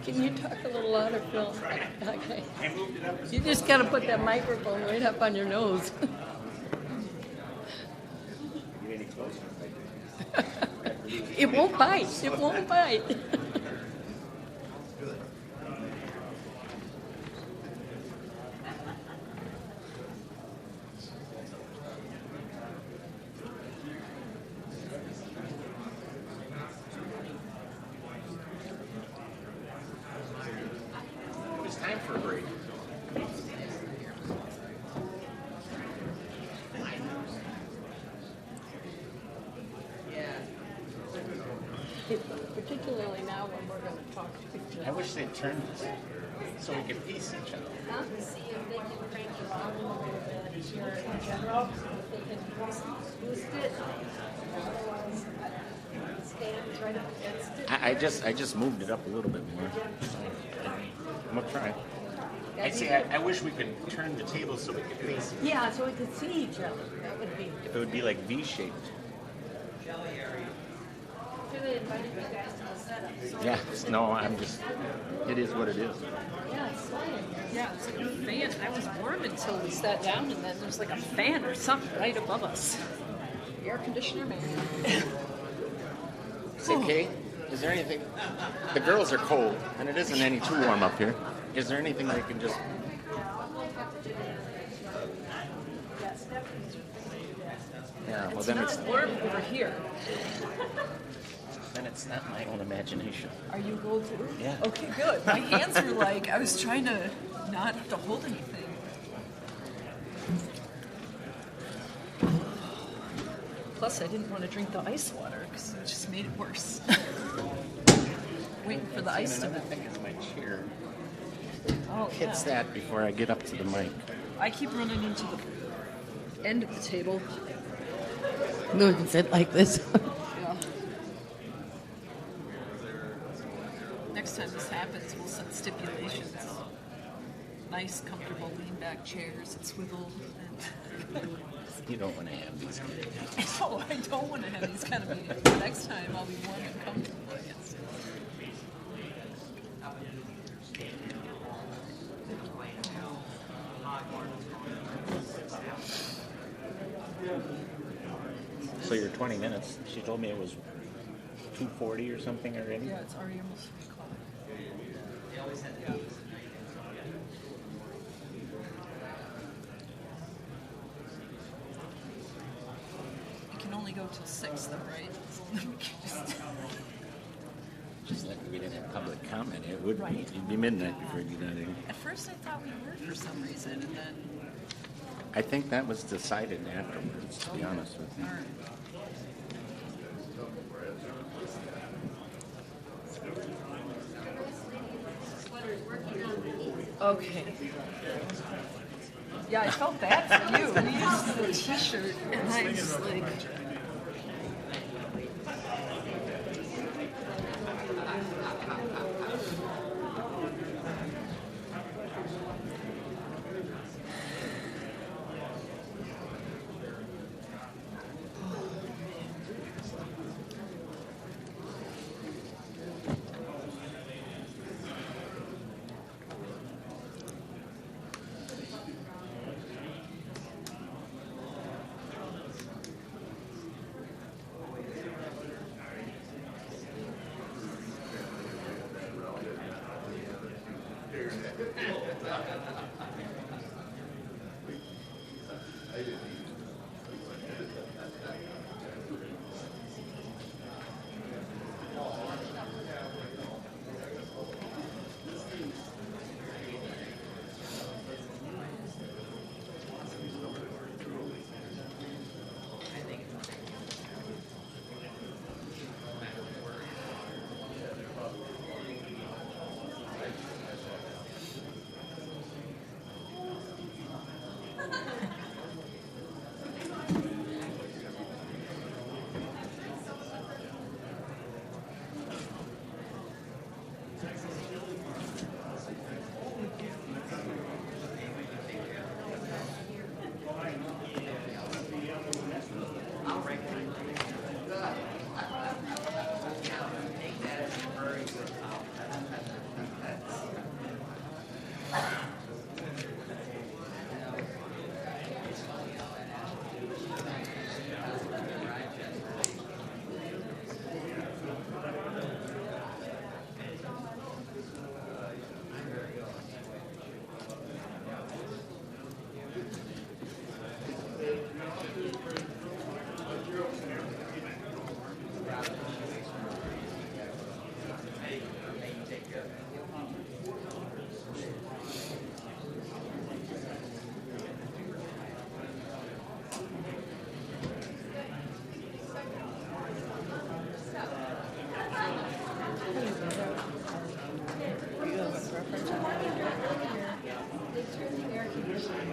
Can you talk a little louder, Phil? Okay. You just got to put that microphone right up on your nose. It won't bite. It won't bite. It's time for a break. Particularly now when we're going to talk to each I wish they'd turn this so we could piece each other. See if they can crank the volume a little bit here in general. If they can boost it. Otherwise, it stands right up against it. I just moved it up a little bit more. I'm gonna try. I say I wish we could turn the table so we could face it. Yeah, so we could see each other. That would be. If it would be like V-shaped. Really invited you guys to the setup. Yeah. No, I'm just. It is what it is. Yeah, it's fine. Yeah, it's like a fan. I was warm until we sat down, and then there's like a fan or something right above us. Air conditioner, man. It's okay. Is there anything? The girls are cold, and it isn't any too warm up here. Is there anything they can just? Yeah. Well, then it's Warm over here. not my own imagination. Are you cold too? Yeah. Okay, good. My hands were like, I was trying to not have to hold anything. Plus, I didn't want to drink the ice water because it just made it worse. Waiting for the ice to Another melt. thing is my chair Oh, hits yeah. that before I get up to the mic. I keep running into the end of the table. No one can sit like this. Yeah. Next time this happens, we'll set stipulations. Nice, comfortable, lean-back chairs that swivel. And You don't want to have these. no, I don't want to have these kind of meetings. But next time, I'll be warm and comfortable, I guess. So you're 20 minutes. She told me it was 2:40 or something already. Yeah, it's already almost 3 o'clock. You can only go till 6, though, right? So we can Just like we didn't have public comment, it would Right. be. It'd be midnight before you got in. At first, I thought we were for some reason, and then, I think that was decided afterwards, to be honest with you. all right. Okay. Yeah, I felt bad for you. We used the T-shirt, and I was like,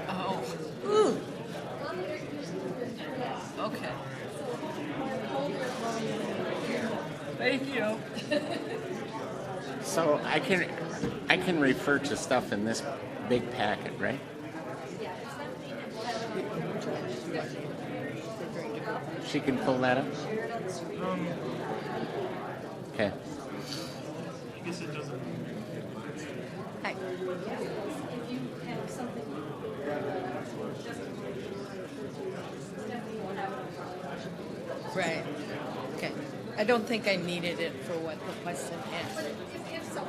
Oh. Okay. Thank you. So I can refer to stuff in this big packet, right? She can pull that up? Okay. I guess it doesn't. Right. Okay. I don't think I needed it for what the question is.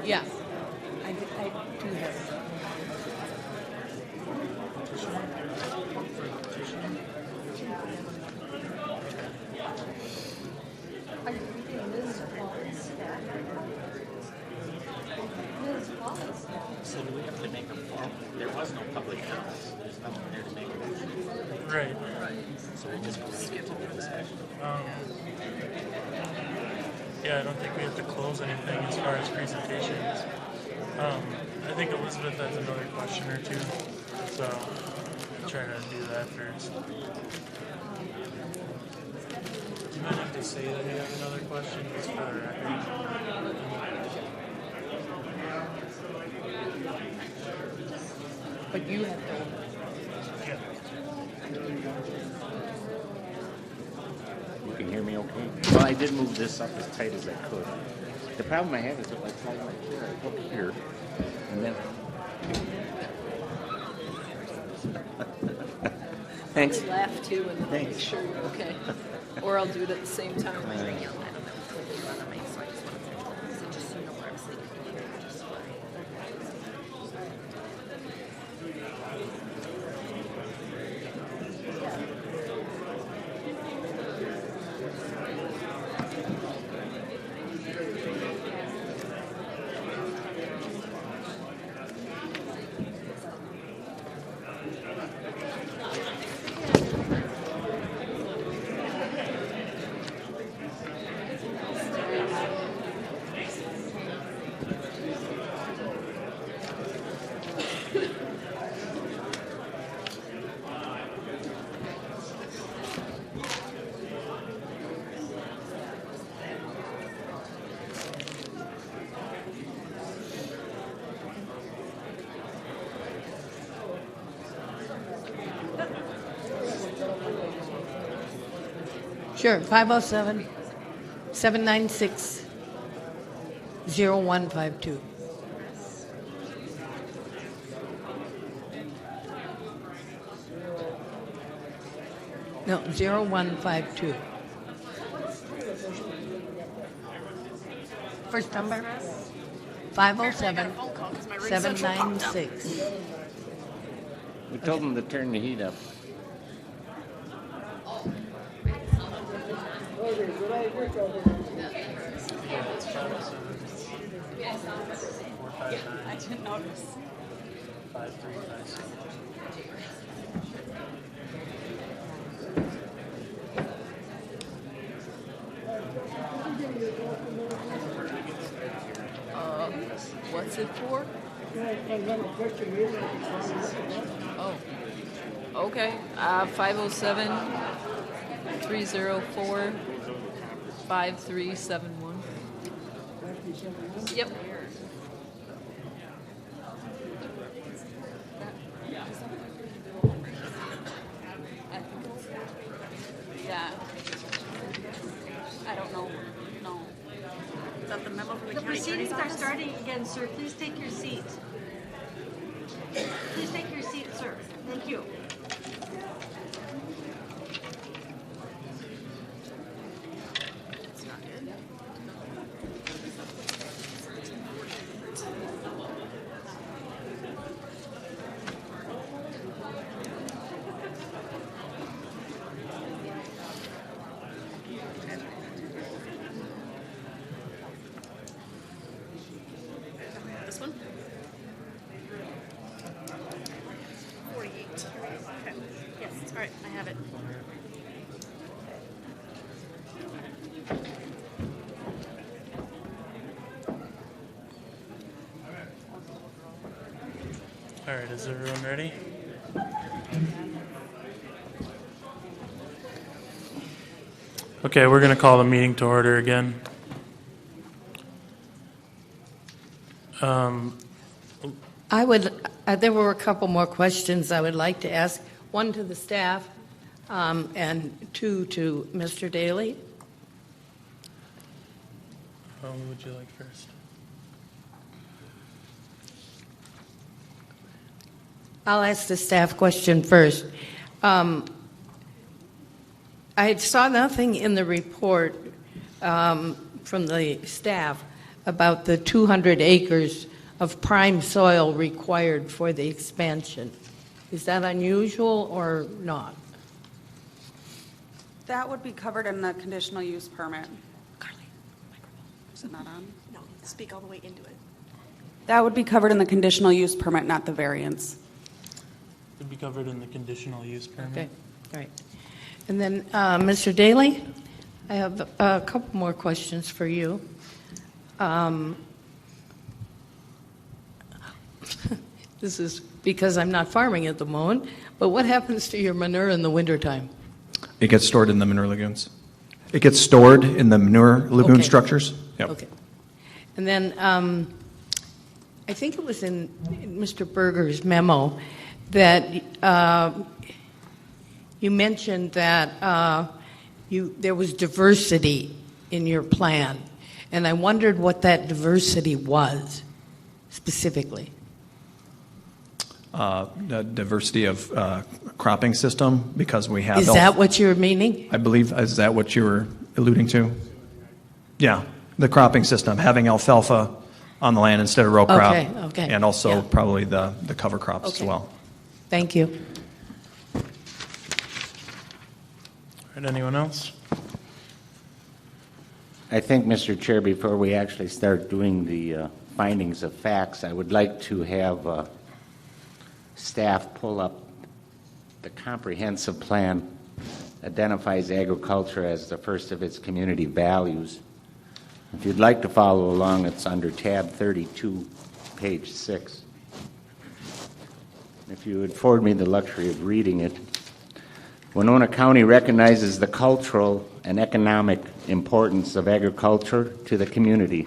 Yeah. I do have it. So do we have to make a form? There was no public house. There's nothing there to make a motion. Right. So we just go skip to the discussion. Yeah, I don't think we have to close anything as far as presentations. I think Elizabeth has another question or two, so I'll try to do that first. You might have to say that you have another question just for the record. But you have to. Yeah. You can hear me okay? Well, I did move this up as tight as I could. The problem I have is if I slide my chair, I hook here, and then... Thanks. Laugh too and then make Thanks. sure you're okay. Or I'll do it at the same time. Sure, 507 796 0152. No, 0152. First number? 507 796. We told them to turn the heat up. I didn't notice. 5356. What's it for? Oh, okay. 507 304 5371. Yep. Yeah. I don't know. No. Is that the memo from the The county proceedings attorney's are office? starting again, sir. Please take your seat. Please take your seat, sir. Thank you. This one? 48. Okay. Yes, all right, I have it. All right, is everyone ready? Okay, we're going to call the meeting to order again. There were a couple more questions I would like to ask. One to the staff and two to Mr. Daly. What would you like first? I'll ask the staff question first. I saw nothing in the report from the staff about the 200 acres of prime soil required for the expansion. Is that unusual or not? That would be covered in the conditional use permit. Carly, microphone. Is it not on? No, speak all the way into it. That would be covered in the conditional use permit, not the variance. It'd be covered in the conditional use permit. Okay, all right. And then, Mr. Daly, I have a couple more questions for you. This is because I'm not farming at the moment, but what happens to your manure in the wintertime? It gets stored in the manure lagoons. It gets stored in the manure lagoon Okay. structures. Yep. Okay. And then I think it was in Mr. Berger's memo that you mentioned that there was diversity in your plan, and I wondered what that diversity was specifically. The diversity of cropping system, because we have... Is that what you're meaning? I believe, is that what you were alluding to? Yeah, the cropping system, having alfalfa on the land instead of row crop. Okay. And also Yeah. probably the cover crops as Okay. well. Thank you. All right, anyone else? I think, Mr. Chair, before we actually start doing the findings of facts, I would like to have staff pull up the comprehensive plan, identifies agriculture as the first of its community values. If you'd like to follow along, it's under tab 32, page 6. If you would afford me the luxury of reading it. Winona County recognizes the cultural and economic importance of agriculture to the community.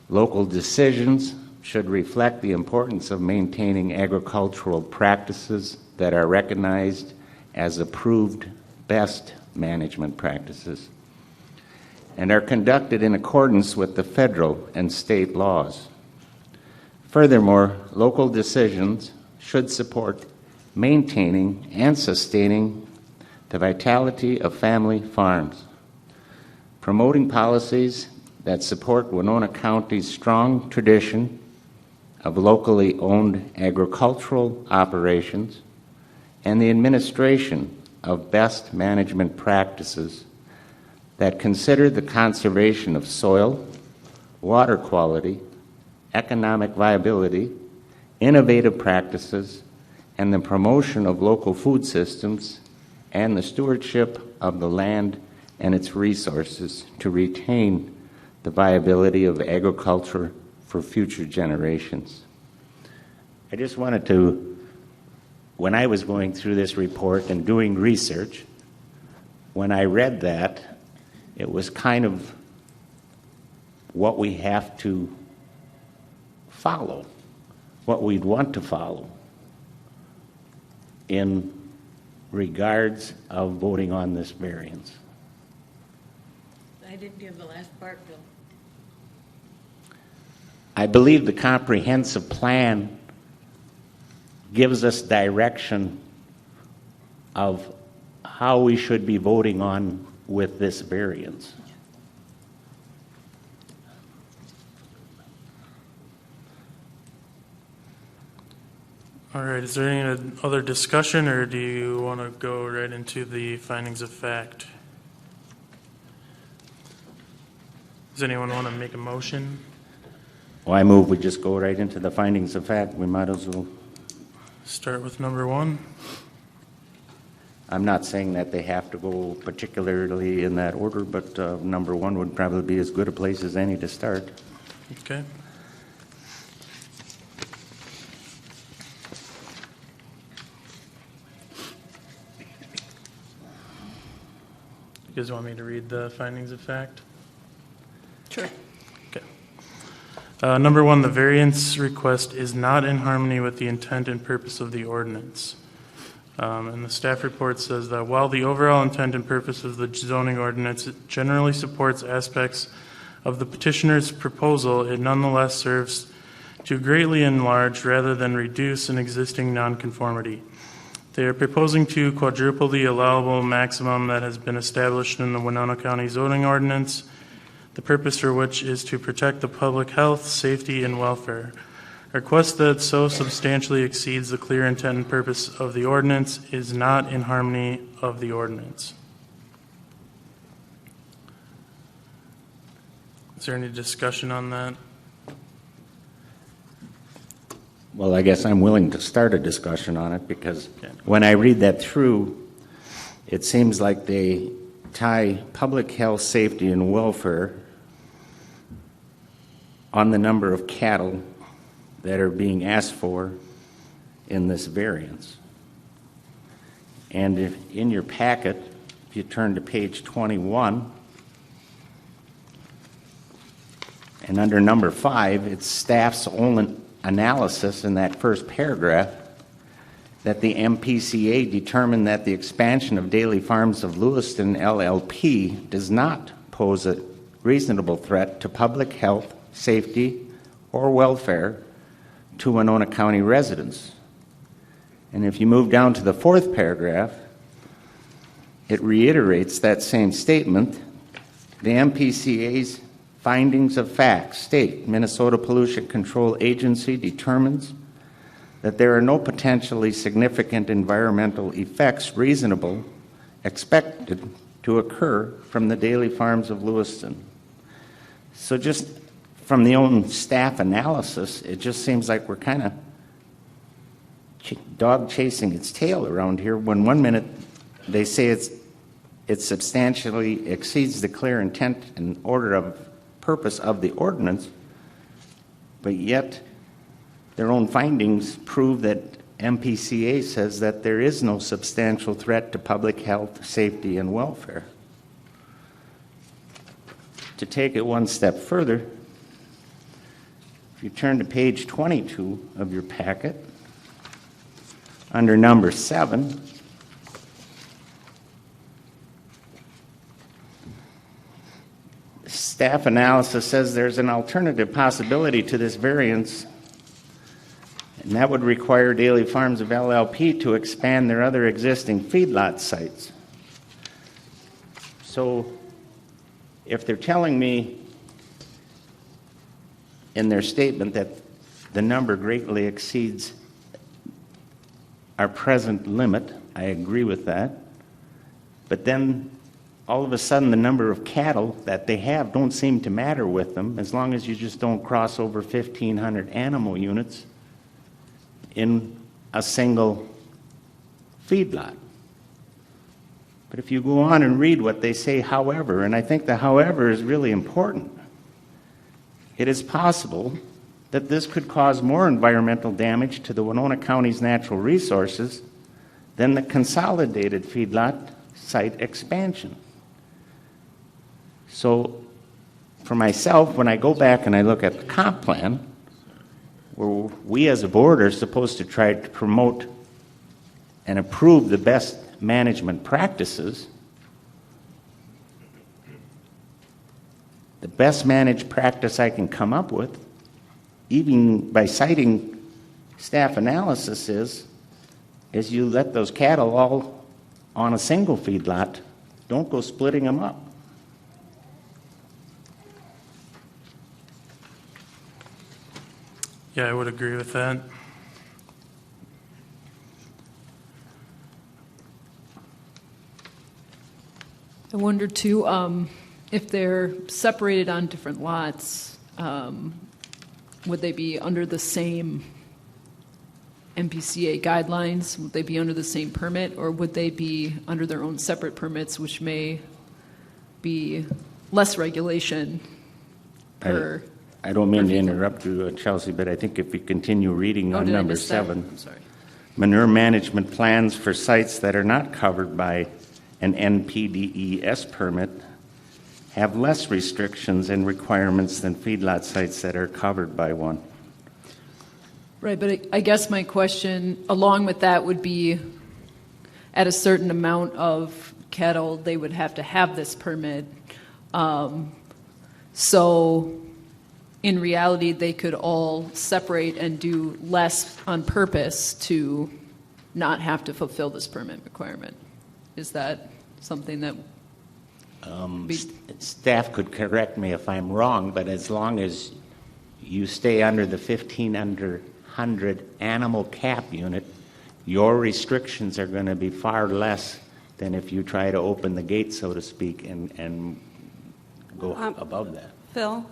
Local decisions should reflect the importance of maintaining agricultural practices that are recognized as approved best management practices and are conducted in accordance with the federal and state laws. Furthermore, local decisions should support maintaining and sustaining the vitality of family farms, promoting policies that support Winona County's strong tradition of locally owned agricultural operations and the administration of best management practices that consider the conservation of soil, water quality, economic viability, innovative practices, and the promotion of local food systems and the stewardship of the land and its resources to retain the viability of agriculture for future generations. I just wanted to, when I was going through this report and doing research, when I read that, it was kind of what we have to follow, what we'd want to follow in regards of voting on this variance. I didn't give the last part, Bill. I believe the comprehensive plan gives us direction of how we should be voting on with this variance. All right, is there any other discussion, or do you want to go right into the findings of fact? Does anyone want to make a motion? Well, I move we just go right into the findings of fact. We might as well. Start with number one. I'm not saying that they have to go particularly in that order, but number one would probably be as good a place as any to start. Okay. You guys want me to read the findings of fact? Sure. Okay. Number one, the variance request is not in harmony with the intent and purpose of the ordinance. And the staff report says that while the overall intent and purpose of the zoning ordinance generally supports aspects of the petitioner's proposal, it nonetheless serves to greatly enlarge rather than reduce an existing nonconformity. They are proposing to quadruple the allowable maximum that has been established in the Winona County zoning ordinance, the purpose for which is to protect the public health, safety, and welfare. A request that so substantially exceeds the clear intent and purpose of the ordinance is not in harmony of the ordinance. Is there any discussion on that? Well, I guess I'm willing to start a discussion on it because when I read that through, it seems like they tie public health, safety, and welfare on the number of cattle that are being asked for in this variance. And if in your packet, if you turn to page 21, and under number 5, it's staff's own analysis in that first paragraph that the MPCA determined that the expansion of Daily Farms of Lewiston LLP does not pose a reasonable threat to public health, safety, or welfare to Winona County residents. And if you move down to the 4th paragraph, it reiterates that same statement. The MPCA's findings of fact state Minnesota Pollution Control Agency determines that there are no potentially significant environmental effects expected to occur from the Daily Farms of Lewiston. So just from the own staff analysis, it just seems like we're kind of dog chasing its tail around here when one minute they say it substantially exceeds the clear intent and order of purpose of the ordinance, but yet their own findings prove that MPCA says that there is no substantial threat to public health, safety, and welfare. To take it one step further, if you turn to page 22 of your packet, under number 7, staff analysis says there's an alternative possibility to this variance, and that would require Daily Farms of LLP to expand their other existing feedlot sites. So if they're telling me in their statement that the number greatly exceeds our present limit, I agree with that. But then all of a sudden the number of cattle that they have don't seem to matter with them as long as you just don't cross over 1,500 animal units in a single feedlot. But if you go on and read what they say, however, and I think the however is really important, it is possible that this could cause more environmental damage to the Winona County's natural resources than the consolidated feedlot site expansion. So for myself, when I go back and I look at the comp plan, where we as a board are supposed to try to promote and approve the best management practices, the best managed practice I can come up with, even by citing staff analysis, is you let those cattle all on a single feedlot. Don't go splitting them up. Yeah, I would agree with that. I wonder too, if they're separated on different lots, would they be under the same MPCA guidelines? Would they be under the same permit, or would they be under their own separate permits, which may be less regulation per? I don't mean to interrupt you, Chelsea, but I think if we continue reading on number 7, I'm sorry. manure management plans for sites that are not covered by an NPDES permit have less restrictions and requirements than feedlot sites that are covered by one. Right, but I guess my question along with that would be, at a certain amount of cattle, they would have to have this permit. So in reality, they could all separate and do less on purpose to not have to fulfill this permit requirement. Is that something that Staff could correct me if I'm wrong, but as long as you stay under the 1,500 animal cap unit, your restrictions are going to be far less than if you try to open the gate, so to speak, and go above that. Phil,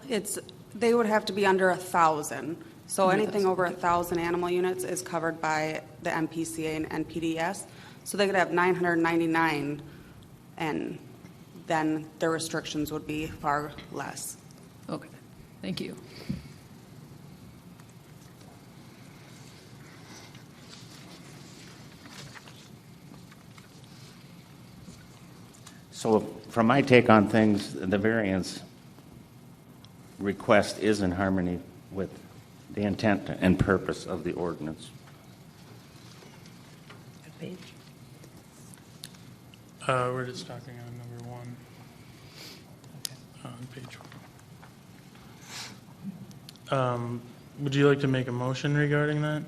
they would have to be under 1,000. So anything over 1,000 animal units is covered by the MPCA and NPDES. So they could have 999, and then their restrictions would be far less. Okay, thank you. So from my take on things, the variance request is in harmony with the intent and purpose of the ordinance. We're just talking on number 1. On page 1. Would you like to make a motion regarding that?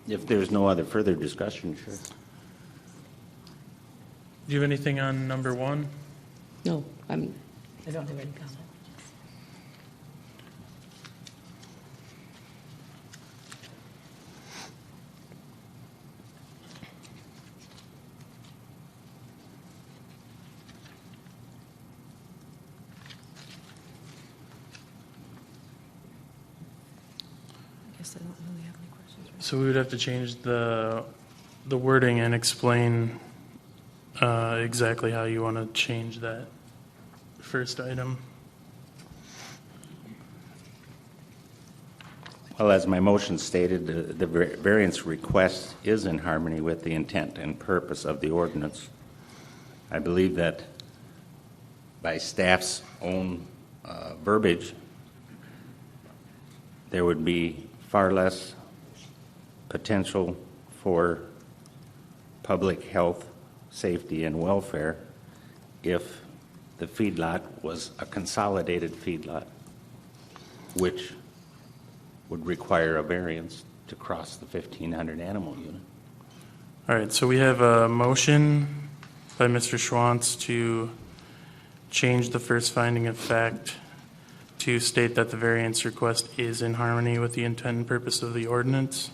If there's no other further discussion, sure. Do you have anything on number 1? No, I don't have any comment. I guess I don't really have any questions. So we would have to change the wording and explain exactly how you want to change that first item. Well, as my motion stated, the variance request is in harmony with the intent and purpose of the ordinance. I believe that by staff's own verbiage, there would be far less potential for public health, safety, and welfare if the feedlot was a consolidated feedlot, which would require a variance to cross the 1,500 animal unit. All right, so we have a motion by Mr. Schwantz to change the first finding of fact to state that the variance request is in harmony with the intent and purpose of the ordinance.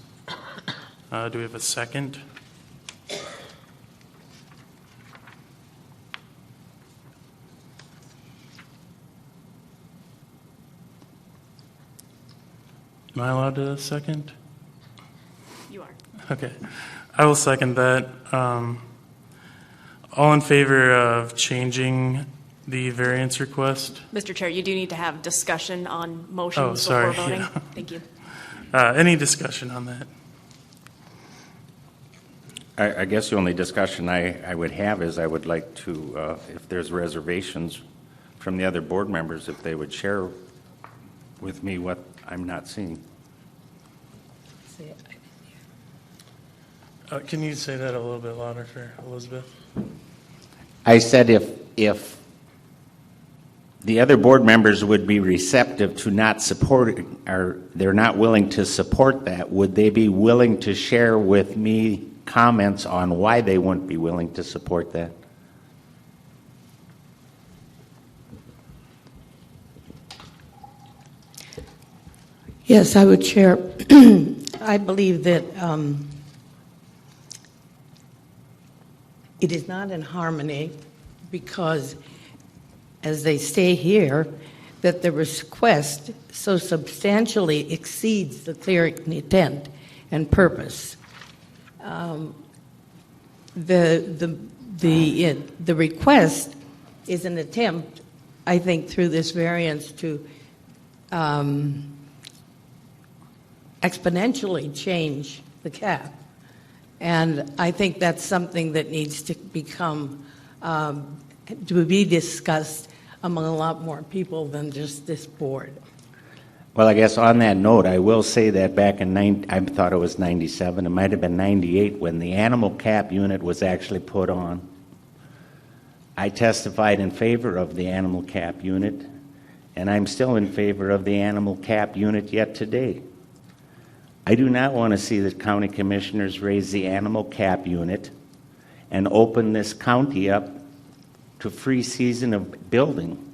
Do we have a second? Am I allowed to second? You are. Okay. I will second that. All in favor of changing the variance request? Mr. Chair, you do need to have discussion on Oh, motions sorry, before voting. yeah. Thank you. Any discussion on that? I guess the only discussion I would have is I would like to, if there's reservations from the other board members, if they would share with me what I'm not seeing. Can you say that a little bit louder for Elizabeth? I said if the other board members would be receptive to not support, or they're not willing to support that, would they be willing to share with me comments on why they wouldn't be willing to support that? Yes, I would share. I believe that it is not in harmony because, as they say here, that the request so substantially exceeds the clear intent and purpose. The request is an attempt, I think, through this variance to exponentially change the cap. And I think that's something that needs to become, to be discussed among a lot more people than just this board. Well, I guess on that note, I will say that back in I thought it was 97, it might have been 98, when the animal cap unit was actually put on. I testified in favor of the animal cap unit, and I'm still in favor of the animal cap unit yet today. I do not want to see the county commissioners raise the animal cap unit and open this county up to free season of building.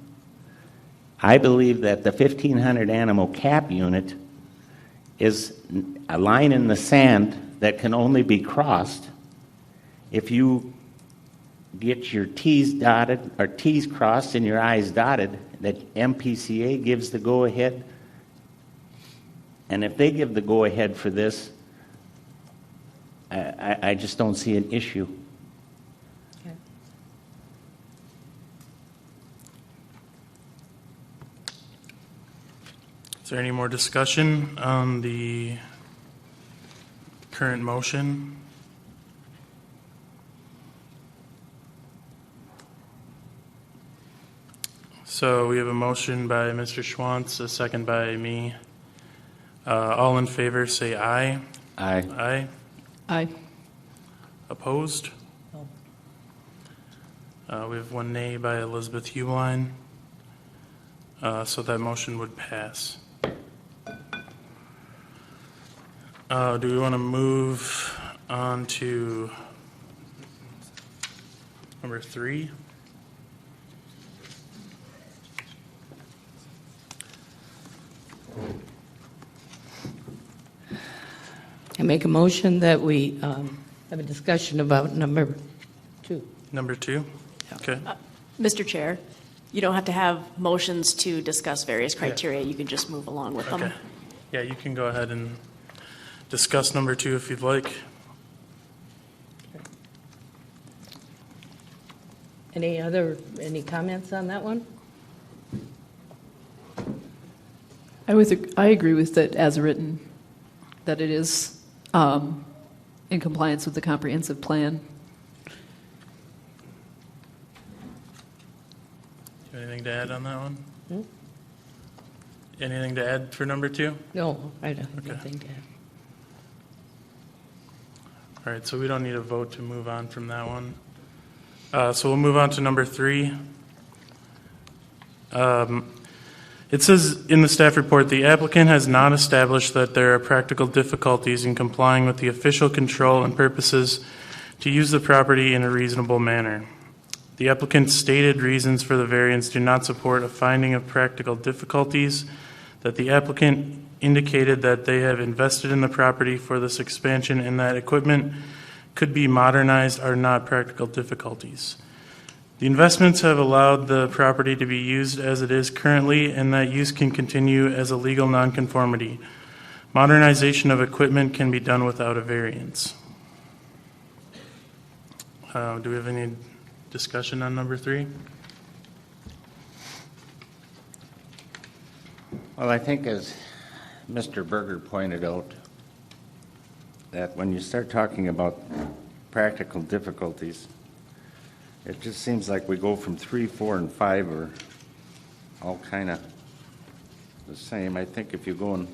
I believe that the 1,500 animal cap unit is a line in the sand that can only be crossed if you get your T's dotted or T's crossed and your I's dotted, that MPCA gives the go-ahead. And if they give the go-ahead for this, I just don't see an issue. Okay. Is there any more discussion on the current motion? So we have a motion by Mr. Schwantz, a second by me. All in favor say aye. Aye. Aye. Aye. Opposed? We have one nay by Elizabeth Hubline. So that motion would pass. Do we want to move on to number 3? I make a motion that we have a discussion about number 2. Number 2? Okay. Mr. Chair, you don't have to have motions to discuss various criteria. You can just move along with them. Okay. Yeah, you can go ahead and discuss number 2 if you'd like. Any comments on that one? I agree with that as written, that it is in compliance with the comprehensive plan. Anything to add on that one? Anything to add for number 2? No, I don't Okay. think that. All right, so we don't need a vote to move on from that one. So we'll move on to number 3. It says in the staff report, the applicant has not established that there are practical difficulties in complying with the official control and purposes to use the property in a reasonable manner. The applicant's stated reasons for the variance do not support a finding of practical difficulties, that the applicant indicated that they have invested in the property for this expansion and that equipment could be modernized are not practical difficulties. The investments have allowed the property to be used as it is currently, and that use can continue as a legal nonconformity. Modernization of equipment can be done without a variance. Do we have any discussion on number 3? Well, I think as Mr. Berger pointed out, that when you start talking about practical difficulties, it just seems like we go from 3, 4, and 5 are all kind of the same. I think if you go and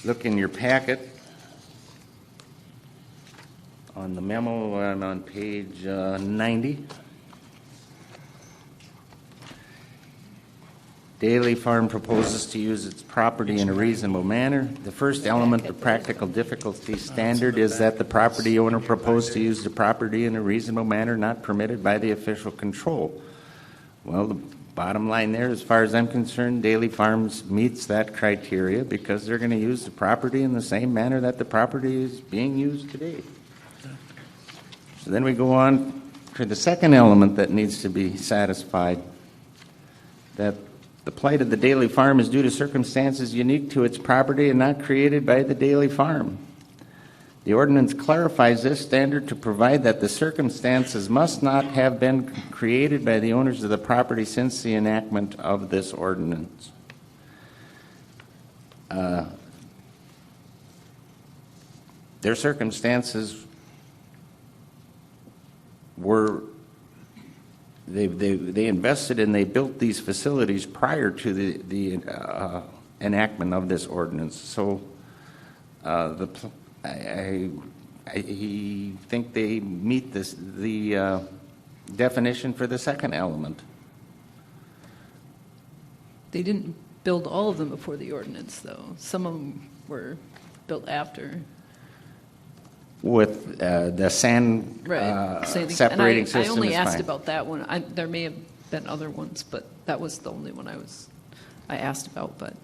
look in your packet, on the memo, I'm on page 90. Daily Farm proposes to use its property in a reasonable manner. The first element of practical difficulty standard is that the property owner proposed to use the property in a reasonable manner not permitted by the official control. Well, the bottom line there, as far as I'm concerned, Daily Farms meets that criteria because they're going to use the property in the same manner that the property is being used today. So then we go on to the second element that needs to be satisfied, that the plight of the Daily Farm is due to circumstances unique to its property and not created by the Daily Farm. The ordinance clarifies this standard to provide that the circumstances must not have been created by the owners of the property since the enactment of this ordinance. their circumstances were, they invested and they built these facilities prior to the enactment of this ordinance. So I think they meet the definition for the second element. They didn't build all of them before the ordinance, though. Some of them were built after. With the sand separating system I only is asked fine. about that one. There may have been other ones, but that was the only one I asked about. But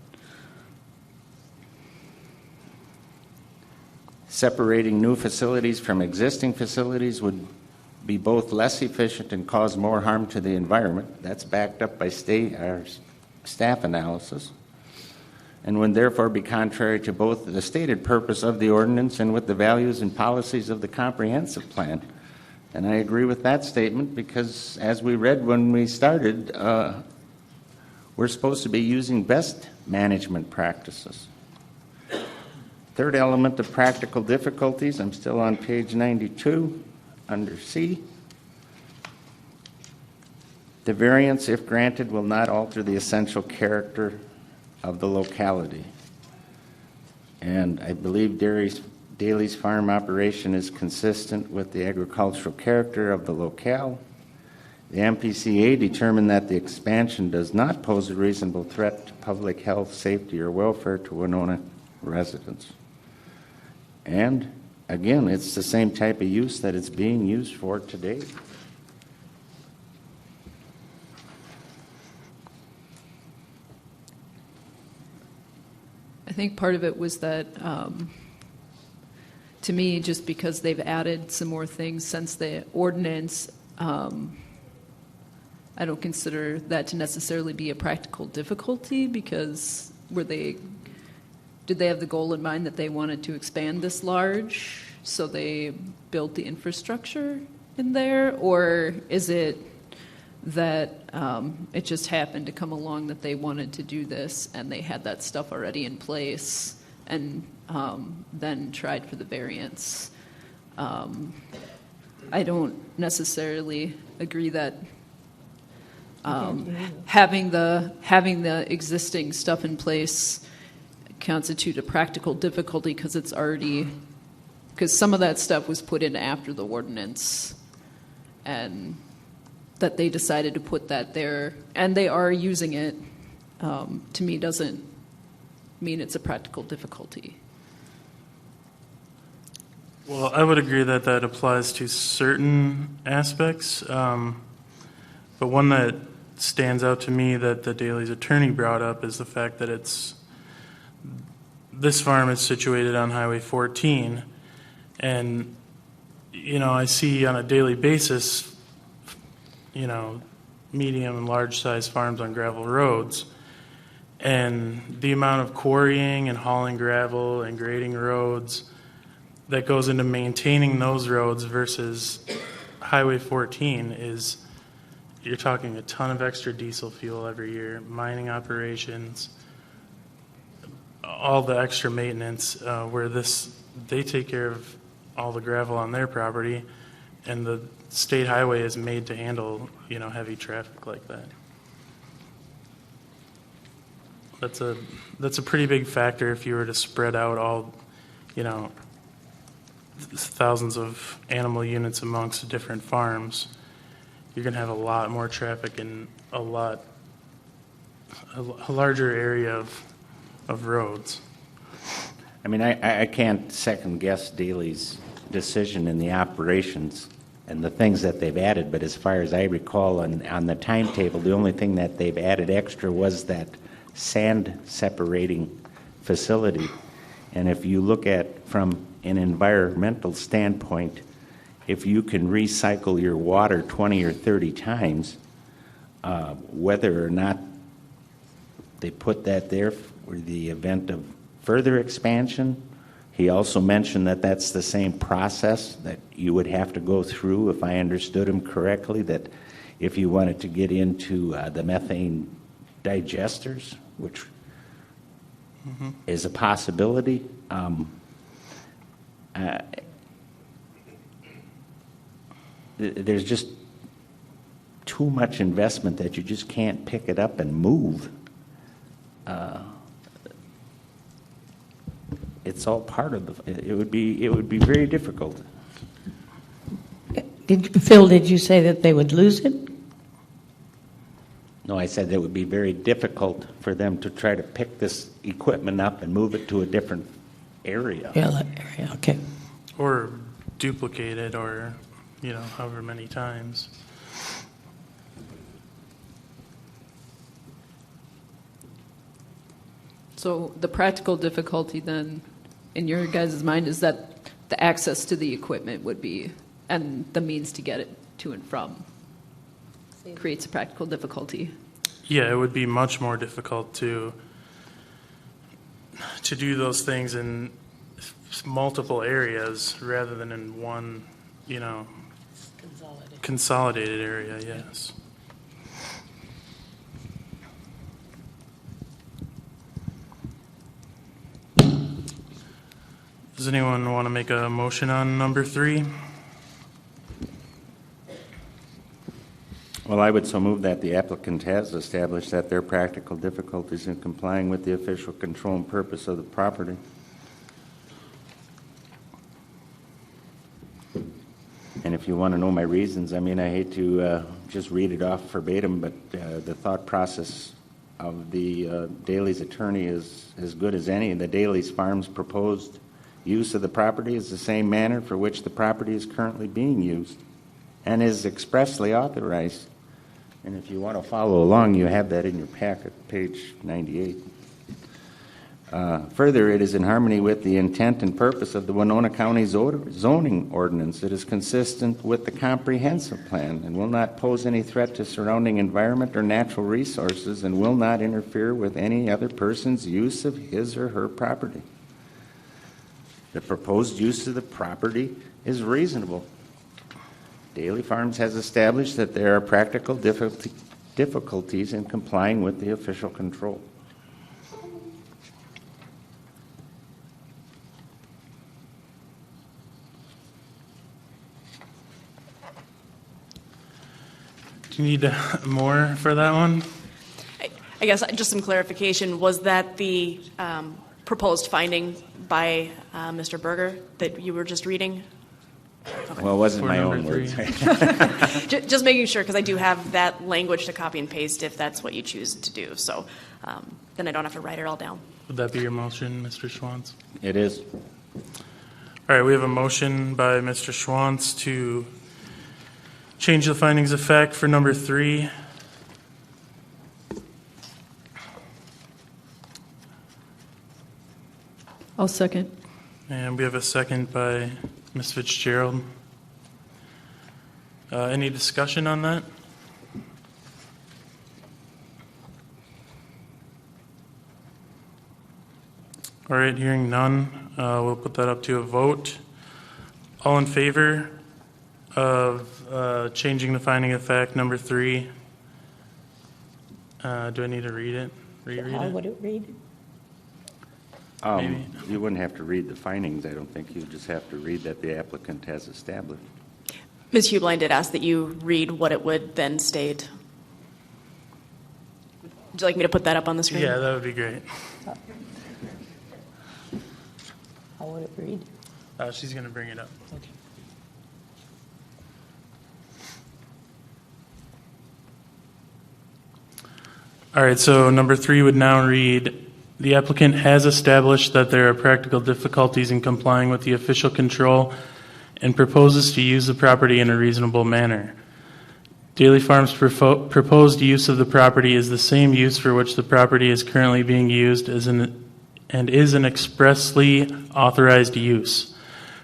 Separating new facilities from existing facilities would be both less efficient and cause more harm to the environment. That's backed up by staff analysis, and would therefore be contrary to both the stated purpose of the ordinance and with the values and policies of the comprehensive plan. And I agree with that statement because, as we read when we started, we're supposed to be using best management practices. Third element of practical difficulties, I'm still on page 92, under C. The variance, if granted, will not alter the essential character of the locality. And I believe Daly's farm operation is consistent with the agricultural character of the locale. The MPCA determined that the expansion does not pose a reasonable threat to public health, safety, or welfare to Winona residents. And again, it's the same type of use that it's being used for today. I think part of it was that, to me, just because they've added some more things since the ordinance, I don't consider that to necessarily be a practical difficulty, because did they have the goal in mind that they wanted to expand this large, so they built the infrastructure in there? Or is it that it just happened to come along that they wanted to do this and they had that stuff already in place and then tried for the variance? I don't necessarily agree that having the existing stuff in place constitute a practical difficulty, because some of that stuff was put in after the ordinance, and that they decided to put that there, and they are using it, to me doesn't mean it's a practical difficulty. Well, I would agree that that applies to certain aspects, but one that stands out to me that the Daly's attorney brought up is the fact that this farm is situated on Highway 14, and I see on a daily basis medium and large size farms on gravel roads, and the amount of quarrying and hauling gravel and grading roads that goes into maintaining those roads versus Highway 14 is, you're talking a ton of extra diesel fuel every year, mining operations, all the extra maintenance, where they take care of all the gravel on their property, and the state highway is made to handle heavy traffic like that. That's a pretty big factor if you were to spread out all thousands of animal units amongst different farms. You're going to have a lot more traffic and a larger area of roads. I mean, I can't second guess Daly's decision in the operations and the things that they've added, but as far as I recall on the timetable, the only thing that they've added extra was that sand separating facility. And if you look at from an environmental standpoint, if you can recycle your water 20 or 30 times, whether or not they put that there for the event of further expansion. He also mentioned that that's the same process that you would have to go through, if I understood him correctly, that if you wanted to get into the methane digesters, which is a possibility. there's just too much investment that you just can't pick it up and move. It's all part of the. It would be very difficult. Phil, did you say that they would lose it? No, I said it would be very difficult for them to try to pick this equipment up and move it to a different area. Yeah, that area, okay. Or duplicate it, or, however many times. So the practical difficulty then, in your guys' mind, is that the access to the equipment would be, and the means to get it to and from, creates a practical difficulty. Yeah, it would be much more difficult to do those things in multiple areas rather than in one, consolidated area, yes. Does anyone want to make a motion on number 3? Well, I would so move that the applicant has established that there are practical difficulties in complying with the official control and purpose of the property. And if you want to know my reasons, I hate to just read it off verbatim, but the thought process of the Daly's attorney is as good as any. The Daly's Farms proposed use of the property is the same manner for which the property is currently being used and is expressly authorized. And if you want to follow along, you have that in your packet, page 98. Further, it is in harmony with the intent and purpose of the Winona County zoning ordinance. It is consistent with the comprehensive plan and will not pose any threat to surrounding environment or natural resources and will not interfere with any other person's use of his or her property. The proposed use of the property is reasonable. Daly Farms has established that there are practical difficulties in complying with the official control. Do you need more for that one? I guess just some clarification. Was that the proposed finding by Mr. Berger that you were just reading? Okay. Well, it wasn't For my number own words. 3. Just making sure, because I do have that language to copy and paste if that's what you choose to do. So then I don't have to write it all down. Would that be your motion, Mr. Schwantz? It is. All right, we have a motion by Mr. Schwantz to change the findings of fact for number 3. I'll second. And we have a second by Ms. Fitzgerald. Any discussion on that? All right, hearing none, we'll put that up to a vote. All in favor of changing the finding of fact number 3? Do I need to read it? Reread How it? would it read? Maybe. You wouldn't have to read the findings, I don't think. You just have to read that the applicant has established. Ms. Hublein did ask that you read what it would then state. Would you like me to put that up on the screen? Yeah, that would be great. How would it read? She's going to bring it up. Okay. All right, so number 3 would now read, the applicant has established that there are practical difficulties in complying with the official control and proposes to use the property in a reasonable manner. Daly Farms' proposed use of the property is the same use for which the property is currently being used and is an expressly authorized use.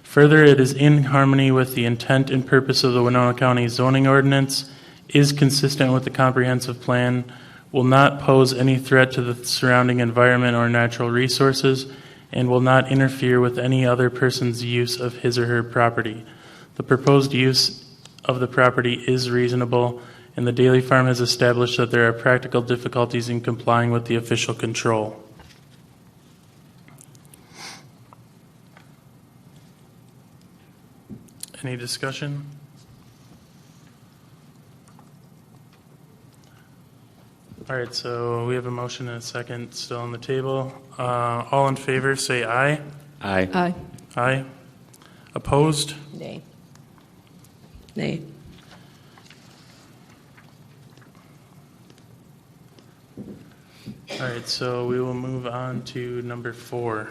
Further, it is in harmony with the intent and purpose of the Winona County zoning ordinance, is consistent with the comprehensive plan, will not pose any threat to the surrounding environment or natural resources, and will not interfere with any other person's use of his or her property. The proposed use of the property is reasonable, and the Daly Farm has established that there are practical difficulties in complying with the official control. Any discussion? All right, so we have a motion and a second still on the table. All in favor, say aye. Aye. Aye. Aye. Opposed? Nay. Nay. All right, so we will move on to number 4.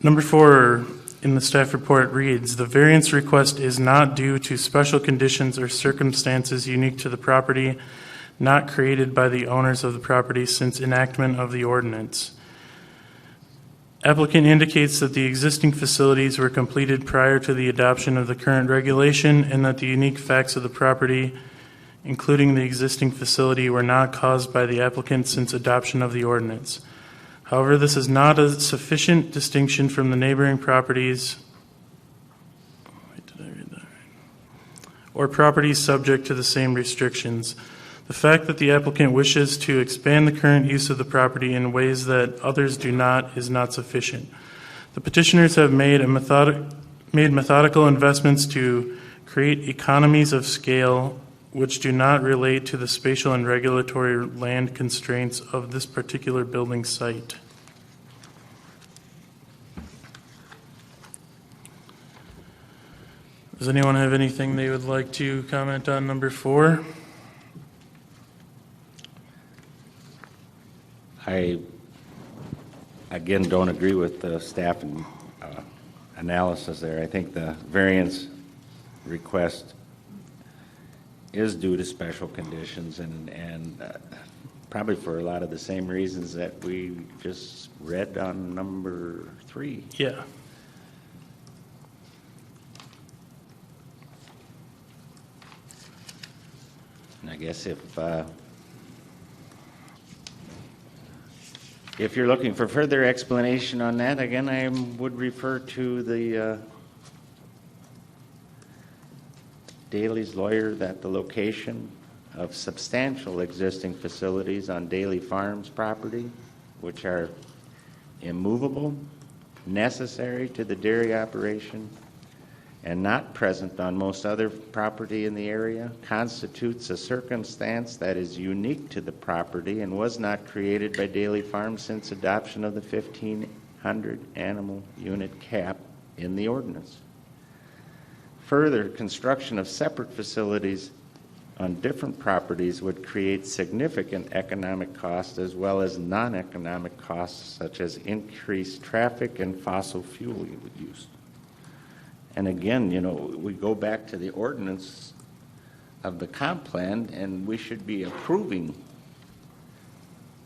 Number 4 in the staff report reads, "The variance request is not due to special conditions or circumstances unique to the property, not created by the owners of the property since enactment of the ordinance. Applicant indicates that the existing facilities were completed prior to the adoption of the current regulation and that the unique facts of the property, including the existing facility, were not caused by the applicant since adoption of the ordinance. However, this is not a sufficient distinction from the neighboring properties or properties subject to the same restrictions. The fact that the applicant wishes to expand the current use of the property in ways that others do not is not sufficient. The petitioners have made methodical investments to create economies of scale which do not relate to the spatial and regulatory land constraints of this particular building site." Does anyone have anything they would like to comment on number 4? I, again, don't agree with the staff analysis there. I think the variance request is due to special conditions and probably for a lot of the same reasons that we just read on number 3. Yeah. And I guess if you're looking for further explanation on that, again, I would refer to the Daley's lawyer that the location of substantial existing facilities on Daley Farms property, which are immovable, necessary to the dairy operation, and not present on most other property in the area, constitutes a circumstance that is unique to the property and was not created by Daley Farms since adoption of the 1,500 animal unit cap in the ordinance. Further, construction of separate facilities on different properties would create significant economic costs as well as non-economic costs such as increased traffic and fossil fuel use. And again, we go back to the ordinance of the comp plan, and we should be approving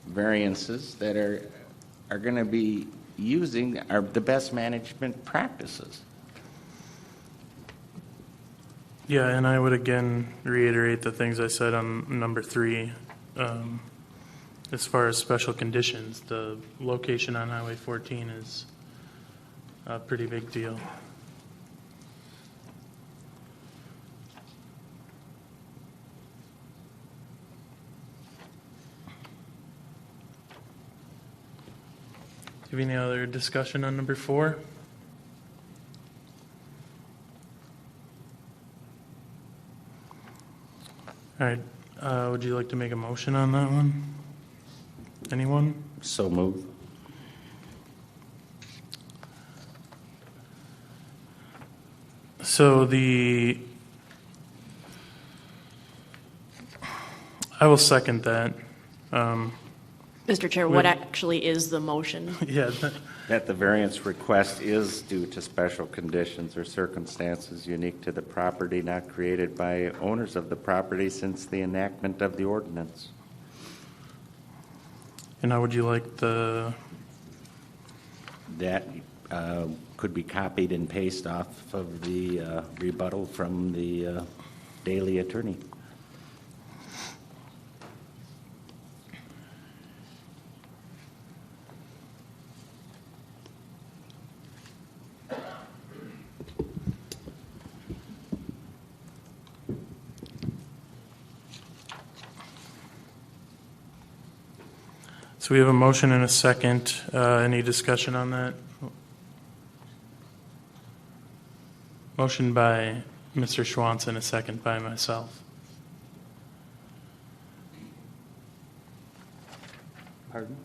variances that are going to be using the best management practices. Yeah, and I would again reiterate the things I said on number 3. As far as special conditions, the location on Highway 14 is a pretty big deal. Do you have any other discussion on number 4? All right. Would you like to make a motion on that one? Anyone? So move. So I will second that. Mr. Chair, what actually is the motion? Yeah. That the variance request is due to special conditions or circumstances unique to the property, not created by owners of the property since the enactment of the ordinance. And how would you like That could be copied and pasted off of the rebuttal from the Daley attorney. So we have a motion and a second. Any discussion on that? Motion by Mr. Schwanson, a second by myself. Pardon?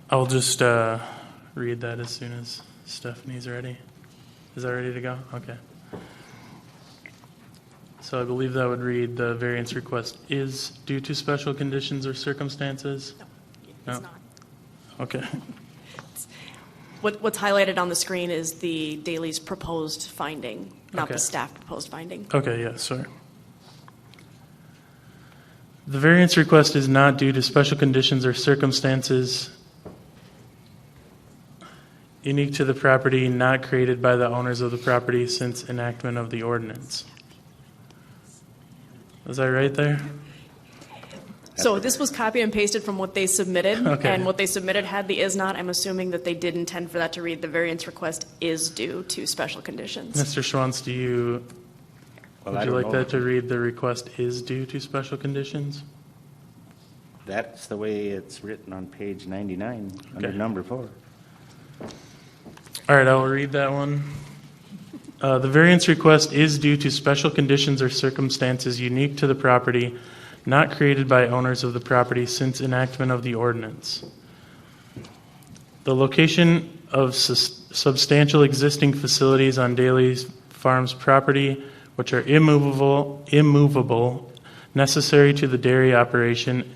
I'll just read that as soon as Stephanie's ready. Is that ready to go? Okay. So I believe that would read, the variance request is due to special conditions or circumstances? It's No? not. Okay. What's highlighted on the screen is the Daley's proposed finding, not Okay. the staff proposed finding. Okay, yeah, sorry. The variance request is not due to special conditions or circumstances unique to the property, not created by the owners of the property since enactment of the ordinance. Was I right there? So this was copied and pasted from what they submitted, Okay. and what they submitted had the is not. I'm assuming that they did intend for that to read, the variance request is due to special conditions. Mr. Schwanz, Well, would I you don't like know. that to read, the request is due to special conditions? That's the way it's written on page 99, under Okay. number 4. All right, I will read that one. The variance request is due to special conditions or circumstances unique to the property, not created by owners of the property since enactment of the ordinance. The location of substantial existing facilities on Daley Farms property, which are immovable, necessary to the dairy operation,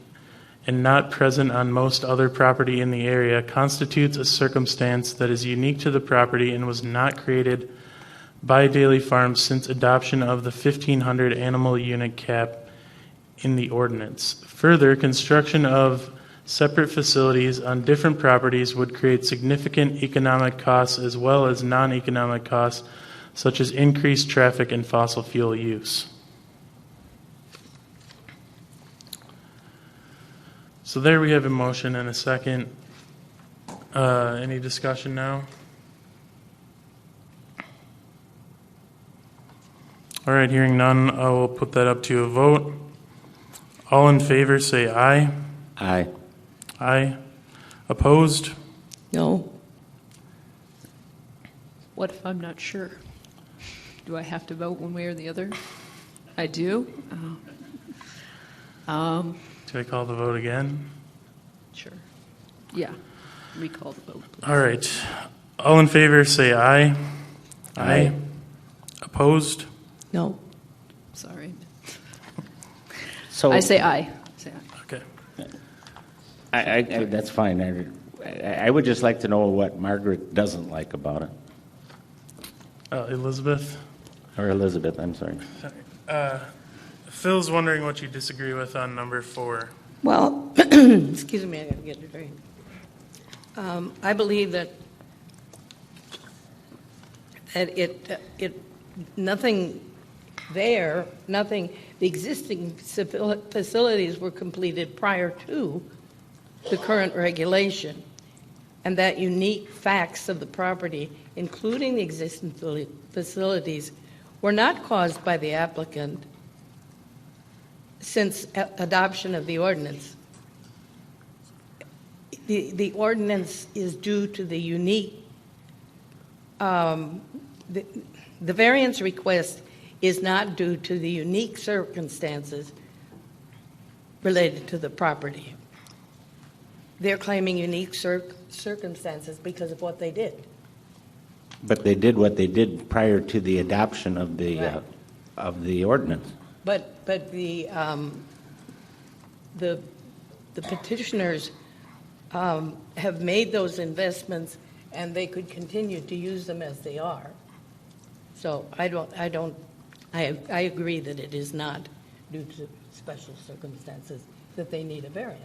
and not present on most other property in the area, constitutes a circumstance that is unique to the property and was not created by Daley Farms since adoption of the 1,500 animal unit cap in the ordinance. Further, construction of separate facilities on different properties would create significant economic costs as well as non-economic costs, such as increased traffic and fossil fuel use. So there we have a motion and a second. Any discussion now? All right, hearing none, I will put that up to a vote. All in favor say aye. Aye. Aye. Opposed? No? What if I'm not sure? Do I have to vote one way or the other? I do? Do I call the vote again? Sure. Yeah, recall the vote. please. All right. All in favor say aye. Aye. Opposed? No? Sorry. So I say aye. Say aye. Okay. that's fine. I would just like to know what Margaret doesn't like about it. Elizabeth? Or Elizabeth, I'm sorry. Phil's wondering what you disagree with on number 4. Well, excuse me, I got to get it right. I believe that nothing there, the existing facilities were completed prior to the current regulation, and that unique facts of the property, including the existing facilities, were not caused by the applicant since adoption of the ordinance. The ordinance is due to the unique, the variance request is not due to the unique circumstances related to the property. They're claiming unique circumstances because of what they did. But they did what they did prior to the adoption of Right. the ordinance. But the petitioners have made those investments, and they could continue to use them as they are. So I agree that it is not due to special circumstances that they need a variance.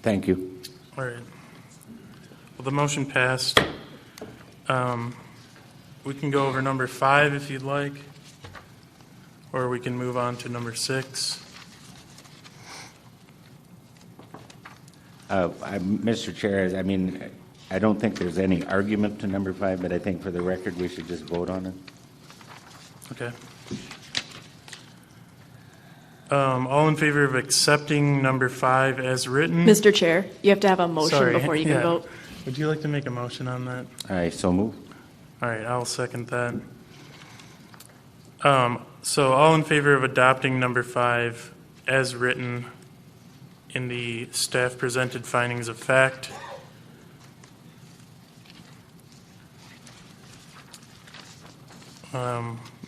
Thank you. All right. Well, the motion passed. We can go over number 5 if you'd like, or we can move on to number 6. Mr. Chair, I don't think there's any argument to number 5, but I think for the record, we should just vote on it. Okay. All in favor of accepting number 5 as written? Mr. Chair, you have to have a motion Sorry, before you can yeah. vote. Would you like to make a motion on that? I so move. All right, I'll second that. So all in favor of adopting number 5 as written in the staff presented findings of fact?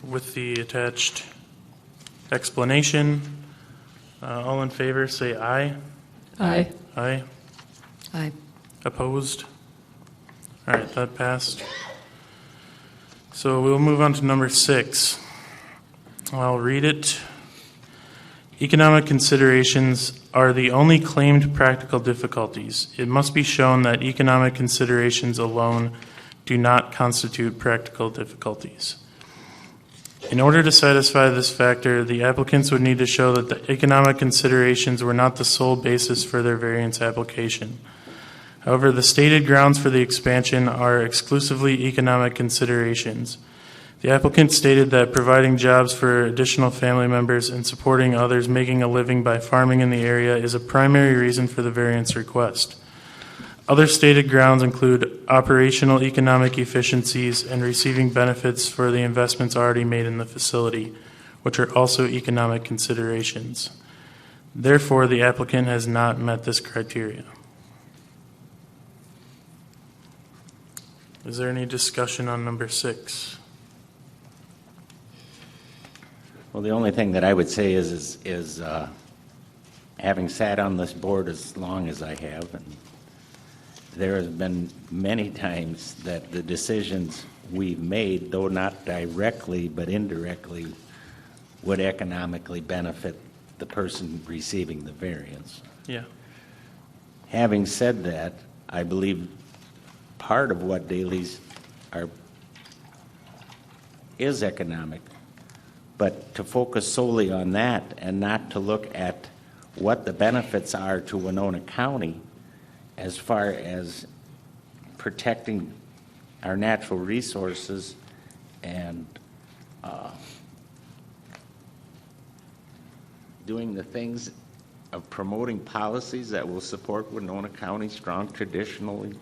With the attached explanation, all in favor say aye. Aye. Aye. Aye. Opposed? All right, that passed. So we'll move on to number 6. I'll read it. Economic considerations are the only claimed practical difficulties. It must be shown that economic considerations alone do not constitute practical difficulties. In order to satisfy this factor, the applicants would need to show that the economic considerations were not the sole basis for their variance application. However, the stated grounds for the expansion are exclusively economic considerations. The applicant stated that providing jobs for additional family members and supporting others making a living by farming in the area is a primary reason for the variance request. Other stated grounds include operational economic efficiencies and receiving benefits for the investments already made in the facility, which are also economic considerations. Therefore, the applicant has not met this criteria. Is there any discussion on number 6? Well, the only thing that I would say is having sat on this board as long as I have, and there have been many times that the decisions we've made, though not directly but indirectly, would economically benefit the person receiving the variance. Yeah. Having said that, I believe part of what dailies are is economic, but to focus solely on that and not to look at what the benefits are to Winona County as far as protecting our natural resources and doing the things of promoting policies that will support Winona County's strong, traditionally,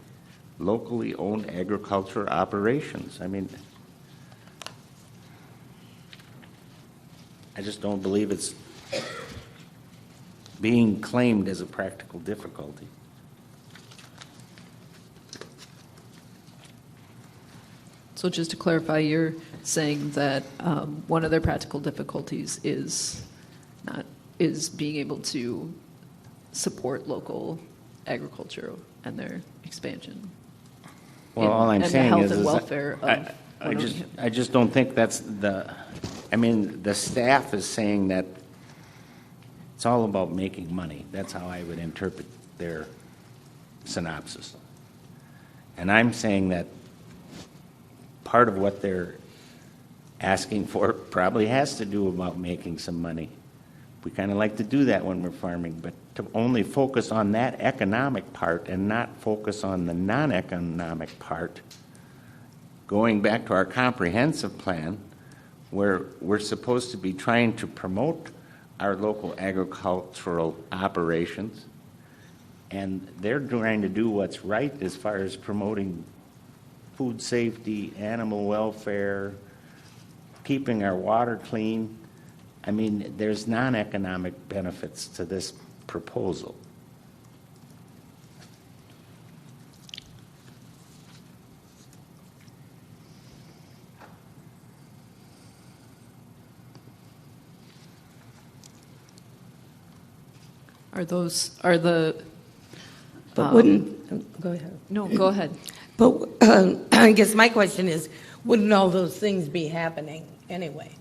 locally owned agriculture operations. I mean, I just don't believe it's being claimed as a practical difficulty. So just to clarify, you're saying that one of their practical difficulties is being able to support local agriculture and their expansion. Well, all I'm and saying the health is and that welfare of I just don't think that's I mean, the staff is saying that it's all about making money. That's how I would interpret their synopsis. And I'm saying that part of what they're asking for probably has to do about making some money. We kind of like to do that when we're farming, but to only focus on that economic part and not focus on the non-economic part, going back to our comprehensive plan, where we're supposed to be trying to promote our local agricultural operations, and they're trying to do what's right as far as promoting food safety, animal welfare, keeping our water clean. I mean, there's non-economic benefits to this proposal. Are the But wouldn't, go ahead. no, go ahead. But I guess my question is, wouldn't all those things be happening anyway?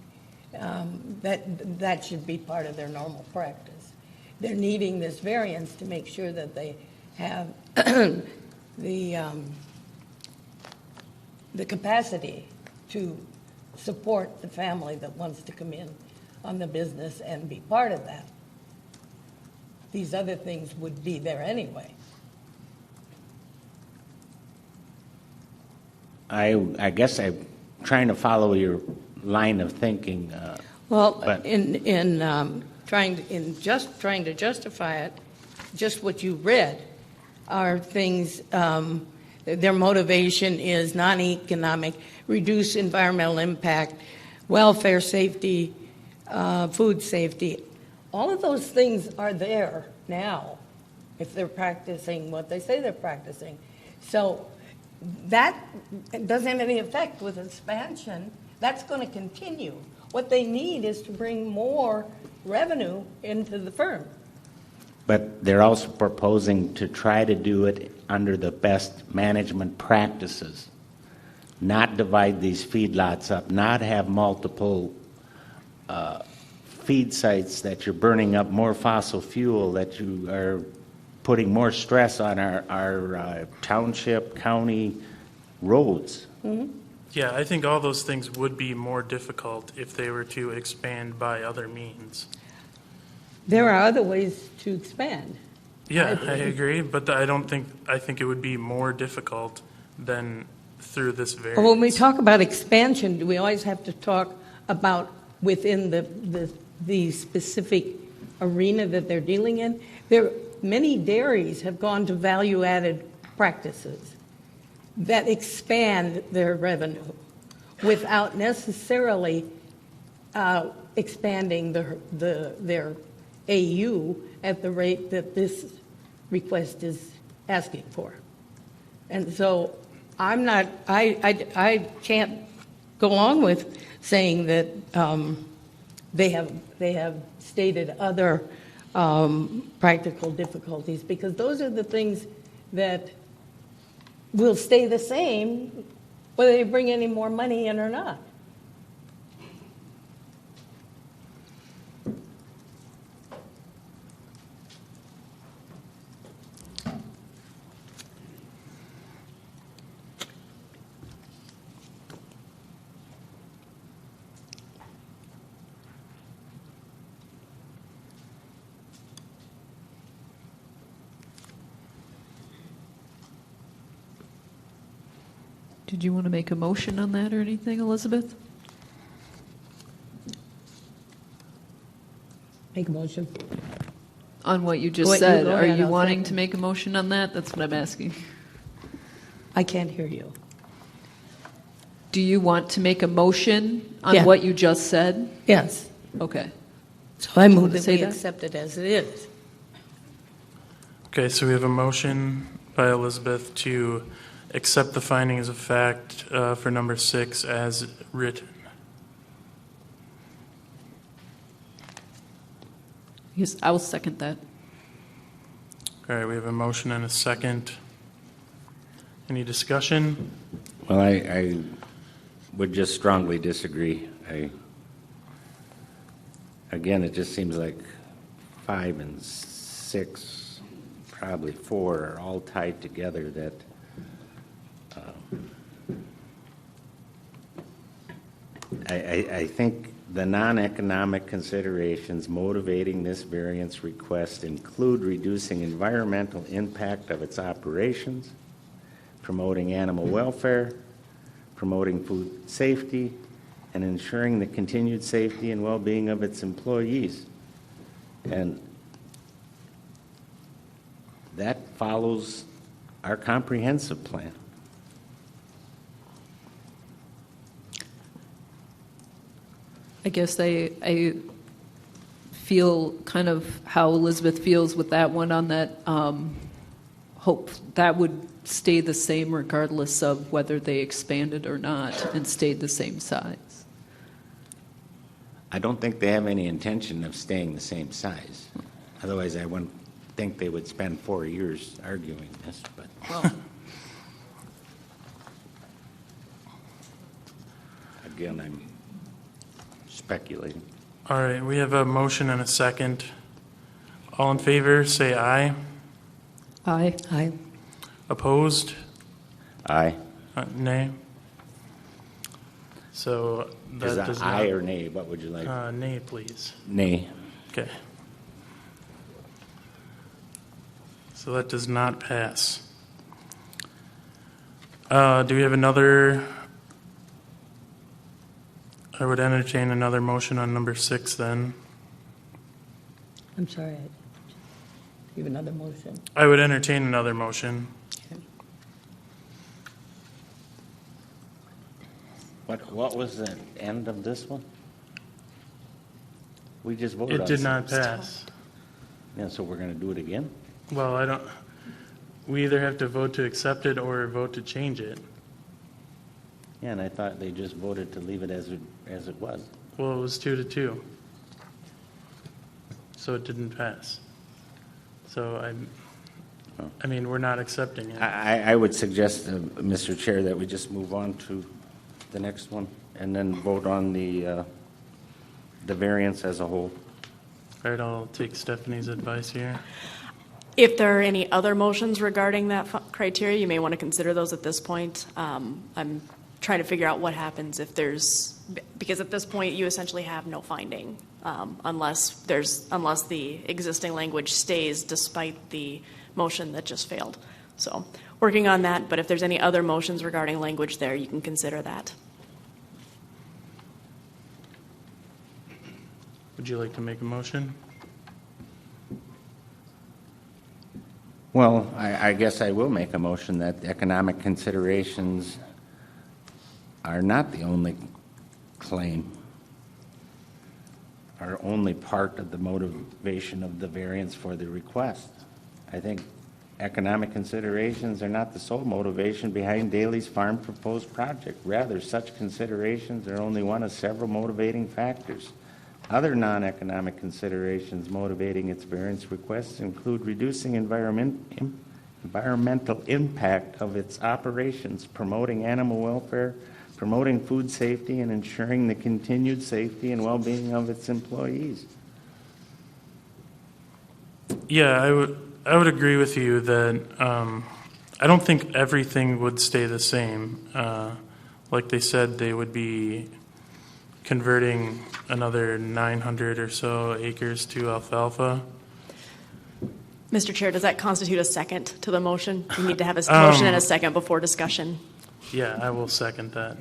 That should be part of their normal practice. They're needing this variance to make sure that they have the capacity to support the family that wants to come in on the business and be part of that. These other things would be there anyway. I guess I'm trying to follow your line of thinking. Well, but- in trying to justify it, just what you read are things, their motivation is non-economic, reduce environmental impact, welfare, safety, food safety. All of those things are there now if they're practicing what they say they're practicing. So that doesn't have any effect with expansion. That's going to continue. What they need is to bring more revenue into the firm. But they're also proposing to try to do it under the best management practices, not divide these feedlots up, not have multiple feed sites that you're burning up more fossil fuel, that you are putting more stress on our township, county roads. Mm-hmm. Yeah, I think all those things would be more difficult if they were to expand by other means. There are other ways to expand. Yeah, I agree, but I think it would be more difficult than through this variance. When we talk about expansion, do we always have to talk about within the specific arena that they're dealing in? Many dairies have gone to value-added practices that expand their revenue without necessarily expanding their AU at the rate that this request is asking for. And so I can't go along with saying that they have stated other practical difficulties, because those are the things that will stay the same whether they bring any more money in or not. Did you want to make a motion on that or anything, Elizabeth? Make a motion. On what you just What you said, go are ahead, you I'll wanting second. to make a motion on that? That's what I'm asking. I can't hear you. Do you want to make a motion on Yeah. what you just said? Yes. Okay. So I you move want to that say we that? accept it as it is. Okay, so we have a motion by Elizabeth to accept the findings of fact for number 6 as written. Yes, I will second that. All right, we have a motion and a second. Any discussion? Well, I would just strongly disagree. Again, it just seems like 5 and 6, probably 4, are all tied together, that I think the non-economic considerations motivating this variance request include reducing environmental impact of its operations, promoting animal welfare, promoting food safety, and ensuring the continued safety and well-being of its employees. And that follows our comprehensive plan. I guess I feel kind of how Elizabeth feels with that one on that. Hope that would stay the same regardless of whether they expanded or not and stayed the same size. I don't think they have any intention of staying the same size. Otherwise, I wouldn't think they would spend 4 years arguing this. But Well, again, I'm speculating. All right, we have a motion and a second. All in favor, say aye. aye. Aye. Opposed? Aye. Nay. So Is that that does aye not. or nay? What would you like? Nay, please. Nay. Okay. So that does not pass. Do we have another? I would entertain another motion on number 6 then. I'm sorry. Give another motion. I would entertain another motion. What was the end of this one? We just voted on It did not something. pass. Yeah, so we're going to do it again? Well, we either have to vote to accept it or vote to change it. Yeah, and I thought they just voted to leave it as it was. Well, it was 2-2. So it didn't pass. So I mean, we're not accepting it. I would suggest, Mr. Chair, that we just move on to the next one and then vote on the variance as a whole. All right, I'll take Stephanie's advice here. If there are any other motions regarding that criteria, you may want to consider those at this point. I'm trying to figure out what happens if because at this point, you essentially have no finding, unless the existing language stays despite the motion that just failed. So, working on that, but if there's any other motions regarding language there, you can consider that. Would you like to make a motion? Well, I guess I will make a motion that the economic considerations are not the only claim, are only part of the motivation of the variance for the request. I think economic considerations are not the sole motivation behind Daly's farm proposed project. Rather, such considerations are only one of several motivating factors. Other non-economic considerations motivating its variance requests include reducing environmental impact of its operations, promoting animal welfare, promoting food safety, and ensuring the continued safety and well-being of its employees. Yeah, I would agree with you that I don't think everything would stay the same. Like they said, they would be converting another 900 or so acres to alfalfa. Mr. Chair, does that constitute a second to the motion? We need to have a motion and a second before discussion. Yeah, I will second that.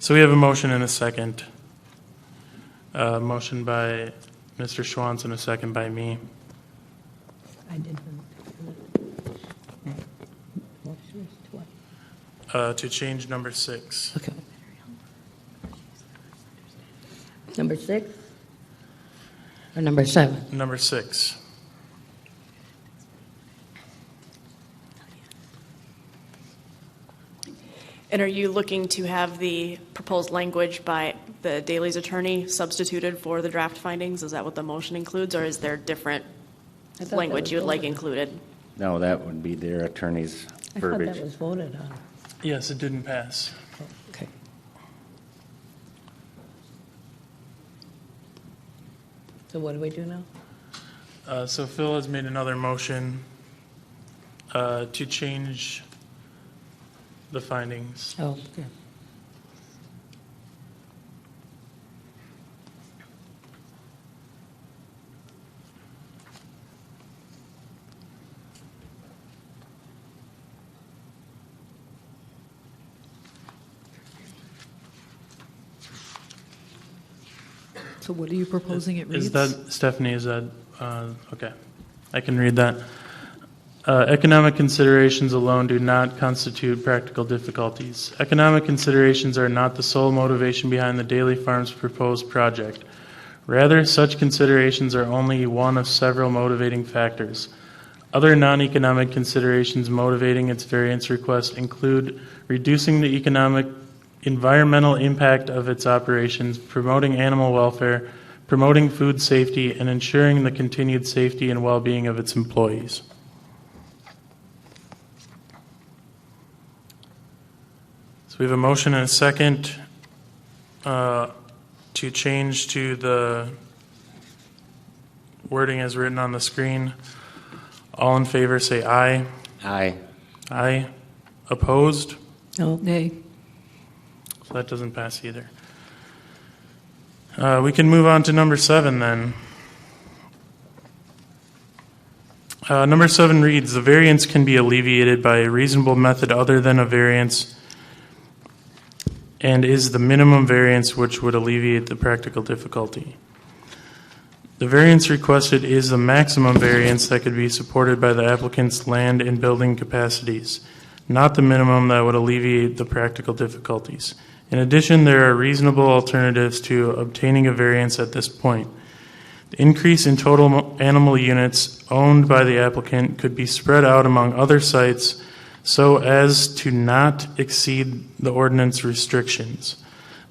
So we have a motion and a second. Motion by Mr. Schwantz and a second by me. I didn't. To change number 6. Okay. Number 6 or number 7? Number 6. And are you looking to have the proposed language by the Daly's attorney substituted for the draft findings? Is that what the motion includes, or is there different language you would like included? No, that would be their attorney's I thought verbiage. that was voted on. Yes, it didn't pass. Okay. So what do we do now? So Phil has made another motion to change the findings. Oh, okay. So what are you proposing it reads? Is that, Stephanie, is that, okay, I can read that. Economic considerations alone do not constitute practical difficulties. Economic considerations are not the sole motivation behind the Daly Farms proposed project. Rather, such considerations are only one of several motivating factors. Other non-economic considerations motivating its variance request include reducing the environmental impact of its operations, promoting animal welfare, promoting food safety, and ensuring the continued safety and well-being of its employees. So we have a motion and a second to change to the wording as written on the screen. All in favor say aye. Aye. Aye. Opposed? No. Nay. So that doesn't pass either. We can move on to number 7 then. Number 7 reads, the variance can be alleviated by a reasonable method other than a variance and is the minimum variance which would alleviate the practical difficulty. The variance requested is the maximum variance that could be supported by the applicant's land and building capacities, not the minimum that would alleviate the practical difficulties. In addition, there are reasonable alternatives to obtaining a variance at this point. The increase in total animal units owned by the applicant could be spread out among other sites so as to not exceed the ordinance restrictions.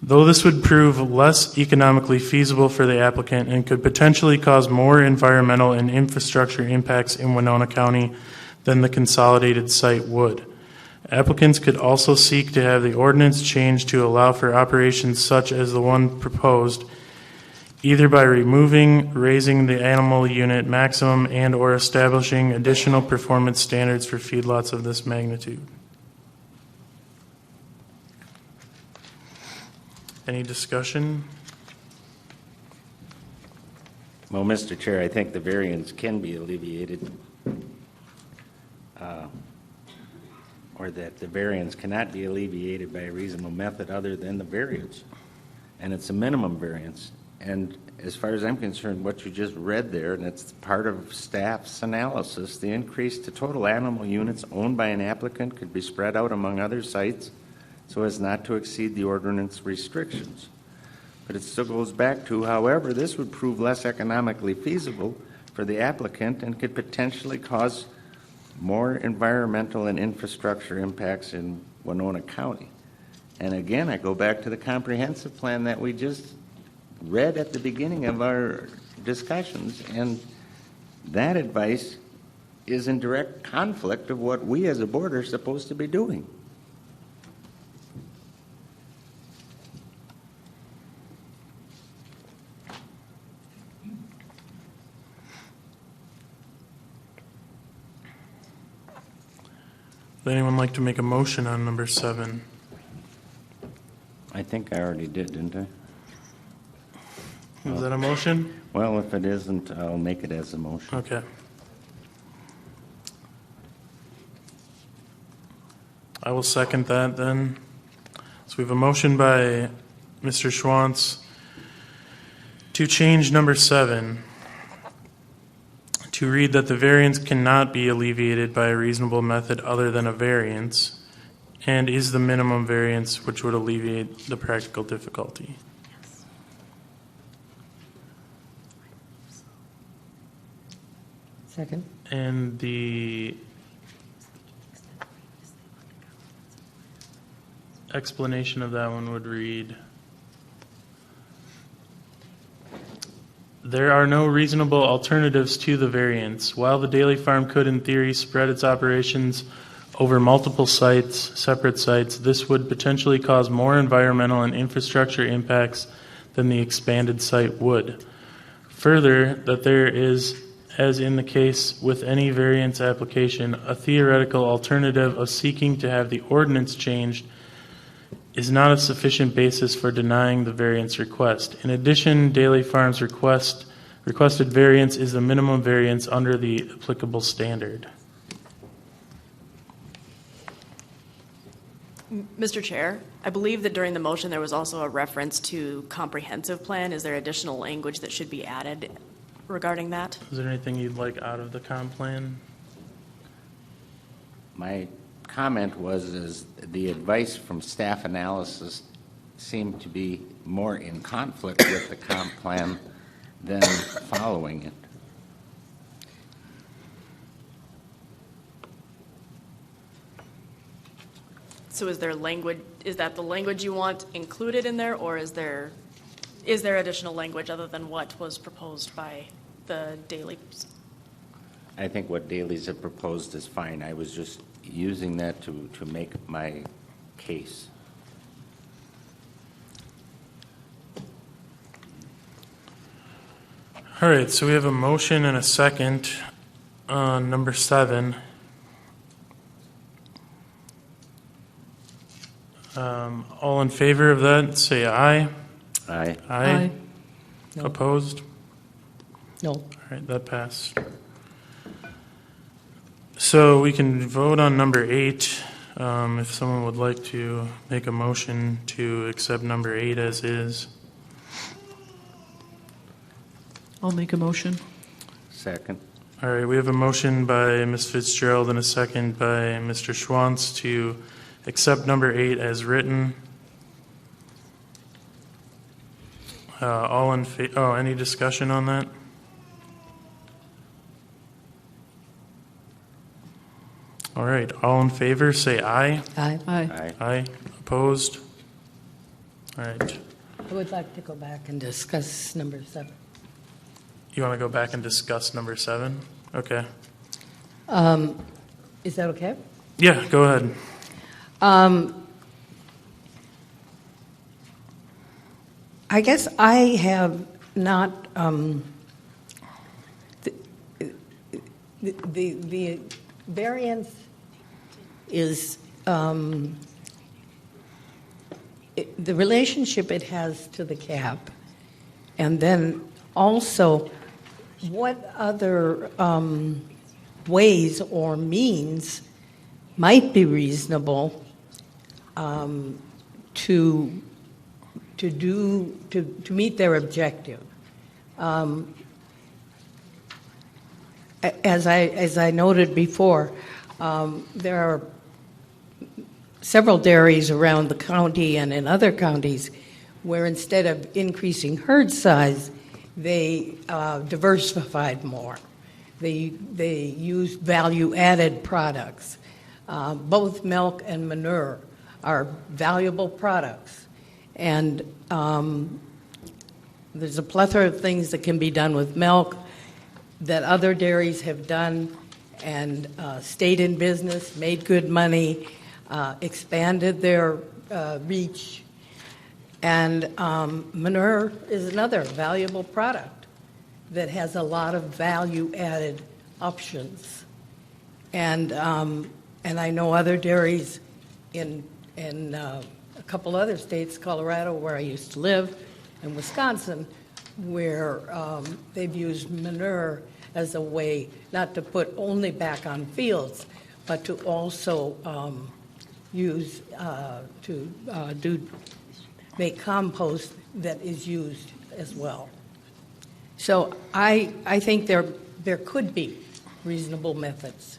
Though this would prove less economically feasible for the applicant and could potentially cause more environmental and infrastructure impacts in Winona County than the consolidated site would. Applicants could also seek to have the ordinance changed to allow for operations such as the one proposed, either by removing, raising the animal unit maximum, and or establishing additional performance standards for feedlots of this magnitude. Any discussion? Well, Mr. Chair, I think the variance can be alleviated, or that the variance cannot be alleviated by a reasonable method other than the variance. And it's a minimum variance. And as far as I'm concerned, what you just read there, and it's part of staff's analysis, the increase to total animal units owned by an applicant could be spread out among other sites so as not to exceed the ordinance restrictions. But it still goes back to, however, this would prove less economically feasible for the applicant and could potentially cause more environmental and infrastructure impacts in Winona County. And again, I go back to the comprehensive plan that we just read at the beginning of our discussions, and that advice is in direct conflict of what we as a board are supposed to be doing. Would anyone like to make a motion on number 7? I think I already did, didn't I? Is that a motion? Well, if it isn't, I'll make it as a motion. Okay. I will second that then. So we have a motion by Mr. Schwantz to change number 7 to read that the variance cannot be alleviated by a reasonable method other than a variance, and is the minimum variance which would alleviate the practical difficulty. Second. And the explanation of that one would read, there are no reasonable alternatives to the variance. While the dairy farm could, in theory, spread its operations over multiple sites, separate sites, this would potentially cause more environmental and infrastructure impacts than the expanded site would. Further, that there is, as in the case with any variance application, a theoretical alternative of seeking to have the ordinance changed is not a sufficient basis for denying the variance request. In addition, Daily Farms' requested variance is the minimum variance under the applicable standard. Mr. Chair, I believe that during the motion there was also a reference to comprehensive plan. Is there additional language that should be added regarding that? Is there anything you'd like out of the comp plan? My comment was the advice from staff analysis seemed to be more in conflict with the comp plan than following it. So is there language, is that the language you want included in there, or is there additional language other than what was proposed by the Dailies? I think what Dailies have proposed is fine. I was just using that to make my case. All right, so we have a motion and a second on number 7. All in favor of that, say aye. Aye. Aye. No. Opposed? No. All right, that passed. So we can vote on number 8, If someone would like to make a motion to accept number 8 as is. I'll make a motion. Second. All right, we have a motion by Ms. Fitzgerald and a second by Mr. Schwantz to accept number 8 as written. Any discussion on that? All right, all in favor, say aye. Aye. Aye. Aye. Aye. Opposed? All right. I would like to go back and discuss number 7. You want to go back and discuss number 7? Okay. Is that okay? Yeah, go ahead. I guess I have not, the variance is, the relationship it has to the cap, and then also what other ways or means might be reasonable to meet their objective. As I noted before, there are several dairies around the county and in other counties where instead of increasing herd size, they diversified more. They used value-added products. Both milk and manure are valuable products. And there's a plethora of things that can be done with milk that other dairies have done and stayed in business, made good money, expanded their reach. And manure is another valuable product that has a lot of value-added options. And I know other dairies in a couple other states, Colorado, where I used to live, and Wisconsin, where they've used manure as a way not to put only back on fields, but to also use to make compost that is used as well. So I think there could be reasonable methods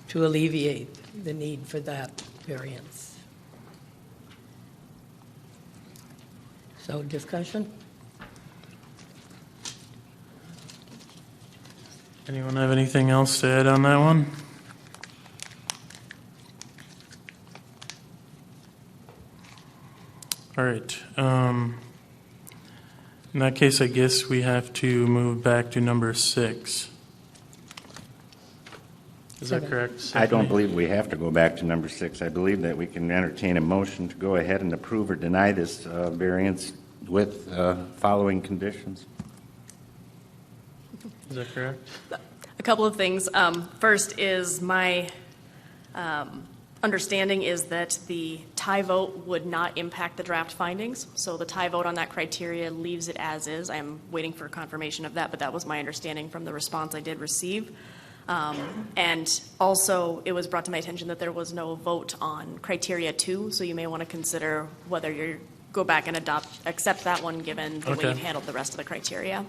to alleviate the need for that variance. So discussion? Anyone have anything else to add on that one? All right. In that case, I guess we have to move back to number 6. Is that 7. correct? I don't Stephanie? believe we have to go back to number 6. I believe that we can entertain a motion to go ahead and approve or deny this variance with following conditions. Is that correct? A couple of things. First is my understanding is that the tie vote would not impact the draft findings. So the tie vote on that criteria leaves it as is. I'm waiting for confirmation of that, but that was my understanding from the response I did receive. And also, it was brought to my attention that there was no vote on criteria 2, so you may want to consider whether you go back and accept that one given the way Okay. you've handled the rest of the criteria.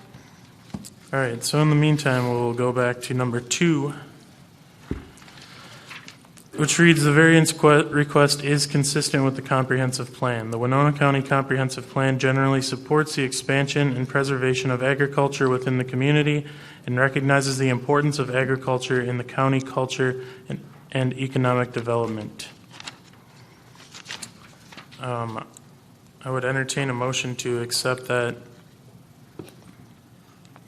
All right, so in the meantime, we'll go back to number 2, which reads, the variance request is consistent with the comprehensive plan. The Winona County Comprehensive Plan generally supports the expansion and preservation of agriculture within the community and recognizes the importance of agriculture in the county culture and economic development. I would entertain a motion to accept that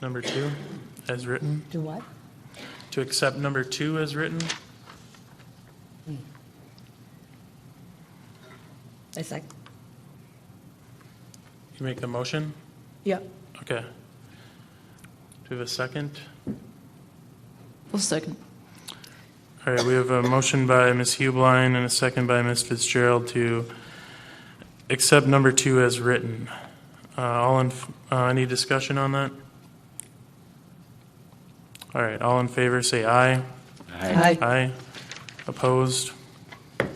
number 2 as written. Do what? To accept number 2 as written. I say. You make the motion? Yeah. Okay. Do we have a second? Well, second. All right, we have a motion by Ms. Hubline and a second by Ms. Fitzgerald to accept number 2 as written. Any discussion on that? All right, all in favor say aye. Aye. Aye. Opposed? All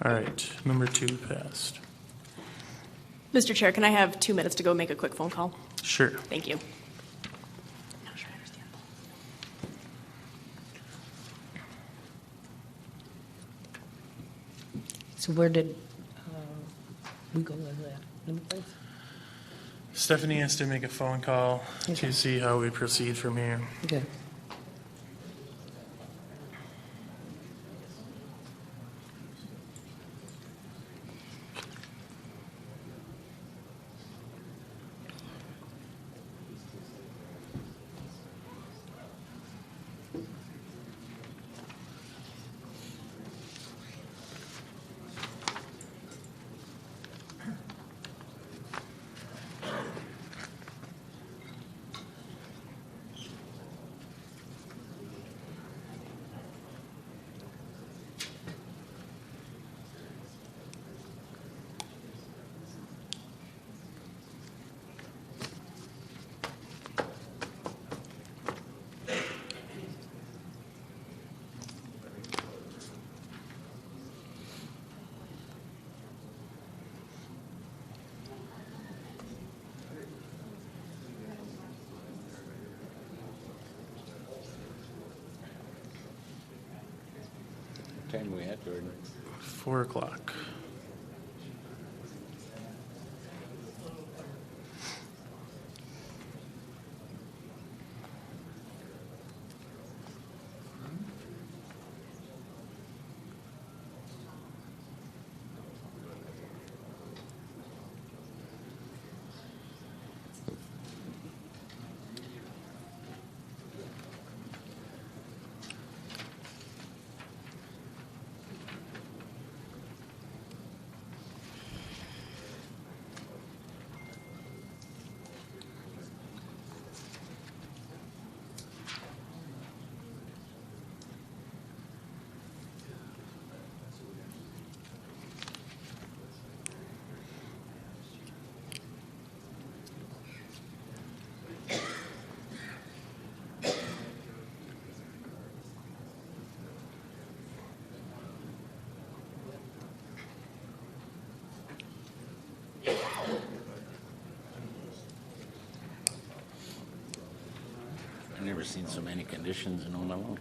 All right, number 2 passed. Mr. Chair, can I have 2 minutes to go make a quick phone call? Sure. Thank you. So where did we go with that? New place? Stephanie has to make a phone call Okay. to see how we proceed from here. Okay. What time we at, Jordan? 4 o'clock. I've never seen so many conditions in one alone.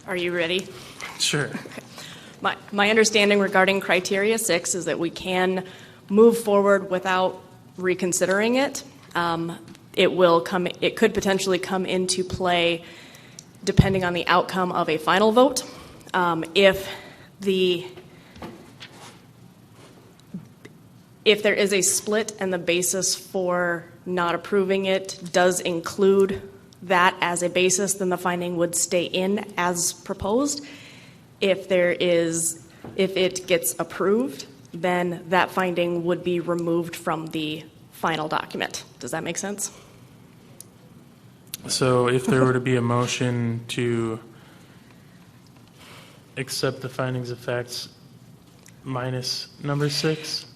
Are you ready? Sure. My understanding regarding criteria 6 is that we can move forward without reconsidering it. It could potentially come into play depending on the outcome of a final vote. If there is a split and the basis for not approving it does include that as a basis, then the finding would stay in as proposed. If it gets approved, then that finding would be removed from the final document. Does that make sense? So if there were to be a motion to accept the findings of facts minus number 6?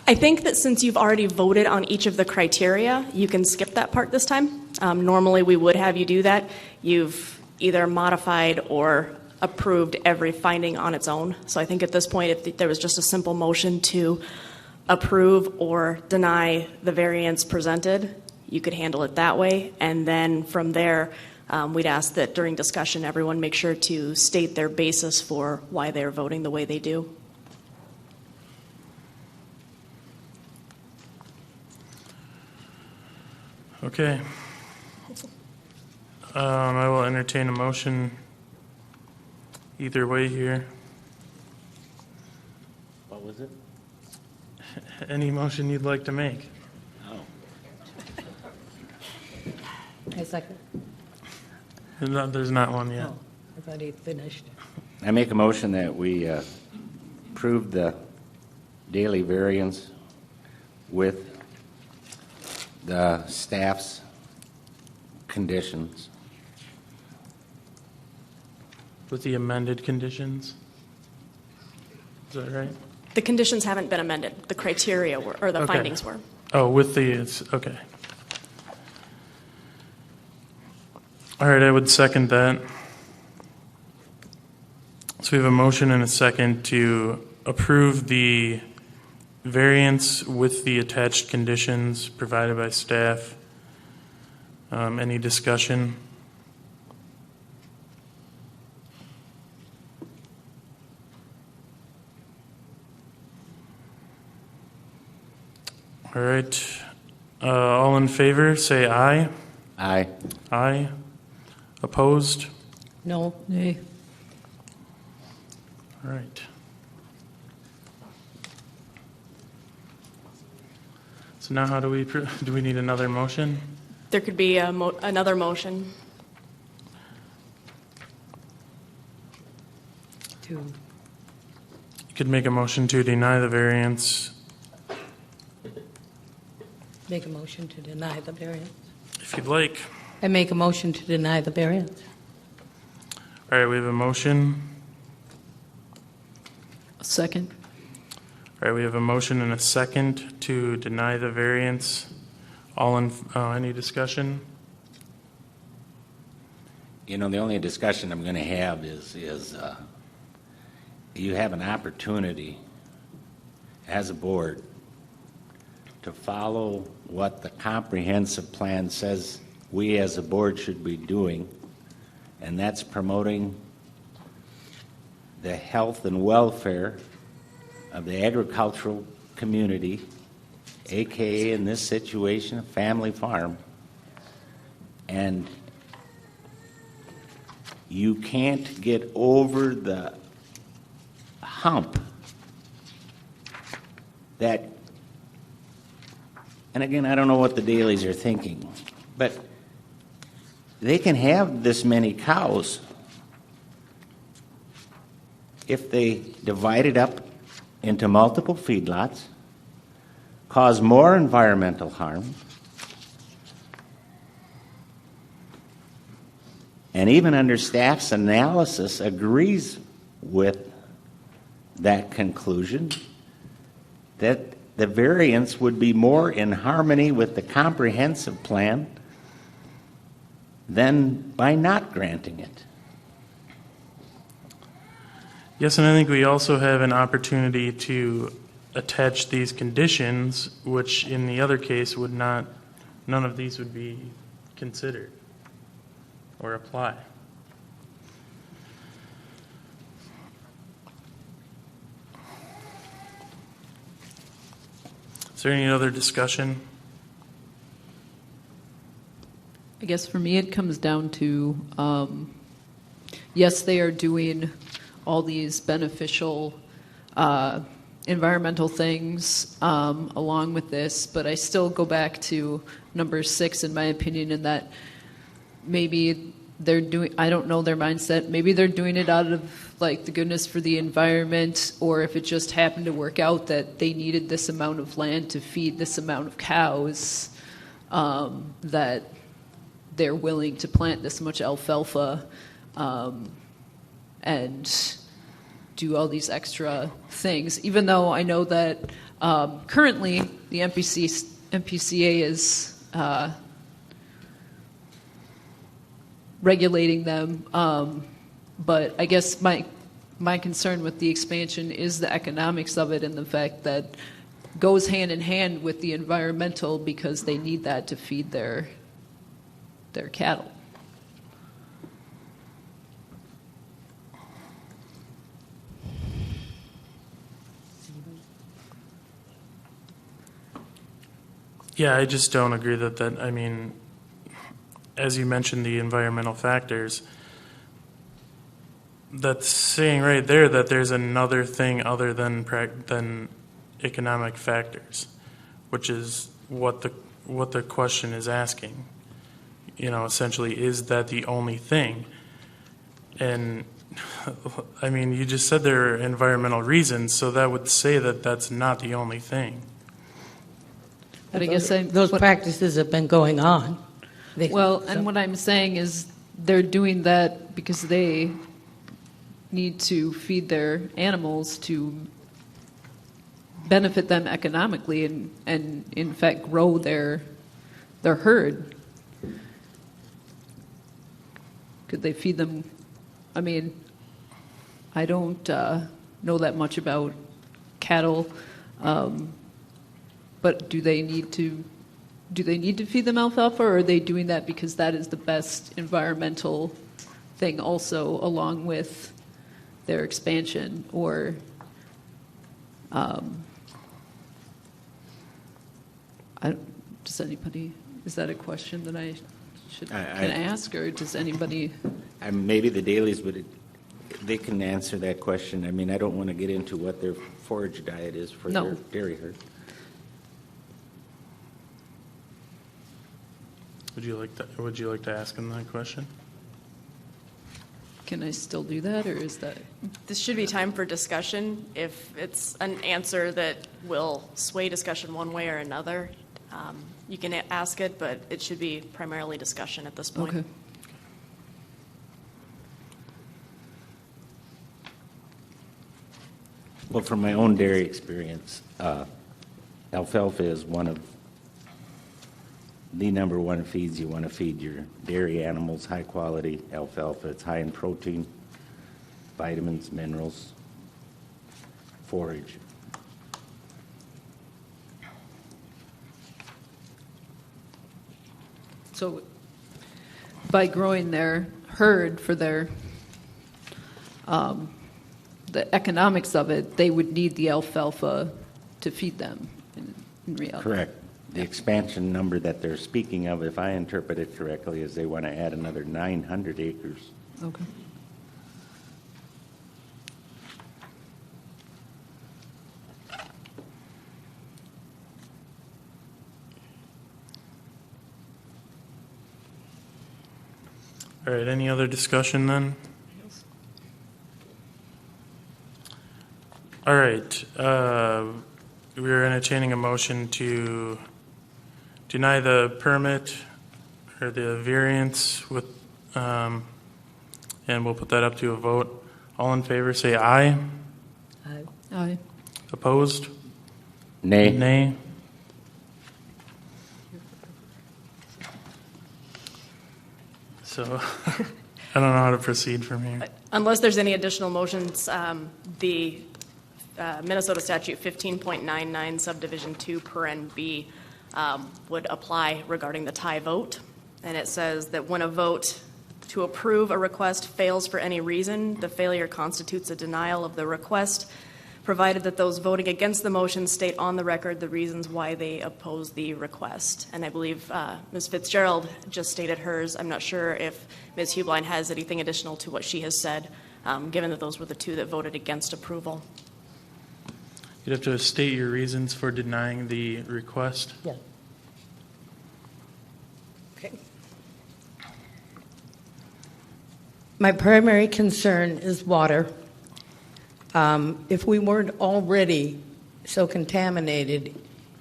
I think that since you've already voted on each of the criteria, you can skip that part this time. Normally, we would have you do that. You've either modified or approved every finding on its own. So I think at this point, if there was just a simple motion to approve or deny the variance presented, you could handle it that way. And then from there, we'd ask that during discussion, everyone make sure to state their basis for why they're voting the way they do. Okay. I will entertain a motion either way here. What was it? Any motion you'd like to make? Oh. I second. There's not one yet. Oh, I thought he finished. I make a motion that we approve the daily variance with the staff's conditions. With the amended conditions? Is that right? The conditions haven't been amended. The criteria were, or the Okay. findings were. Oh, with the, okay. All right, I would second that. So we have a motion and a second to approve the variance with the attached conditions provided by staff. Any discussion? All right. All in favor, say aye. Aye. Aye. Opposed? No? Nay. All right. So now how do we need another motion? There could be another motion. Two. You could make a motion to deny the variance Make a motion to deny the variance. if you'd like. I make a motion to deny the variance. All right, we have a motion. A second. All right, we have a motion and a second to deny the variance. All in, any discussion? You know, the only discussion I'm going to have is you have an opportunity as a board to follow what the comprehensive plan says we as a board should be doing, and that's promoting the health and welfare of the agricultural community, aka in this situation, a family farm. And you can't get over the hump that, and again, I don't know what the dailies are thinking, but they can have this many cows if they divide it up into multiple feedlots, cause more environmental harm, and even under staff's analysis agrees with that conclusion, that the variance would be more in harmony with the comprehensive plan than by not granting it. Yes, and I think we also have an opportunity to attach these conditions, which in the other case would not, none of these would be considered or apply. Is there any other discussion? I guess for me it comes down to, yes, they are doing all these beneficial environmental things along with this, but I still go back to number 6 in my opinion, in that maybe they're doing, I don't know their mindset, maybe they're doing it out of like the goodness for the environment, or if it just happened to work out that they needed this amount of land to feed this amount of cows, that they're willing to plant this much alfalfa and do all these extra things, even though I know that currently the MPCA is regulating them, but I guess my concern with the expansion is the economics of it and the fact that goes hand in hand with the environmental, because they need that to feed their cattle. Yeah, I just don't agree that, I mean, as you mentioned, the environmental factors, that's saying right there that there's another thing other than economic factors, which is what the question is asking. You know, essentially, is that the only thing? And I mean, you just said there are environmental reasons, so that would say that that's not the only thing. But I guess those practices have been going on. And what I'm saying is they're doing that because they need to feed their animals to benefit them economically and in fact grow their herd. Could they feed them? I mean, I don't know that much about cattle, but do they need to feed them alfalfa, or are they doing that because that is the best environmental thing also, along with their expansion? Or does anybody, is that a question that I can ask, or does anybody? Maybe the Dailies they can answer that question. I mean, I don't want to get into what their forage diet is for their dairy herd. Would you like to ask him that question? Can I still do that, or is that? This should be time for discussion. If it's an answer that will sway discussion one way or another, you can ask it, but it should be primarily discussion at this point. Okay. Well, from my own dairy experience, alfalfa is one of the number one feeds you want to feed your dairy animals. High quality alfalfa. It's high in protein, vitamins, minerals, forage. So by growing their herd for their the economics of it, they would need the alfalfa to feed them in reality. Correct. The expansion number that they're speaking of, if I interpret it correctly, is they want to add another 900 acres. Okay. All right, any other discussion then? All right, we're entertaining a motion to deny the permit or the variance with, and we'll put that up to a vote. All in favor, say aye. Aye. Opposed? Nay. Nay. So I don't know how to proceed from here. Unless there's any additional motions, the Minnesota statute 15.99 subdivision 2 paren B would apply regarding the tie vote. And it says that when a vote to approve a request fails for any reason, the failure constitutes a denial of the request, provided that those voting against the motion state on the record the reasons why they oppose the request. And I believe Ms. Fitzgerald just stated hers. I'm not sure if Ms. Hubline has anything additional to what she has said, given that those were the two that voted against approval. You'd have to state your reasons for denying the request. Yeah. Okay. My primary concern is water. If we weren't already so contaminated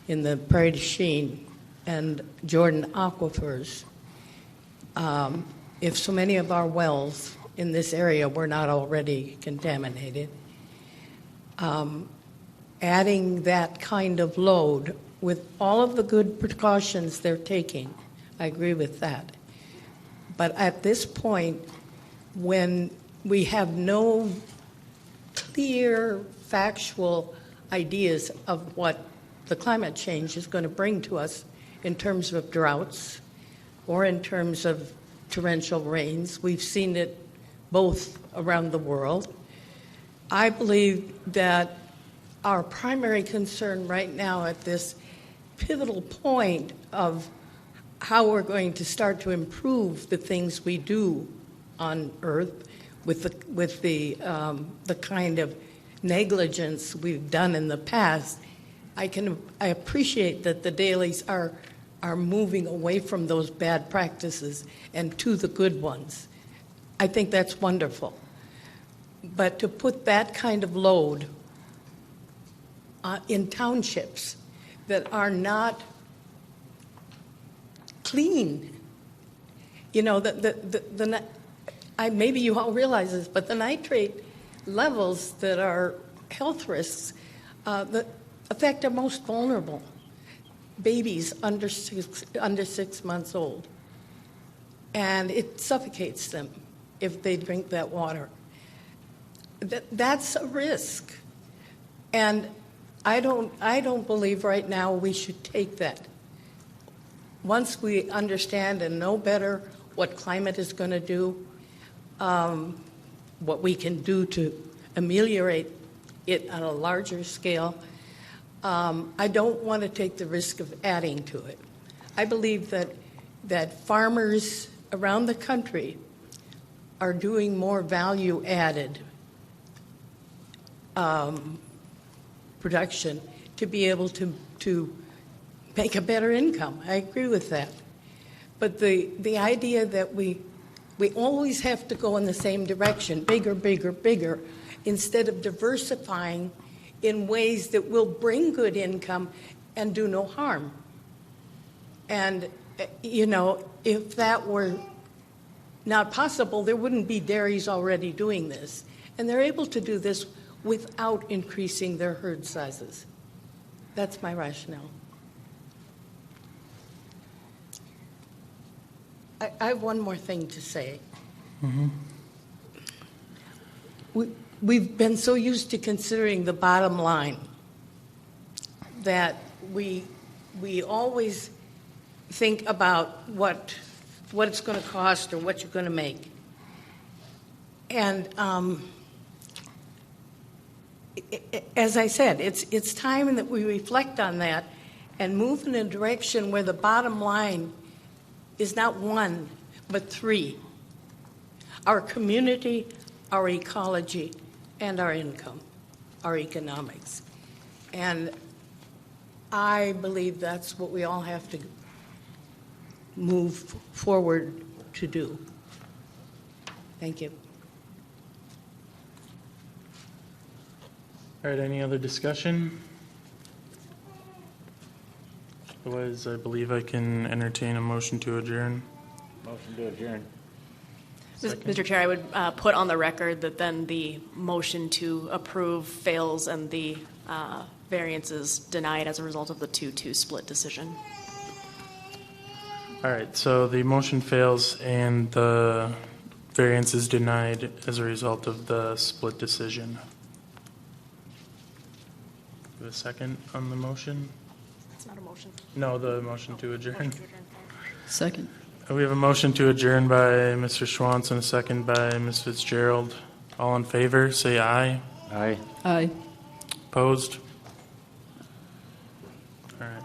in the Prairie du Chien and Jordan aquifers, if so many of our wells in this area were not already contaminated, adding that kind of load with all of the good precautions they're taking, I agree with that. But at this point, when we have no clear, factual ideas of what the climate change is going to bring to us in terms of droughts or in terms of torrential rains. We've seen it both around the world. I believe that our primary concern right now at this pivotal point of how we're going to start to improve the things we do on Earth with the kind of negligence we've done in the past. I appreciate that the dailies are moving away from those bad practices and to the good ones. I think that's wonderful. But to put that kind of load in townships that are not clean, maybe you all realize this, but the nitrate levels that are health risks that affect our most vulnerable, babies under 6 months old, and it suffocates them if they drink that water. That's a risk, and I don't believe right now we should take that. Once we understand and know better what climate is going to do, what we can do to ameliorate it on a larger scale, I don't want to take the risk of adding to it. I believe that farmers around the country are doing more value-added production to be able to make a better income. I agree with that. But the idea that we always have to go in the same direction, bigger, bigger, bigger, instead of diversifying in ways that will bring good income and do no harm. And, if that were not possible, there wouldn't be dairies already doing this. And they're able to do this without increasing their herd sizes. That's my rationale. I have one more thing to say. Mm-hmm. We've been so used to considering the bottom line that we always think about what it's going to cost or what you're going to make. And as I said, it's time that we reflect on that and move in a direction where the bottom line is not one, but three: our community, our ecology, and our income, our economics. And I believe that's what we all have to move forward to do. Thank you. All right, any other discussion? Otherwise, I believe I can entertain a motion to adjourn. Motion to adjourn. Mr. Chair, I would put on the record that then the motion to approve fails and the variance is denied as a result of the 2-2 split decision. All right, so the motion fails and the variance is denied as a result of the split decision. Do a second on the motion? It's not a motion. No, the motion to adjourn. Second. We have a motion to adjourn by Mr. Schwantz and a second by Ms. Fitzgerald. All in favor, say aye. Aye. Aye. Opposed? All right.